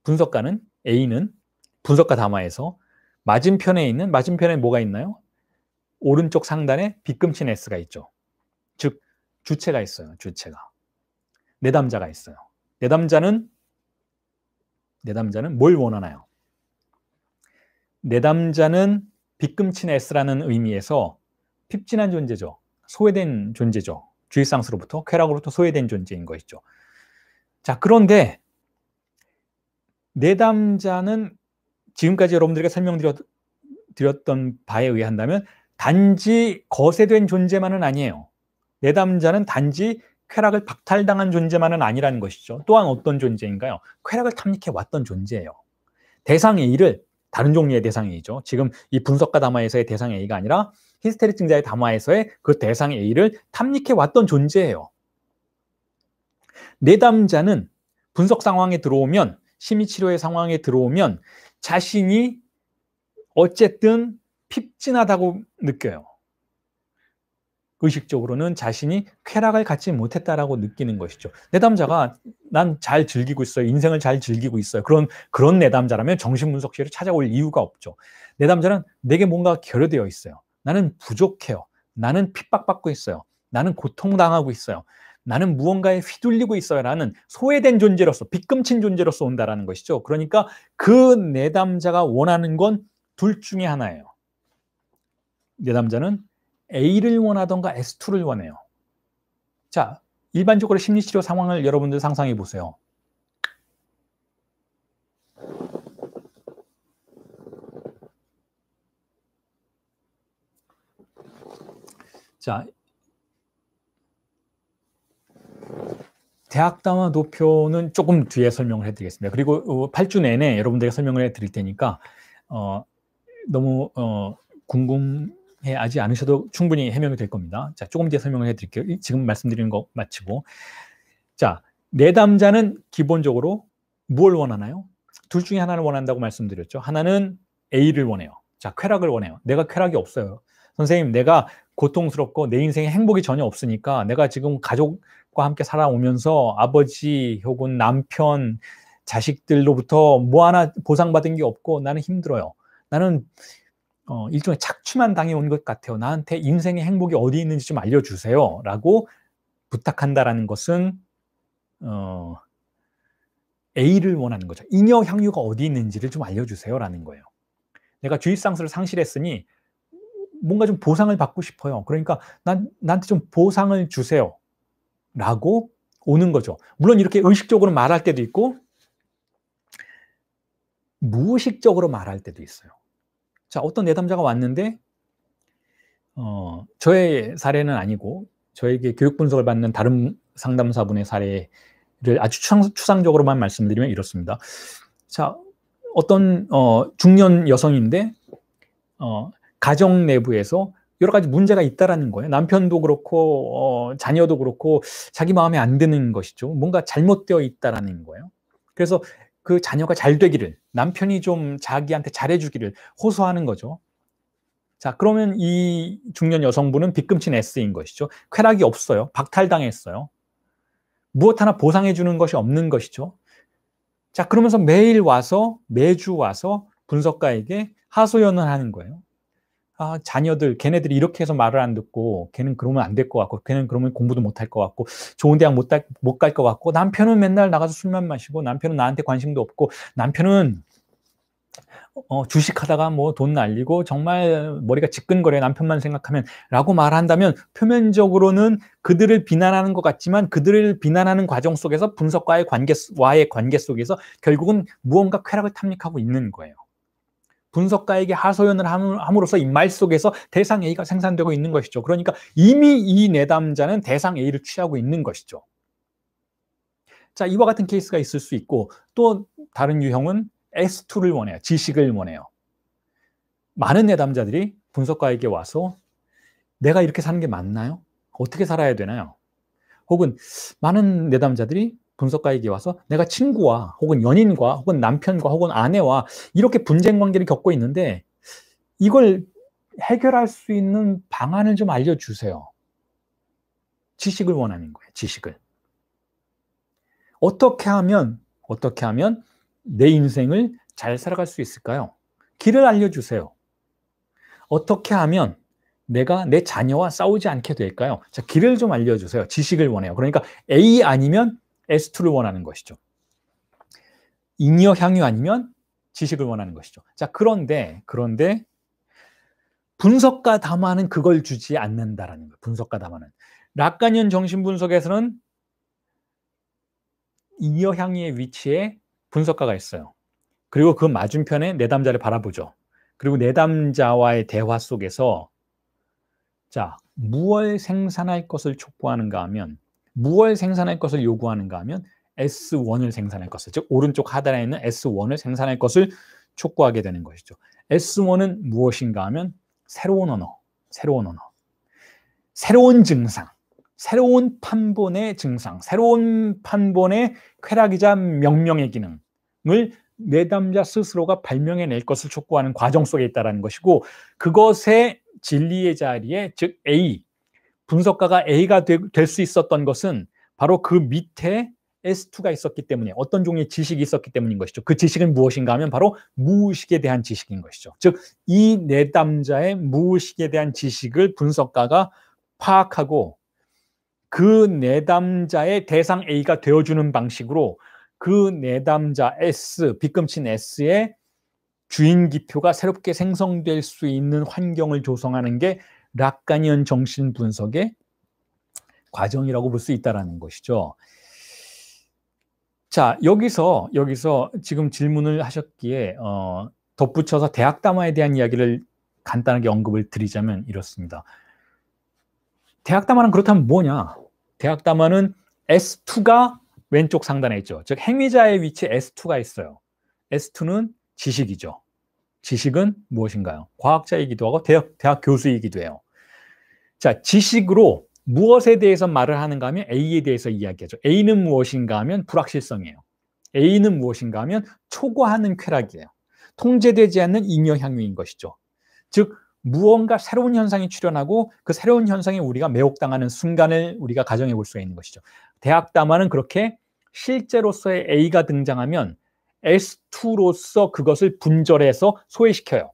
분석가는 A는 분석가 담화에서 맞은편에 뭐가 있나요? 오른쪽 상단에 빗금친 S가 있죠. 즉 주체가 있어요. 주체가. 내담자가 있어요. 내담자는 뭘 원하나요? 내담자는 빗금친 S라는 의미에서 핍진한 존재죠. 소외된 존재죠. 주의상스로부터, 쾌락으로부터 소외된 존재인 것이죠. 자, 그런데 내담자는 지금까지 여러분들에게 설명드렸던 바에 의한다면 단지 거세된 존재만은 아니에요. 내담자는 단지 쾌락을 박탈당한 존재만은 아니라는 것이죠. 또한 어떤 존재인가요? 쾌락을 탐닉해 왔던 존재예요. 대상 A를 다른 종류의 대상 A죠. 지금 이 분석가 담화에서의 대상 A가 아니라 히스테릭증자의 담화에서의 그 대상 A를 탐닉해 왔던 존재예요. 내담자는 분석 상황에 들어오면, 심리치료의 상황에 들어오면 자신이 어쨌든 핍진하다고 느껴요. 의식적으로는 자신이 쾌락을 갖지 못했다라고 느끼는 것이죠. 내담자가 난 잘 즐기고 있어요. 인생을 잘 즐기고 있어요. 그런 내담자라면 정신분석실을 찾아올 이유가 없죠. 내담자는 내게 뭔가 결여되어 있어요. 나는 부족해요. 나는 핍박받고 있어요. 나는 고통당하고 있어요. 나는 무언가에 휘둘리고 있어요. 라는 소외된 존재로서, 빗금친 존재로서 온다라는 것이죠. 그러니까 그 내담자가 원하는 건 둘 중에 하나예요. 내담자는 A를 원하던가 S2를 원해요. 자, 일반적으로 심리치료 상황을 여러분들 상상해 보세요. 자, 대학담화 도표는 조금 뒤에 설명을 해드리겠습니다. 그리고 8주 내내 여러분들에게 설명을 해드릴 테니까 너무 궁금해하지 않으셔도 충분히 해명이 될 겁니다. 자, 조금 뒤에 설명을 해드릴게요. 지금 말씀드리는 거 마치고. 자, 내담자는 기본적으로 뭘 원하나요? 둘 중에 하나를 원한다고 말씀드렸죠. 하나는 A를 원해요. 자, 쾌락을 원해요. 내가 쾌락이 없어요. 선생님, 내가 고통스럽고 내 인생에 행복이 전혀 없으니까 내가 지금 가족과 함께 살아오면서 아버지 혹은 남편, 자식들로부터 뭐 하나 보상받은 게 없고 나는 힘들어요. 나는 일종의 착취만 당해온 것 같아요. 나한테 인생의 행복이 어디 있는지 좀 알려주세요. 라고 부탁한다라는 것은 A를 원하는 거죠. 잉여 향유가 어디 있는지를 좀 알려주세요. 라는 거예요. 내가 주의상스를 상실했으니 뭔가 좀 보상을 받고 싶어요. 그러니까 나한테 좀 보상을 주세요. 라고 오는 거죠. 물론 이렇게 의식적으로 말할 때도 있고 무의식적으로 말할 때도 있어요. 자, 어떤 내담자가 왔는데 저의 사례는 아니고 저에게 교육 분석을 받는 다른 상담사분의 사례를 아주 추상적으로만 말씀드리면 이렇습니다. 자, 어떤 중년 여성인데 가정 내부에서 여러 가지 문제가 있다라는 거예요. 남편도 그렇고 자녀도 그렇고 자기 마음에 안 드는 것이죠. 뭔가 잘못되어 있다라는 거예요. 그래서 그 자녀가 잘 되기를, 남편이 좀 자기한테 잘해주기를 호소하는 거죠. 자, 그러면 이 중년 여성분은 빗금친 S인 것이죠. 쾌락이 없어요. 박탈당했어요. 무엇 하나 보상해주는 것이 없는 것이죠. 자, 그러면서 매주 와서 분석가에게 하소연을 하는 거예요. 아, 자녀들, 걔네들이 이렇게 해서 말을 안 듣고, 걔는 그러면 안 될 것 같고, 걔는 그러면 공부도 못 할 것 같고, 좋은 대학 못 갈 것 같고, 남편은 맨날 나가서 술만 마시고, 남편은 나한테 관심도 없고, 남편은 주식하다가 뭐 돈 날리고 정말 머리가 지끈거려요. 남편만 생각하면 라고 말한다면 표면적으로는 그들을 비난하는 것 같지만 그들을 비난하는 과정 속에서 분석과의 관계 속에서 결국은 무언가 쾌락을 탐닉하고 있는 거예요. 분석가에게 하소연을 함으로써 이 말 속에서 대상 A가 생산되고 있는 것이죠. 그러니까 이미 이 내담자는 대상 A를 취하고 있는 것이죠. 자, 이와 같은 케이스가 있을 수 있고 또 다른 유형은 S2를 원해요. 지식을 원해요. 많은 내담자들이 분석가에게 와서 내가 이렇게 사는 게 맞나요? 어떻게 살아야 되나요? 혹은 많은 내담자들이 분석가에게 와서 내가 친구와 혹은 연인과 혹은 남편과 혹은 아내와 이렇게 분쟁 관계를 겪고 있는데 이걸 해결할 수 있는 방안을 좀 알려주세요. 지식을 원하는 거예요. 지식을. 어떻게 하면 내 인생을 잘 살아갈 수 있을까요? 길을 알려주세요. 어떻게 하면 내가 내 자녀와 싸우지 않게 될까요? 자, 길을 좀 알려주세요. 지식을 원해요. 그러니까 A 아니면 S2를 원하는 것이죠. 잉여 향유 아니면 지식을 원하는 것이죠. 자, 그런데 분석가 담화는 그걸 주지 않는다라는 거예요. 분석가 담화는. 락가니언 정신분석에서는 잉여 향유의 위치에 분석가가 있어요. 그리고 그 맞은편에 내담자를 바라보죠. 그리고 내담자와의 대화 속에서 자, 무엇을 생산할 것을 촉구하는가 하면 무엇을 생산할 것을 요구하는가 하면 S1을 생산할 것을, 즉 오른쪽 하단에 있는 S1을 생산할 것을 촉구하게 되는 것이죠. S1은 무엇인가 하면 새로운 언어, 새로운 증상, 새로운 판본의 증상, 새로운 판본의 쾌락이자 명령의 기능을 내담자 스스로가 발명해낼 것을 촉구하는 과정 속에 있다는 것이고, 그것의 진리의 자리에, 즉 A, 분석가가 A가 될 수 있었던 것은 바로 그 밑에 S2가 있었기 때문에, 어떤 종류의 지식이 있었기 때문인 것이죠. 그 지식은 무엇인가 하면 바로 무의식에 대한 지식인 것이죠. 즉, 이 내담자의 무의식에 대한 지식을 분석가가 파악하고 그 내담자의 대상 A가 되어주는 방식으로 그 내담자 S, 빗금친 S의 주인기표가 새롭게 생성될 수 있는 환경을 조성하는 게 락가니언 정신분석의 과정이라고 볼 수 있다는 것이죠. 자, 여기서 지금 질문을 하셨기에 덧붙여서 대학 담화에 대한 이야기를 간단하게 언급을 드리자면 이렇습니다. 대학 담화는 그렇다면 뭐냐? 대학 담화는 S2가 왼쪽 상단에 있죠. 즉 행위자의 위치에 S2가 있어요. S2는 지식이죠. 지식은 무엇인가요? 과학자이기도 하고 대학 교수이기도 해요. 자, 지식으로 무엇에 대해서 말을 하는가 하면 A에 대해서 이야기하죠. A는 무엇인가 하면 불확실성이에요. A는 무엇인가 하면 초과하는 쾌락이에요. 통제되지 않는 잉여 향유인 것이죠. 즉 무언가 새로운 현상이 출현하고 그 새로운 현상에 우리가 매혹당하는 순간을 우리가 가정해 볼 수가 있는 것이죠. 대학 담화는 그렇게 실제로서의 A가 등장하면 S2로서 그것을 분절해서 소외시켜요.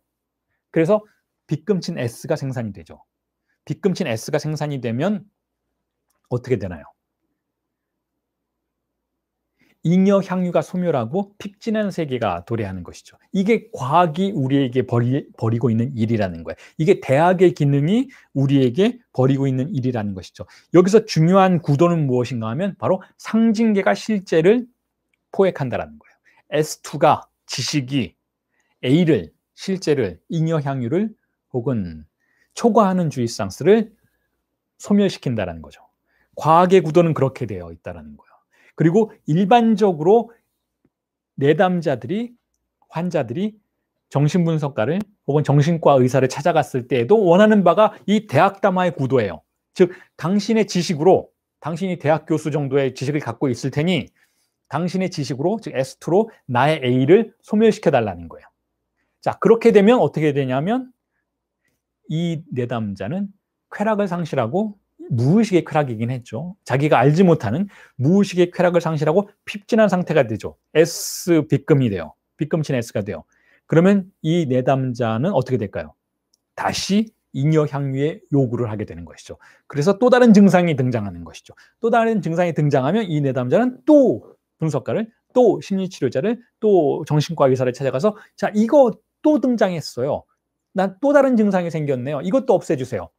그래서 빗금친 S가 생산이 되죠. 빗금친 S가 생산이 되면 어떻게 되나요? 잉여 향유가 소멸하고 핍진한 세계가 도래하는 것이죠. 이게 과학이 우리에게 벌이고 있는 일이라는 거예요. 이게 대학의 기능이 우리에게 벌이고 있는 일이라는 것이죠. 여기서 중요한 구도는 무엇인가 하면 바로 상징계가 실제를 포획한다는 거예요. S2가 지식이 A를, 실제를, 잉여 향유를 혹은 초과하는 주의상스를 소멸시킨다는 거죠. 과학의 구도는 그렇게 되어 있다는 거예요. 그리고 일반적으로 내담자들이, 환자들이 정신분석가를 혹은 정신과 의사를 찾아갔을 때에도 원하는 바가 이 대학 담화의 구도예요. 즉 당신의 지식으로, 당신이 대학 교수 정도의 지식을 갖고 있을 테니 당신의 지식으로, 즉 S2로 나의 A를 소멸시켜달라는 거예요. 자, 그렇게 되면 어떻게 되냐면 이 내담자는 쾌락을 상실하고, 무의식의 쾌락이긴 했죠. 자기가 알지 못하는 무의식의 쾌락을 상실하고 핍진한 상태가 되죠. S 빗금이 돼요. 빗금친 S가 돼요. 그러면 이 내담자는 어떻게 될까요? 다시 잉여 향유의 요구를 하게 되는 것이죠. 그래서 또 다른 증상이 등장하는 것이죠. 또 다른 증상이 등장하면 이 내담자는 또 분석가를, 또 심리치료자를, 또 정신과 의사를 찾아가서 자, 이거 또 등장했어요. 난 또 다른 증상이 생겼네요. 이것도 없애주세요.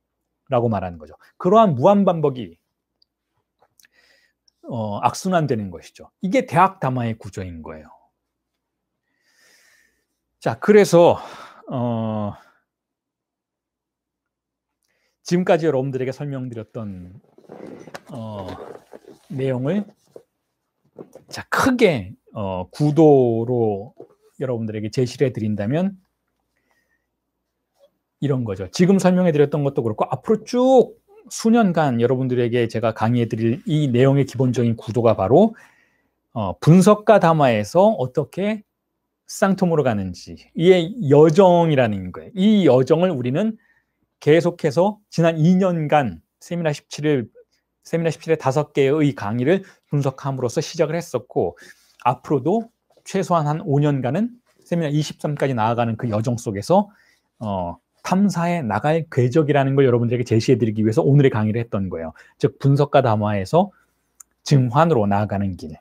라고 말하는 거죠. 그러한 무한반복이 악순환되는 것이죠. 이게 대학 담화의 구조인 거예요. 자, 그래서 지금까지 여러분들에게 설명드렸던 내용을 자, 크게 구도로 여러분들에게 제시를 해드린다면 이런 거죠. 지금 설명해 드렸던 것도 그렇고 앞으로 쭉 수년간 여러분들에게 제가 강의해 드릴 이 내용의 기본적인 구도가 바로 분석과 담화에서 어떻게 쌍통으로 가는지, 이게 여정이라는 거예요. 이 여정을 우리는 계속해서 지난 2년간 세미나 17의 5개의 강의를 분석함으로써 시작을 했었고, 앞으로도 최소한 한 5년간은 세미나 23까지 나아가는 그 여정 속에서 탐사해 나갈 궤적이라는 걸 여러분들에게 제시해드리기 위해서 오늘의 강의를 했던 거예요. 즉 분석과 담화에서 증환으로 나아가는 길.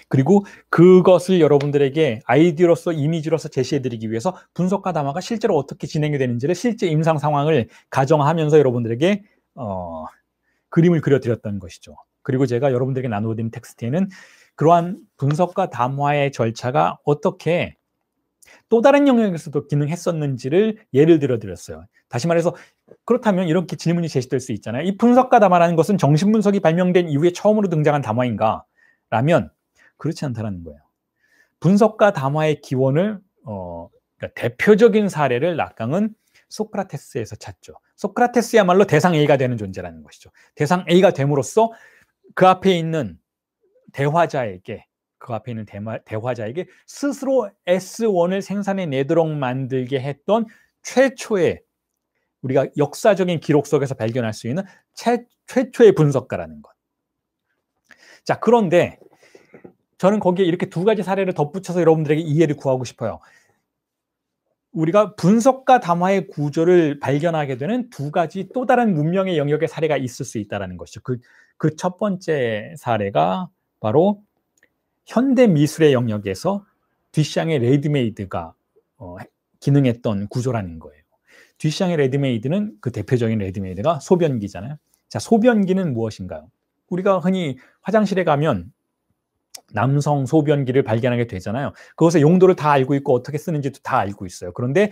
그리고 그것을 여러분들에게 아이디어로서 이미지로서 제시해드리기 위해서 분석과 담화가 실제로 어떻게 진행이 되는지를 실제 임상 상황을 가정하면서 여러분들에게 그림을 그려드렸던 것이죠. 그리고 제가 여러분들에게 나누어드린 텍스트에는 그러한 분석과 담화의 절차가 어떻게 또 다른 영역에서도 기능했었는지를 예를 들어드렸어요. 다시 말해서 그렇다면 이렇게 질문이 제시될 수 있잖아요. 이 분석과 담화라는 것은 정신분석이 발명된 이후에 처음으로 등장한 담화인가? 라면 그렇지 않다는 거예요. 분석과 담화의 기원을 그러니까 대표적인 사례를 락강은 소크라테스에서 찾죠. 소크라테스야말로 대상 A가 되는 존재라는 것이죠. 대상 A가 됨으로써 그 앞에 있는 대화자에게 스스로 S1을 생산해내도록 만들게 했던 최초의, 우리가 역사적인 기록 속에서 발견할 수 있는 최초의 분석가라는 것. 자, 그런데 저는 거기에 이렇게 두 가지 사례를 덧붙여서 여러분들에게 이해를 구하고 싶어요. 우리가 분석과 담화의 구조를 발견하게 되는 두 가지 또 다른 문명의 영역의 사례가 있을 수 있다는 것이죠. 그 첫 번째 사례가 바로 현대 미술의 영역에서 듀샹의 레드메이드가 기능했던 구조라는 거예요. 듀샹의 레드메이드는 그 대표적인 레드메이드가 소변기잖아요. 자, 소변기는 무엇인가요? 우리가 흔히 화장실에 가면 남성 소변기를 발견하게 되잖아요. 그것의 용도를 다 알고 있고 어떻게 쓰는지도 다 알고 있어요. 그런데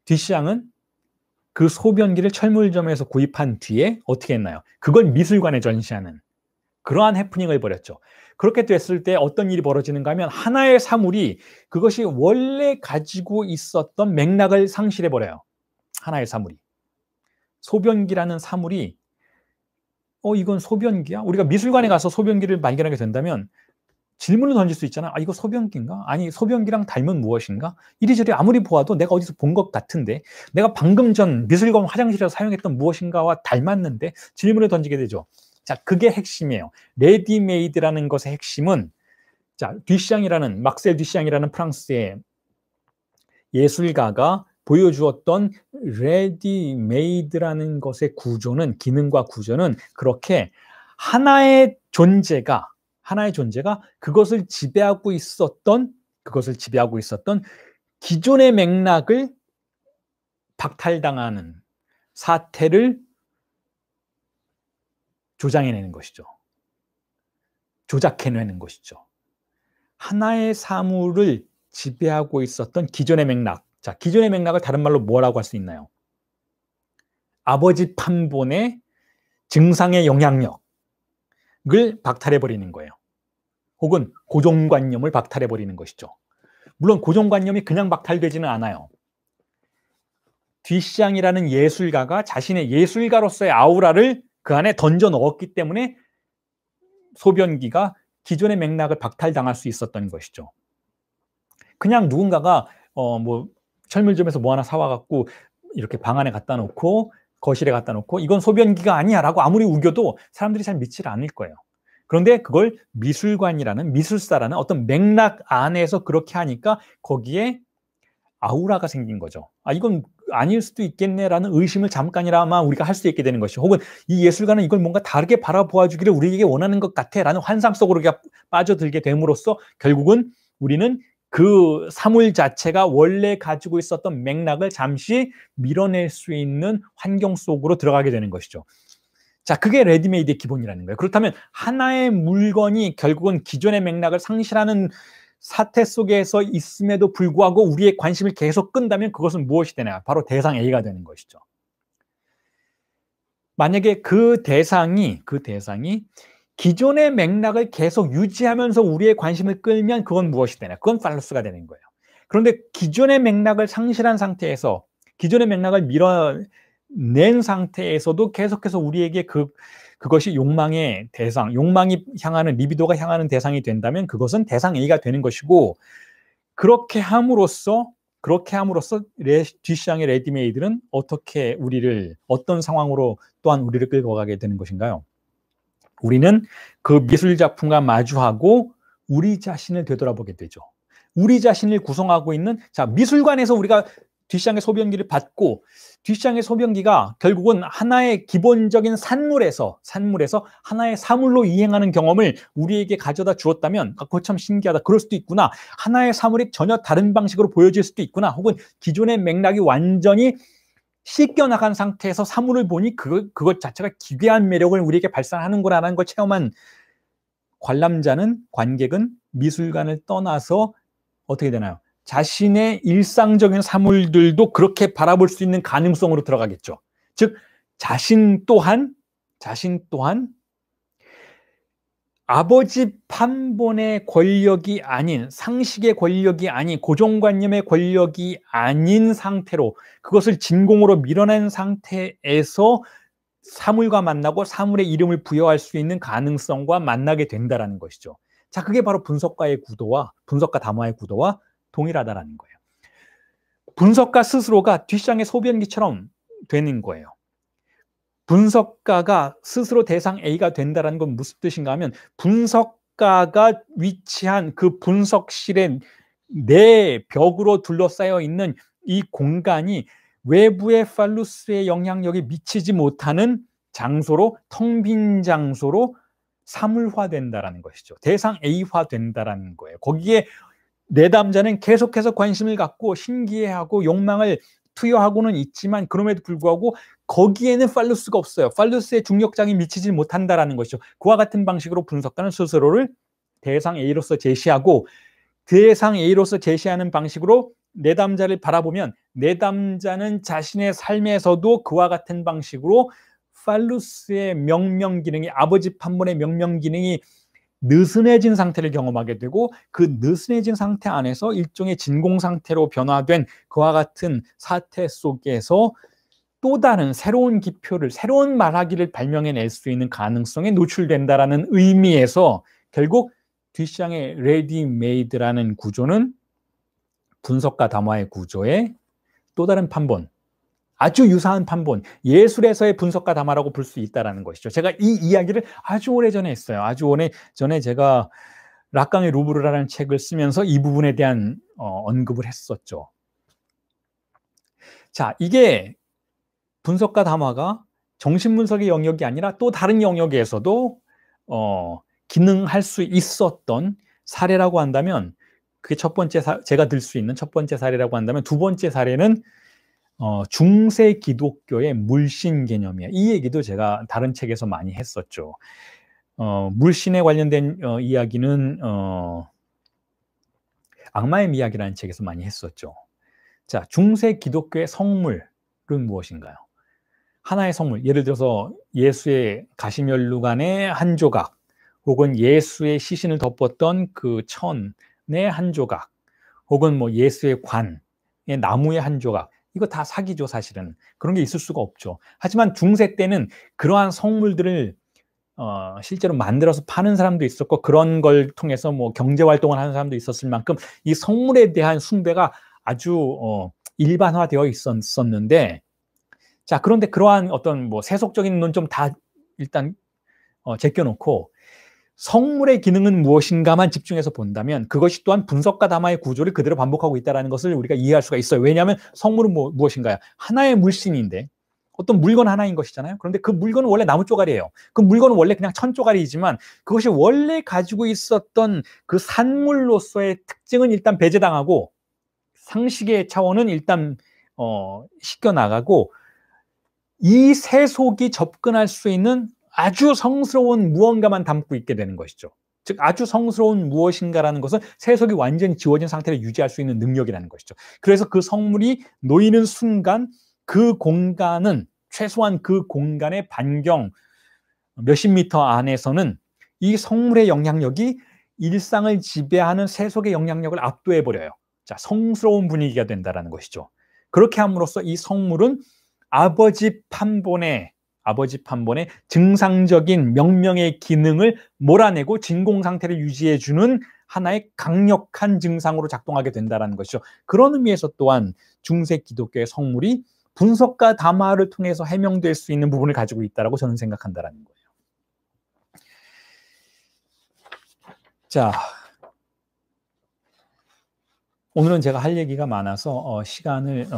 듀샹은 그 소변기를 철물점에서 구입한 뒤에 어떻게 했나요? 그걸 미술관에 전시하는 그러한 해프닝을 벌였죠. 그렇게 됐을 때 어떤 일이 벌어지는가 하면 하나의 사물이 그것이 원래 가지고 있었던 맥락을 상실해버려요. 하나의 사물이. 소변기라는 사물이 이건 소변기야? 우리가 미술관에 가서 소변기를 발견하게 된다면 질문을 던질 수 있잖아. 이거 소변기인가? 아니, 소변기랑 닮은 무엇인가? 이리저리 아무리 보아도 내가 어디서 본 것 같은데, 내가 방금 전 미술관 화장실에서 사용했던 무엇인가와 닮았는데 질문을 던지게 되죠. 자, 그게 핵심이에요. 레디메이드라는 것의 핵심은, 자, 막셀 듀샹이라는 프랑스의 예술가가 보여주었던 레디메이드라는 것의 구조는, 기능과 구조는 그렇게 하나의 존재가 그것을 지배하고 있었던 기존의 맥락을 박탈당하는 사태를 조장해내는 것이죠. 조작해내는 것이죠. 하나의 사물을 지배하고 있었던 기존의 맥락. 자, 기존의 맥락을 다른 말로 뭐라고 할 수 있나요? 아버지 판본의 증상의 영향력을 박탈해버리는 거예요. 혹은 고정관념을 박탈해버리는 것이죠. 물론 고정관념이 그냥 박탈되지는 않아요. 듀샹이라는 예술가가 자신의 예술가로서의 아우라를 그 안에 던져 넣었기 때문에 소변기가 기존의 맥락을 박탈당할 수 있었던 것이죠. 그냥 누군가가 철물점에서 뭐 하나 사와갖고 이렇게 방 안에 갖다 놓고 거실에 갖다 놓고 이건 소변기가 아니야 라고 아무리 우겨도 사람들이 잘 믿지 않을 거예요. 그런데 그걸 미술사라는 어떤 맥락 안에서 그렇게 하니까 거기에 아우라가 생긴 거죠. 이건 아닐 수도 있겠네라는 의심을 잠깐이나마 우리가 할 수 있게 되는 것이죠. 혹은 이 예술가는 이걸 뭔가 다르게 바라보아주기를 우리에게 원하는 것 같아 라는 환상 속으로 빠져들게 됨으로써 결국은 우리는 그 사물 자체가 원래 가지고 있었던 맥락을 잠시 밀어낼 수 있는 환경 속으로 들어가게 되는 것이죠. 자, 그게 레디메이드의 기본이라는 거예요. 그렇다면 하나의 물건이 결국은 기존의 맥락을 상실하는 사태 속에서 있음에도 불구하고 우리의 관심을 계속 끈다면 그것은 무엇이 되냐? 바로 대상 A가 되는 것이죠. 만약에 그 대상이 기존의 맥락을 계속 유지하면서 우리의 관심을 끌면 그건 무엇이 되냐? 그건 팔로스가 되는 거예요. 그런데 기존의 맥락을 상실한 상태에서 기존의 맥락을 낸 상태에서도 계속해서 우리에게 그것이 욕망의 대상, 욕망이 향하는, 리비도가 향하는 대상이 된다면 그것은 대상 A가 되는 것이고, 그렇게 함으로써 뒷시장의 레디메이드는 어떻게 우리를, 어떤 상황으로 또한 우리를 끌고 가게 되는 것인가요? 우리는 그 미술 작품과 마주하고 우리 자신을 되돌아보게 되죠. 우리 자신을 구성하고 있는, 자, 미술관에서 우리가 뒷시장의 소변기를 받고, 뒷시장의 소변기가 결국은 하나의 기본적인 산물에서 하나의 사물로 이행하는 경험을 우리에게 가져다 주었다면, 그거 참 신기하다, 그럴 수도 있구나, 하나의 사물이 전혀 다른 방식으로 보여질 수도 있구나, 혹은 기존의 맥락이 완전히 씻겨나간 상태에서 사물을 보니 그것 자체가 기괴한 매력을 우리에게 발산하는구나라는 걸 체험한 관객은 미술관을 떠나서 어떻게 되나요? 자신의 일상적인 사물들도 그렇게 바라볼 수 있는 가능성으로 들어가겠죠. 즉, 자신 또한 아버지 판본의 권력이 아닌, 상식의 권력이 아닌, 고정관념의 권력이 아닌 상태로, 그것을 진공으로 밀어낸 상태에서 사물과 만나고 사물의 이름을 부여할 수 있는 가능성과 만나게 된다는 것이죠. 자, 그게 바로 분석가 담화의 구도와 동일하다라는 거예요. 분석가 스스로가 뒷시장의 소변기처럼 되는 거예요. 분석가가 스스로 대상 A가 된다는 건 무슨 뜻인가 하면, 분석가가 위치한 그 분석실의 내 벽으로 둘러싸여 있는 이 공간이 외부의 팔루스의 영향력이 미치지 못하는 장소로, 텅 빈 장소로 사물화된다라는 것이죠. 대상 A화된다라는 거예요. 거기에 내담자는 계속해서 관심을 갖고 신기해하고 욕망을 투여하고는 있지만, 그럼에도 불구하고 거기에는 팔루스가 없어요. 팔루스의 중력장이 미치지 못한다라는 것이죠. 그와 같은 방식으로 분석가는 스스로를 대상 A로서 제시하고, 대상 A로서 제시하는 방식으로 내담자를 바라보면, 내담자는 자신의 삶에서도 그와 같은 방식으로 팔루스의 명명 기능이, 아버지 판본의 명명 기능이 느슨해진 상태를 경험하게 되고, 그 느슨해진 상태 안에서 일종의 진공 상태로 변화된 그와 같은 사태 속에서 또 다른 새로운 기표를, 새로운 말하기를 발명해낼 수 있는 가능성에 노출된다라는 의미에서, 결국 뒷시장의 레디메이드라는 구조는 분석가 담화의 구조의 또 다른 판본, 아주 유사한 판본, 예술에서의 분석가 담화라고 볼 수 있다는 것이죠. 제가 이 이야기를 아주 오래전에 했어요. 아주 오래전에 제가 락강의 루브르라는 책을 쓰면서 이 부분에 대한 언급을 했었죠. 자, 이게 분석가 담화가 정신분석의 영역이 아니라 또 다른 영역에서도 기능할 수 있었던 사례라고 한다면, 그게 첫 번째, 제가 들 수 있는 첫 번째 사례라고 한다면, 두 번째 사례는 중세 기독교의 물신 개념이에요. 이 얘기도 제가 다른 책에서 많이 했었죠. 물신에 관련된 이야기는 악마의 미학이라는 책에서 많이 했었죠. 자, 중세 기독교의 성물은 무엇인가요? 하나의 성물, 예를 들어서 예수의 가시면류관의 한 조각, 혹은 예수의 시신을 덮었던 그 천의 한 조각, 혹은 뭐 예수의 관의 나무의 한 조각, 이거 다 사기죠, 사실은. 그런 게 있을 수가 없죠. 하지만 중세 때는 그러한 성물들을 실제로 만들어서 파는 사람도 있었고, 그런 걸 통해서 뭐 경제 활동을 하는 사람도 있었을 만큼 이 성물에 대한 숭배가 아주 일반화되어 있었는데, 자, 그런데 그러한 어떤 뭐 세속적인 논점 다 일단 제껴놓고, 성물의 기능은 무엇인가만 집중해서 본다면, 그것이 또한 분석가 담화의 구조를 그대로 반복하고 있다는 것을 우리가 이해할 수가 있어요. 왜냐하면 성물은 무엇인가요? 하나의 물신인데, 어떤 물건 하나인 것이잖아요. 그런데 그 물건은 원래 나무 쪼가리예요. 그 물건은 원래 그냥 천 쪼가리이지만, 그것이 원래 가지고 있었던 그 산물로서의 특징은 일단 배제당하고, 상식의 차원은 일단 씻겨나가고, 이 세속이 접근할 수 있는 아주 성스러운 무언가만 담고 있게 되는 것이죠. 즉, 아주 성스러운 무엇인가라는 것은 세속이 완전히 지워진 상태를 유지할 수 있는 능력이라는 것이죠. 그래서 그 성물이 놓이는 순간, 그 공간은, 최소한 그 공간의 반경 몇십 미터 안에서는 이 성물의 영향력이 일상을 지배하는 세속의 영향력을 압도해버려요. 자, 성스러운 분위기가 된다는 것이죠. 그렇게 함으로써 이 성물은 아버지 판본의 증상적인 명명의 기능을 몰아내고 진공 상태를 유지해주는 하나의 강력한 증상으로 작동하게 된다는 것이죠. 그런 의미에서 또한 중세 기독교의 성물이 분석과 담화를 통해서 해명될 수 있는 부분을 가지고 있다고 저는 생각한다는 거예요. 자, 오늘은 제가 할 얘기가 많아서 시간을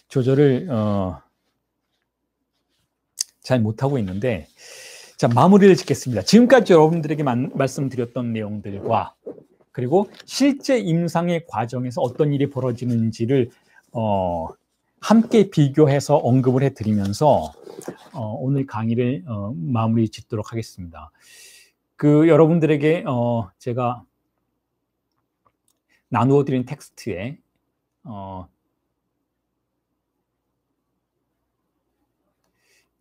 조절을 잘 못하고 있는데, 자, 마무리를 짓겠습니다. 지금까지 여러분들에게 말씀드렸던 내용들과 그리고 실제 임상의 과정에서 어떤 일이 벌어지는지를 함께 비교해서 언급을 해드리면서 오늘 강의를 마무리 짓도록 하겠습니다. 여러분들에게 제가 나누어 드린 텍스트에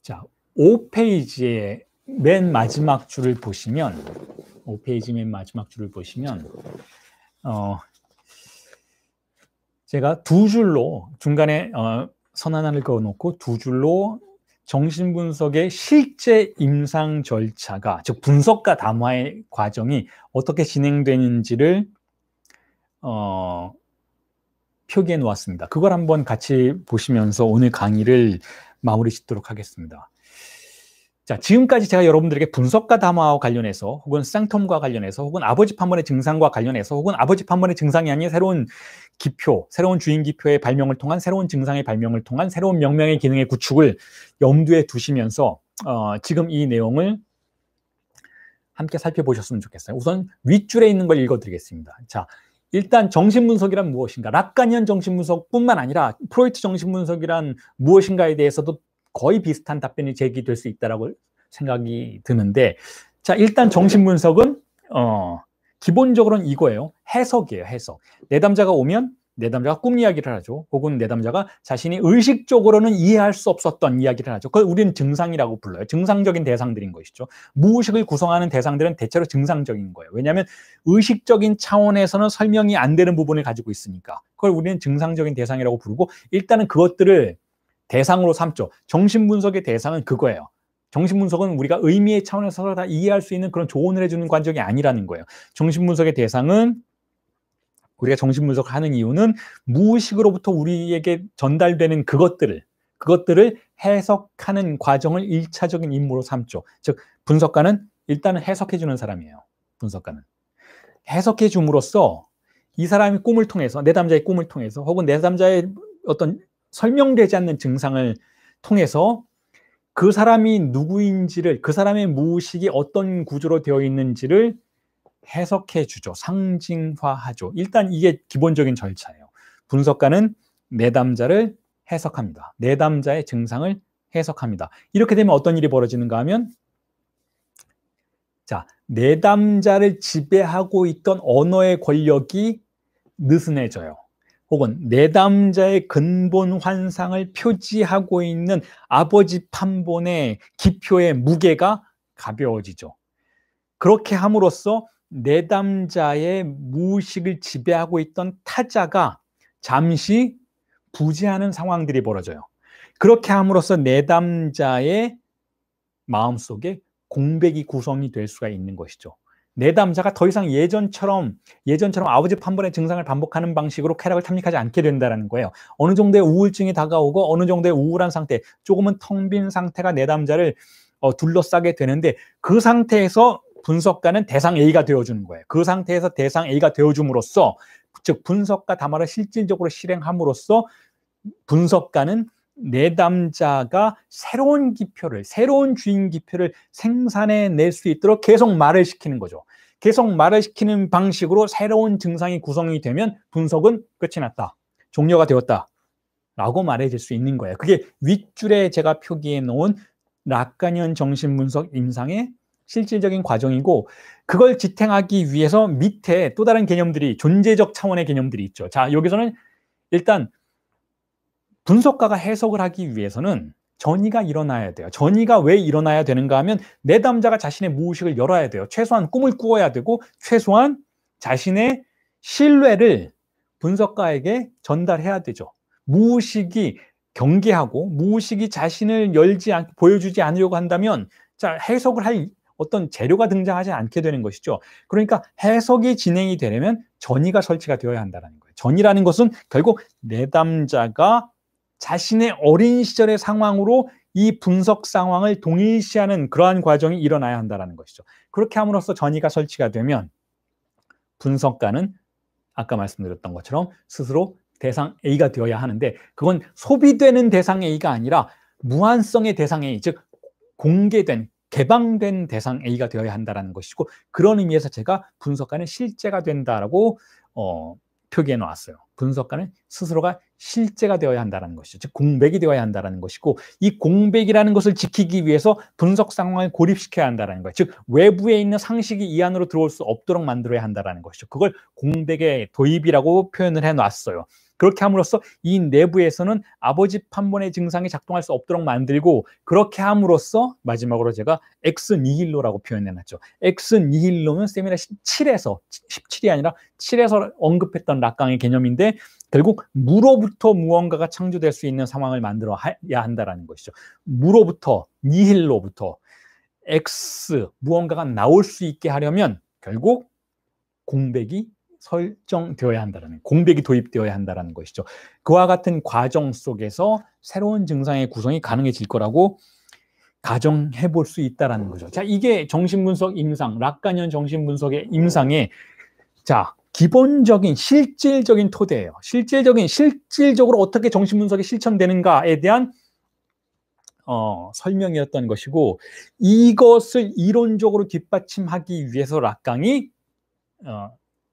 자, 5페이지의 맨 마지막 줄을 보시면 5페이지 맨 마지막 줄을 보시면 제가 두 줄로 중간에 선 하나를 그어놓고 두 줄로 정신분석의 실제 임상 절차가, 즉 분석과 담화의 과정이 어떻게 진행되는지를 표기해 놓았습니다. 그걸 한번 같이 보시면서 오늘 강의를 마무리 짓도록 하겠습니다. 자, 지금까지 제가 여러분들에게 분석과 담화와 관련해서 혹은 쌍텀과 관련해서 혹은 아버지 판본의 증상과 관련해서 혹은 아버지 판본의 증상이 아닌 새로운 기표, 새로운 주인 기표의 발명을 통한 새로운 증상의 발명을 통한 새로운 명명의 기능의 구축을 염두에 두시면서 지금 이 내용을 함께 살펴보셨으면 좋겠어요. 우선 윗줄에 있는 걸 읽어드리겠습니다. 자, 일단 정신분석이란 무엇인가? 락가니안 정신분석뿐만 아니라 프로이트 정신분석이란 무엇인가에 대해서도 거의 비슷한 답변이 제기될 수 있다고 생각이 드는데, 자, 일단 정신분석은 기본적으로는 이거예요. 해석이에요. 해석. 내담자가 오면 내담자가 꿈 이야기를 하죠. 혹은 내담자가 자신이 의식적으로는 이해할 수 없었던 이야기를 하죠. 그걸 우리는 증상이라고 불러요. 증상적인 대상들인 것이죠. 무의식을 구성하는 대상들은 대체로 증상적인 거예요. 왜냐하면 의식적인 차원에서는 설명이 안 되는 부분을 가지고 있으니까. 그걸 우리는 증상적인 대상이라고 부르고, 일단은 그것들을 대상으로 삼죠. 정신분석의 대상은 그거예요. 정신분석은 우리가 의미의 차원에서 다 이해할 수 있는 그런 조언을 해주는 관점이 아니라는 거예요. 정신분석의 대상은, 우리가 정신분석을 하는 이유는 무의식으로부터 우리에게 전달되는 그것들을 해석하는 과정을 1차적인 임무로 삼죠. 즉, 분석가는 일단은 해석해주는 사람이에요. 분석가는. 해석해줌으로써 이 사람의 꿈을 통해서, 내담자의 꿈을 통해서 혹은 내담자의 어떤 설명되지 않는 증상을 통해서 그 사람이 누구인지를, 그 사람의 무의식이 어떤 구조로 되어 있는지를 해석해 주죠. 상징화하죠. 일단 이게 기본적인 절차예요. 분석가는 내담자를 해석합니다. 내담자의 증상을 해석합니다. 이렇게 되면 어떤 일이 벌어지는가 하면, 자, 내담자를 지배하고 있던 언어의 권력이 느슨해져요. 혹은 내담자의 근본 환상을 표지하고 있는 아버지 판본의 기표의 무게가 가벼워지죠. 그렇게 함으로써 내담자의 무의식을 지배하고 있던 타자가 잠시 부재하는 상황들이 벌어져요. 그렇게 함으로써 내담자의 마음속에 공백이 구성이 될 수가 있는 것이죠. 내담자가 더 이상 예전처럼 아버지 판본의 증상을 반복하는 방식으로 쾌락을 탐닉하지 않게 된다는 거예요. 어느 정도의 우울증이 다가오고 어느 정도의 우울한 상태, 조금은 텅 빈 상태가 내담자를 둘러싸게 되는데, 그 상태에서 분석가는 대상 A가 되어주는 거예요. 그 상태에서 대상 A가 되어줌으로써, 즉 분석과 담화를 실질적으로 실행함으로써 분석가는 내담자가 새로운 기표를, 새로운 주인 기표를 생산해낼 수 있도록 계속 말을 시키는 거죠. 계속 말을 시키는 방식으로 새로운 증상이 구성이 되면 분석은 끝이 났다, 종료가 되었다 라고 말해줄 수 있는 거예요. 그게 윗줄에 제가 표기해 놓은 락가니안 정신분석 임상의 실질적인 과정이고, 그걸 지탱하기 위해서 밑에 또 다른 개념들이, 존재적 차원의 개념들이 있죠. 자, 여기서는 일단 분석가가 해석을 하기 위해서는 전이가 일어나야 돼요. 전이가 왜 일어나야 되는가 하면, 내담자가 자신의 무의식을 열어야 돼요. 최소한 꿈을 꾸어야 되고, 최소한 자신의 신뢰를 분석가에게 전달해야 되죠. 무의식이 경계하고 무의식이 자신을 보여주지 않으려고 한다면 자, 해석을 할 어떤 재료가 등장하지 않게 되는 것이죠. 그러니까 해석이 진행이 되려면 전이가 설치가 되어야 한다는 거예요. 전이라는 것은 결국 내담자가 자신의 어린 시절의 상황으로 이 분석 상황을 동일시하는 그러한 과정이 일어나야 한다는 것이죠. 그렇게 함으로써 전이가 설치가 되면 분석가는 아까 말씀드렸던 것처럼 스스로 대상 A가 되어야 하는데 그건 소비되는 대상 A가 아니라 무한성의 대상 A, 즉 공개된 개방된 대상 A가 되어야 한다는 것이고 그런 의미에서 제가 분석가는 실제가 된다라고 표기해 놓았어요. 분석가는 스스로가 실제가 되어야 한다는 것이죠. 즉 공백이 되어야 한다는 것이고 이 공백이라는 것을 지키기 위해서 분석 상황을 고립시켜야 한다는 거예요. 즉 외부에 있는 상식이 이 안으로 들어올 수 없도록 만들어야 한다는 것이죠. 그걸 공백의 도입이라고 표현을 해 놨어요. 그렇게 함으로써 이 내부에서는 아버지 판본의 증상이 작동할 수 없도록 만들고 그렇게 함으로써 마지막으로 제가 엑스 니힐로라고 표현해놨죠. 엑스 니힐로는 세미나 17에서 17이 아니라 7에서 언급했던 락강의 개념인데 결국 무로부터 무언가가 창조될 수 있는 상황을 만들어야 한다는 것이죠. 무로부터 니힐로부터 엑스 무언가가 나올 수 있게 하려면 결국 공백이 설정되어야 한다는 공백이 도입되어야 한다는 것이죠. 그와 같은 과정 속에서 새로운 증상의 구성이 가능해질 거라고 가정해 볼 수 있다는 거죠. 자, 이게 정신분석 임상, 락간형 정신분석의 임상의 자 기본적인 실질적인 토대예요. 실질적으로 어떻게 정신분석이 실천되는가에 대한 설명이었던 것이고 이것을 이론적으로 뒷받침하기 위해서 락강이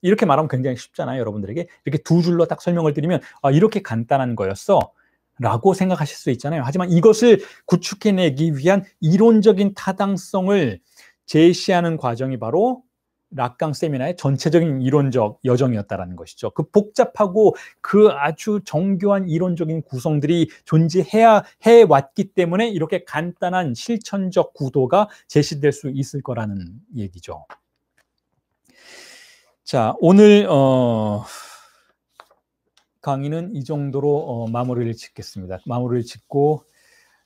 이렇게 말하면 굉장히 쉽잖아요. 여러분들에게 이렇게 두 줄로 딱 설명을 드리면 이렇게 간단한 거였어 라고 생각하실 수 있잖아요. 하지만 이것을 구축해내기 위한 이론적인 타당성을 제시하는 과정이 바로 락강 세미나의 전체적인 이론적 여정이었다는 것이죠. 그 복잡하고 그 아주 정교한 이론적인 구성들이 존재해왔기 때문에 이렇게 간단한 실천적 구도가 제시될 수 있을 거라는 얘기죠. 자, 오늘 강의는 이 정도로 마무리를 짓겠습니다. 마무리를 짓고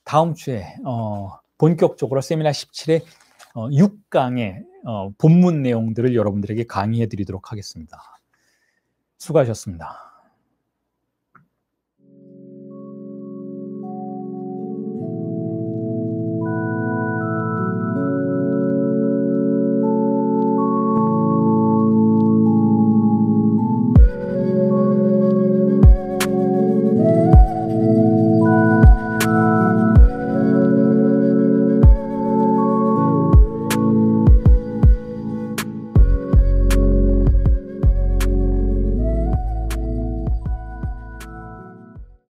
다음 주에 본격적으로 세미나 17의 6강의 본문 내용들을 여러분들에게 강의해 드리도록 하겠습니다. 수고하셨습니다.